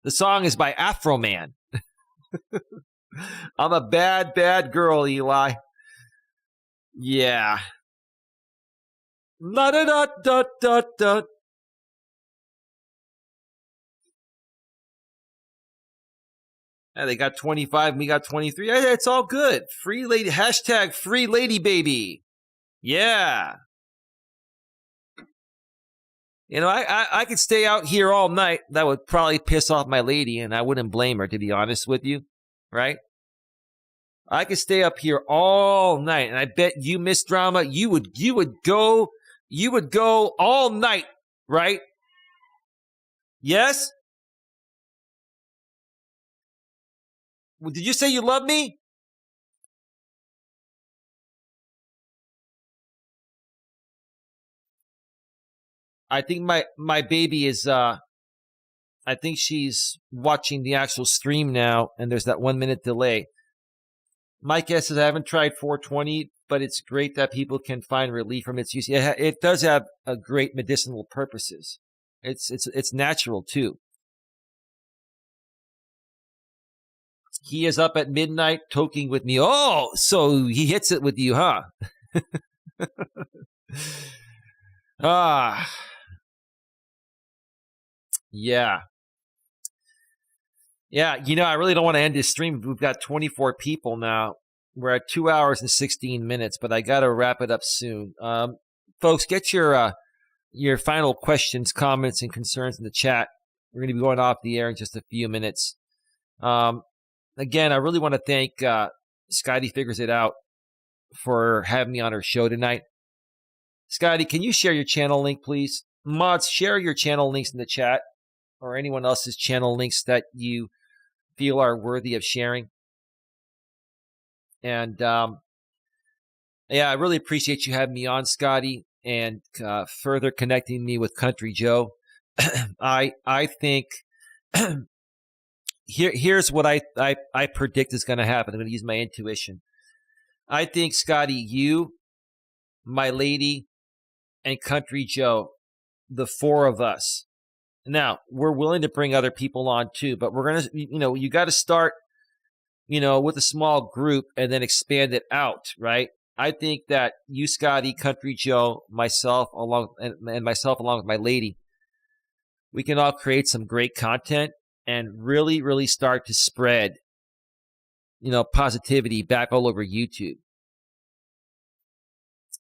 The song is by Afro Man. I'm a bad girl, Eli. Yeah. La da da da da da. They got 25, we got 23. It's all good. Free lady, hashtag free lady baby. Yeah. You know, I could stay out here all night. That would probably piss off my lady, and I wouldn't blame her, to be honest with you. Right? I could stay up here all night, and I bet you, Miss Drama, you would go all night, right? Yes? Did you say you love me? I think my baby is, I think she's watching the actual stream now, and there's that 1 minute delay. My guess is I haven't tried 420, but it's great that people can find relief from its use. It does have a great medicinal purposes. It's natural too. He is up at midnight toking with me. Oh, so he hits it with you, huh? Yeah. Yeah, you know, I really don't want to end this stream. We've got 24 people now. We're at 2 hours and 16 minutes, but I got to wrap it up soon. Folks, get your final questions, comments, and concerns in the chat. We're going to be going off the air in just a few minutes. Again, I really want to thank Scotty Figures It Out for having me on her show tonight. Scotty, can you share your channel link, please? Mods, share your channel links in the chat, or anyone else's channel links that you feel are worthy of sharing. And yeah, I really appreciate you having me on, Scotty, and further connecting me with Country Joe. I think here's what I predict is going to happen. I'm going to use my intuition. I think, Scotty, you, my lady, and Country Joe, the four of us. Now, we're willing to bring other people on too, but we're going to, you got to start, with a small group and then expand it out, right? I think that you, Scotty, Country Joe, myself, along with my lady, we can all create some great content and really, really start to spread, positivity back all over YouTube.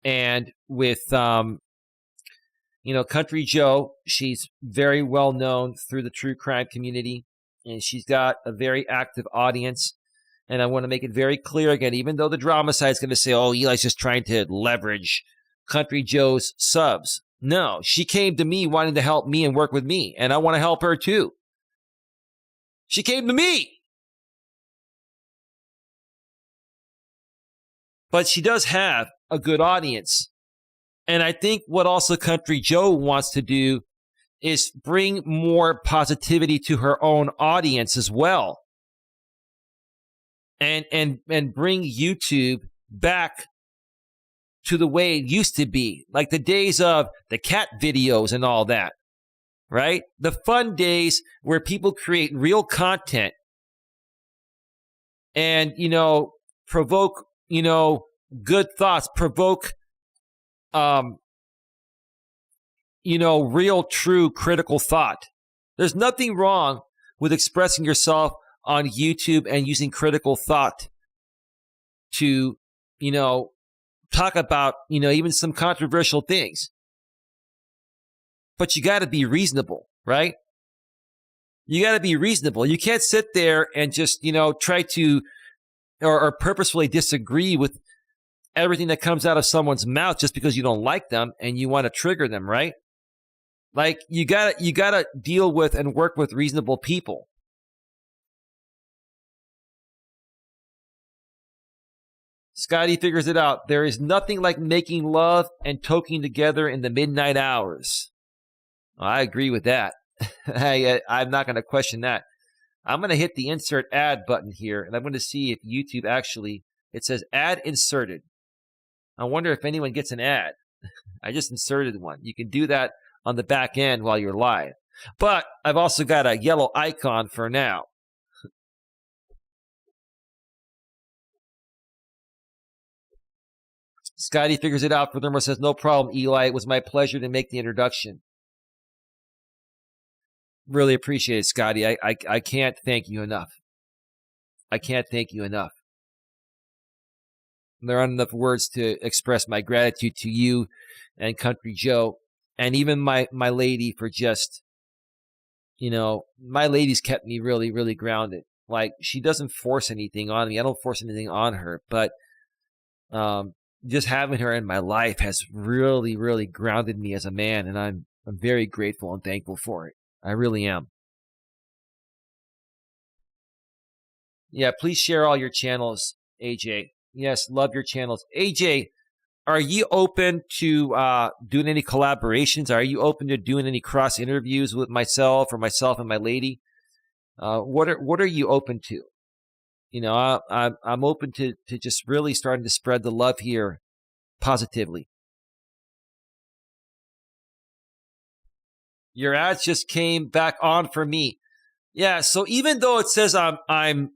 And with, Country Joe, she's very well known through the true crime community, and she's got a very active audience. And I want to make it very clear again, even though the drama side is going to say, oh, Eli's just trying to leverage Country Joe's subs. No, she came to me wanting to help me and work with me, and I want to help her too. She came to me. But she does have a good audience. And I think what also Country Joe wants to do is bring more positivity to her own audience as well. And bring YouTube back to the way it used to be, like the days of the cat videos and all that, right? The fun days where people create real content and, provoke, good thoughts, provoke, real, true, critical thought. There's nothing wrong with expressing yourself on YouTube and using critical thought to, talk about, even some controversial things. But you got to be reasonable, right? You got to be reasonable. You can't sit there and just, try to or purposefully disagree with everything that comes out of someone's mouth just because you don't like them and you want to trigger them, right? Like you gotta deal with and work with reasonable people. Scotty figures it out. There is nothing like making love and talking together in the midnight hours. Well, I agree with that. I'm not going to question that. I'm going to hit the insert ad button here, and I'm going to see if YouTube actually, it says ad inserted. I wonder if anyone gets an ad. I just inserted one. You can do that on the back end while you're live. But I've also got a yellow icon for now. Scotty figures it out. Furthermore says, no problem, Eli. It was my pleasure to make the introduction. Really appreciate it, Scotty. I can't thank you enough. I can't thank you enough. There aren't enough words to express my gratitude to you and Country Joe and even my lady for just, my lady's kept me really, really grounded. Like, she doesn't force anything on me. I don't force anything on her. But just having her in my life has really, really grounded me as a man, and I'm very grateful and thankful for it. I really am. Yeah, please share all your channels, AJ. Yes, love your channels. AJ, are you open to doing any collaborations? Are you open to doing any cross interviews with myself or myself and my lady? What are you open to? I'm open to just really starting to spread the love here positively. Your ads just came back on for me. Yeah, so even though it says I'm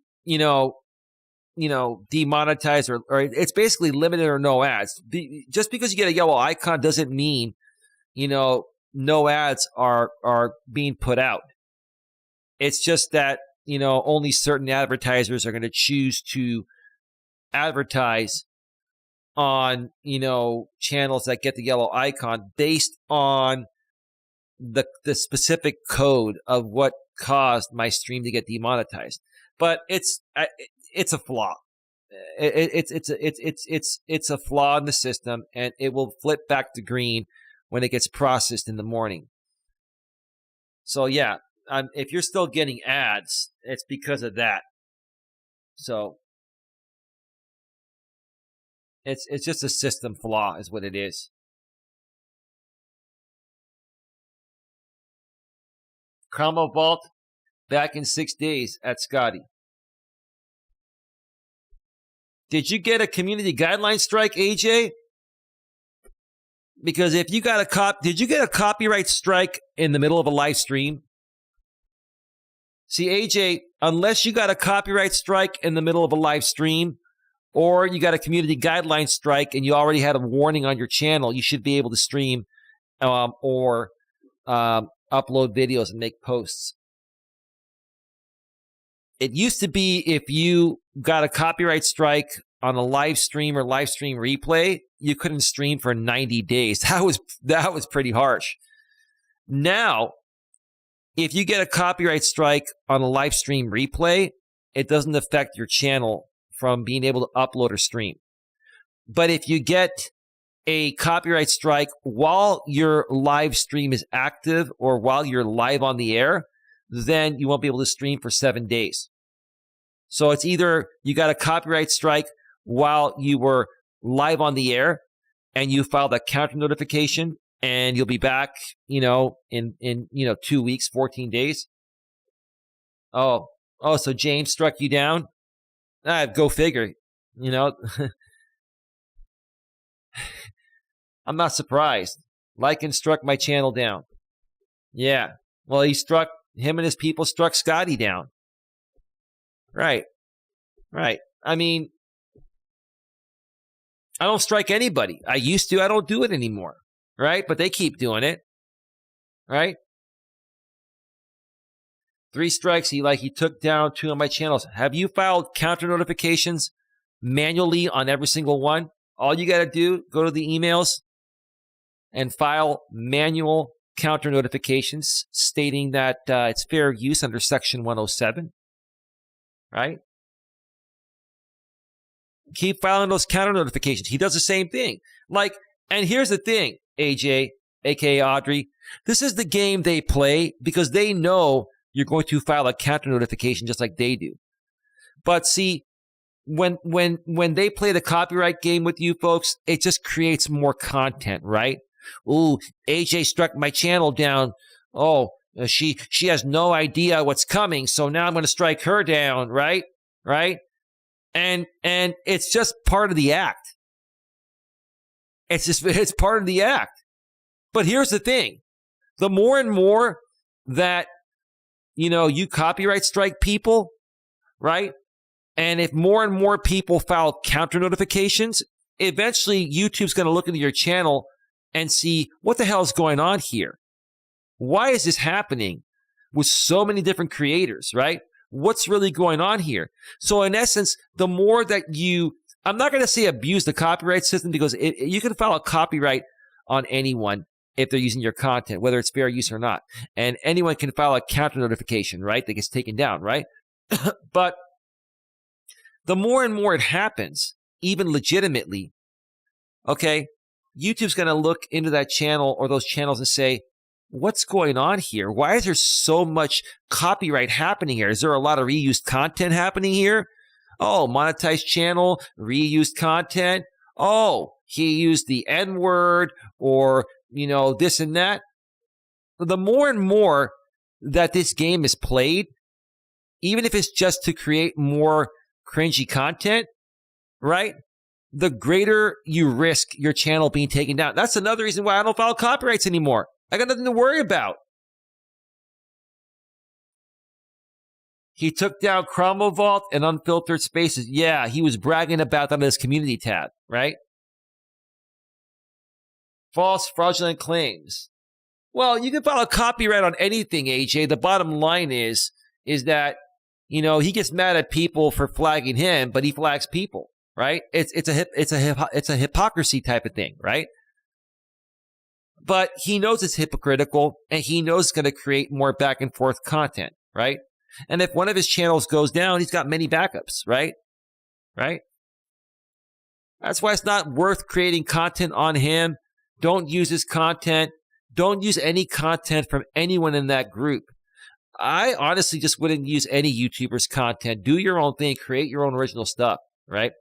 demonetized or it's basically limited or no ads. Just because you get a yellow icon doesn't mean, no ads are being put out. It's just that, only certain advertisers are going to choose to advertise on, channels that get the yellow icon based on the specific code of what caused my stream to get demonetized. But it's a flaw. It's a flaw in the system, and it will flip back to green when it gets processed in the morning. So yeah, if you're still getting ads, it's because of that. So it's just a system flaw, is what it is. Cromwell Vault back in 6 days at Scotty. Did you get a community guideline strike, AJ? Because if you got did you get a copyright strike in the middle of a live stream? See, AJ, unless you got a copyright strike in the middle of a live stream, or you got a community guideline strike and you already had a warning on your channel, you should be able to stream or upload videos and make posts. It used to be if you got a copyright strike on a live stream or live stream replay, you couldn't stream for 90 days. That was pretty harsh. Now, if you get a copyright strike on a live stream replay it doesn't affect your channel from being able to upload or stream. But if you get a copyright strike while your live stream is active or while you're live on the air, then you won't be able to stream for 7 days. So it's either you got a copyright strike while you were live on the air and you filed a counter notification and you'll be back, in 2 weeks, 14 days. Oh, so James struck you down? Go figure, I'm not surprised. Lycan struck my channel down. Yeah. Well, him and his people struck Scotty down. Right. I mean, I don't strike anybody. I used to. I don't do it anymore. Right? But they keep doing it. Right? 3 strikes. He took down 2 of my channels. Have you filed counter notifications manually on every single one? All you got to do, go to the emails and file manual counter notifications stating that it's fair use under Section 107. Right? Keep filing those counter notifications. He does the same thing. And here's the thing, AJ, aka Audrey. This is the game they play because they know you're going to file a counter notification just like they do. But see, when they play the copyright game with you folks, it just creates more content, right? Ooh, AJ struck my channel down. Oh, she has no idea what's coming, so now I'm going to strike her down, right? Right? And it's just part of the act. It's part of the act. But here's the thing. The more and more that, you copyright strike people, right? And if more and more people file counter notifications, eventually YouTube's going to look into your channel and see what the hell is going on here. Why is this happening with so many different creators, right? What's really going on here? So in essence, the more that I'm not going to say abuse the copyright system because you can file a copyright on anyone if they're using your content, whether it's fair use or not. And anyone can file a counter notification, right? That gets taken down, right? But the more and more it happens, even legitimately, okay, YouTube's going to look into that channel or those channels and say, what's going on here? Why is there so much copyright happening here? Is there a lot of reused content happening here? Oh, monetized channel, reused content. Oh, he used the N-word or, this and that. The more and more that this game is played, even if it's just to create more cringy content, right? The greater you risk your channel being taken down. That's another reason why I don't file copyrights anymore. I got nothing to worry about. He took down Cromwell Vault and Unfiltered Spaces. Yeah, he was bragging about that on his community tab, right? False, fraudulent claims. Well, you can file a copyright on anything, AJ. The bottom line is that, he gets mad at people for flagging him, but he flags people, right? It's a hypocrisy type of thing, right? But he knows it's hypocritical, and he knows it's going to create more back and forth content, right? And if one of his channels goes down, he's got many backups, right? Right? That's why it's not worth creating content on him. Don't use his content. Don't use any content from anyone in that group. I honestly just wouldn't use any YouTuber's content. Do your own thing. Create your own original stuff, right?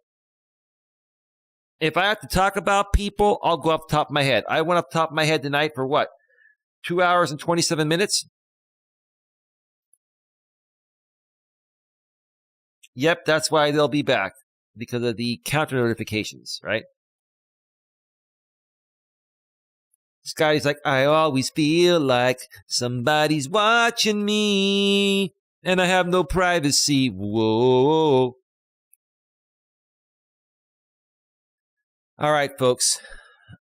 If I have to talk about people, I'll go off the top of my head. I went off the top of my head tonight for what? 2 hours and 27 minutes? Yep, that's why they'll be back. Because of the counter notifications, right? Scotty's like, I always feel like somebody's watching me, and I have no privacy. Whoa. All right, folks.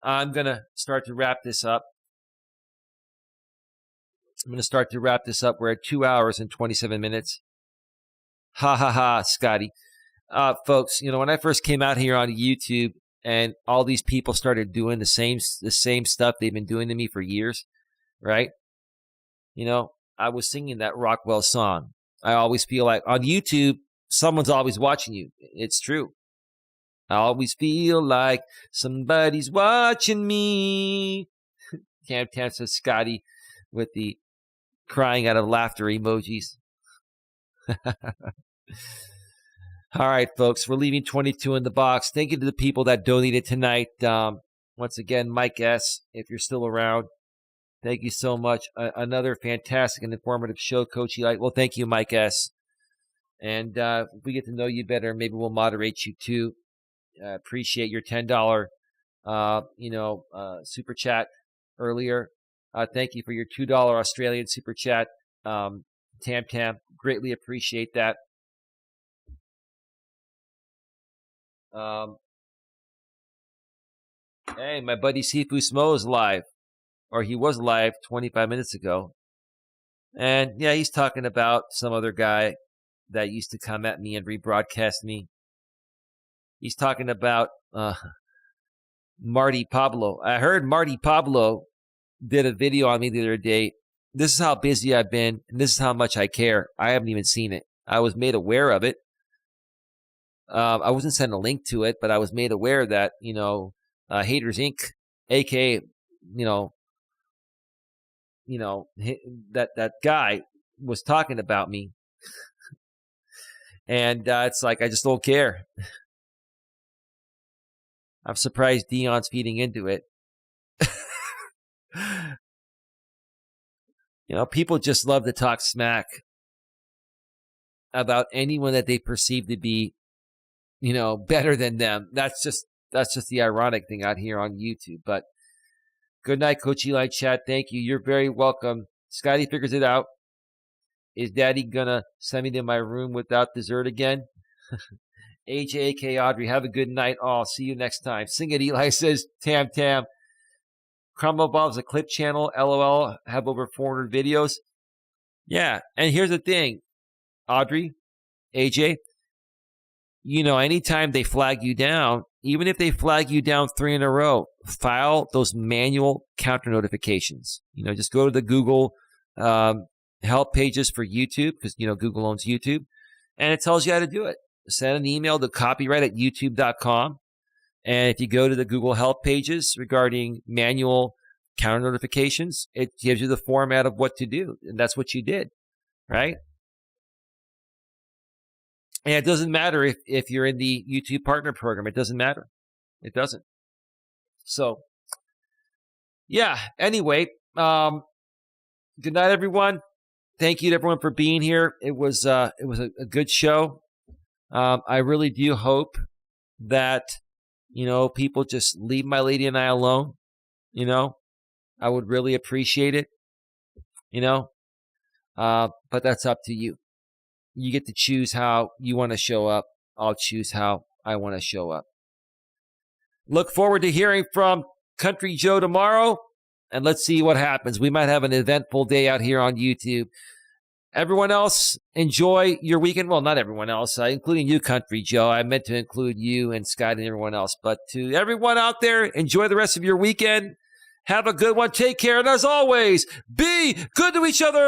I'm going to start to wrap this up. We're at 2 hours and 27 minutes. Ha ha ha, Scotty. Folks, when I first came out here on YouTube and all these people started doing the same stuff they've been doing to me for years, right? I was singing that Rockwell song. I always feel like on YouTube, someone's always watching you. It's true. I always feel like somebody's watching me. Tam says Scotty with the crying out of laughter emojis. All right, folks, we're leaving 22 in the box. Thank you to the people that donated tonight. Once again, Mike S., if you're still around, thank you so much. Another fantastic and informative show, Coach Eli. Well, thank you, Mike S. And if we get to know you better, maybe we'll moderate you too. Appreciate your $10, super chat earlier. Thank you for your $2 Australian super chat, Tam. Greatly appreciate that. Hey, my buddy Sifu Smo is live, or he was live 25 minutes ago. And yeah, he's talking about some other guy that used to come at me and rebroadcast me. He's talking about Marty Pablo. I heard Marty Pablo did a video on me the other day. This is how busy I've been, and this is how much I care. I haven't even seen it. I was made aware of it. I wasn't sent a link to it, but I was made aware that, Haters Inc., aka, that guy was talking about me. And it's like, I just don't care. I'm surprised Dion's feeding into it. People just love to talk smack about anyone that they perceive to be, better than them. That's just the ironic thing out here on YouTube. But good night, Coach Eli chat. Thank you. You're very welcome. Scotty figures it out. Is Daddy gonna send me to my room without dessert again? AJK Audrey, have a good night. All. See you next time. Sing it, Eli says. Tam. Crumble Bob's a clip channel. LOL. Have over 400 videos. Yeah. And here's the thing, Audrey, AJ. Anytime they flag you down, even if they flag you down 3 in a row, file those manual counter notifications. Just go to the Google help pages for YouTube, because, Google owns YouTube, and it tells you how to do it. Send an email to copyright@youtube.com. And if you go to the Google help pages regarding manual counter notifications, it gives you the format of what to do. And that's what you did, right? And it doesn't matter if you're in the YouTube partner program. It doesn't matter. It doesn't. So, yeah. Anyway, good night, everyone. Thank you to everyone for being here. It was a good show. I really do hope that, people just leave my lady and I alone. I would really appreciate it. But that's up to you. You get to choose how you want to show up. I'll choose how I want to show up. Look forward to hearing from Country Joe tomorrow, and let's see what happens. We might have an eventful day out here on YouTube. Everyone else, enjoy your weekend. Well, not everyone else, including you, Country Joe. I meant to include you and Scott and everyone else. But to everyone out there, enjoy the rest of your weekend. Have a good one. Take care. And as always, be good to each other.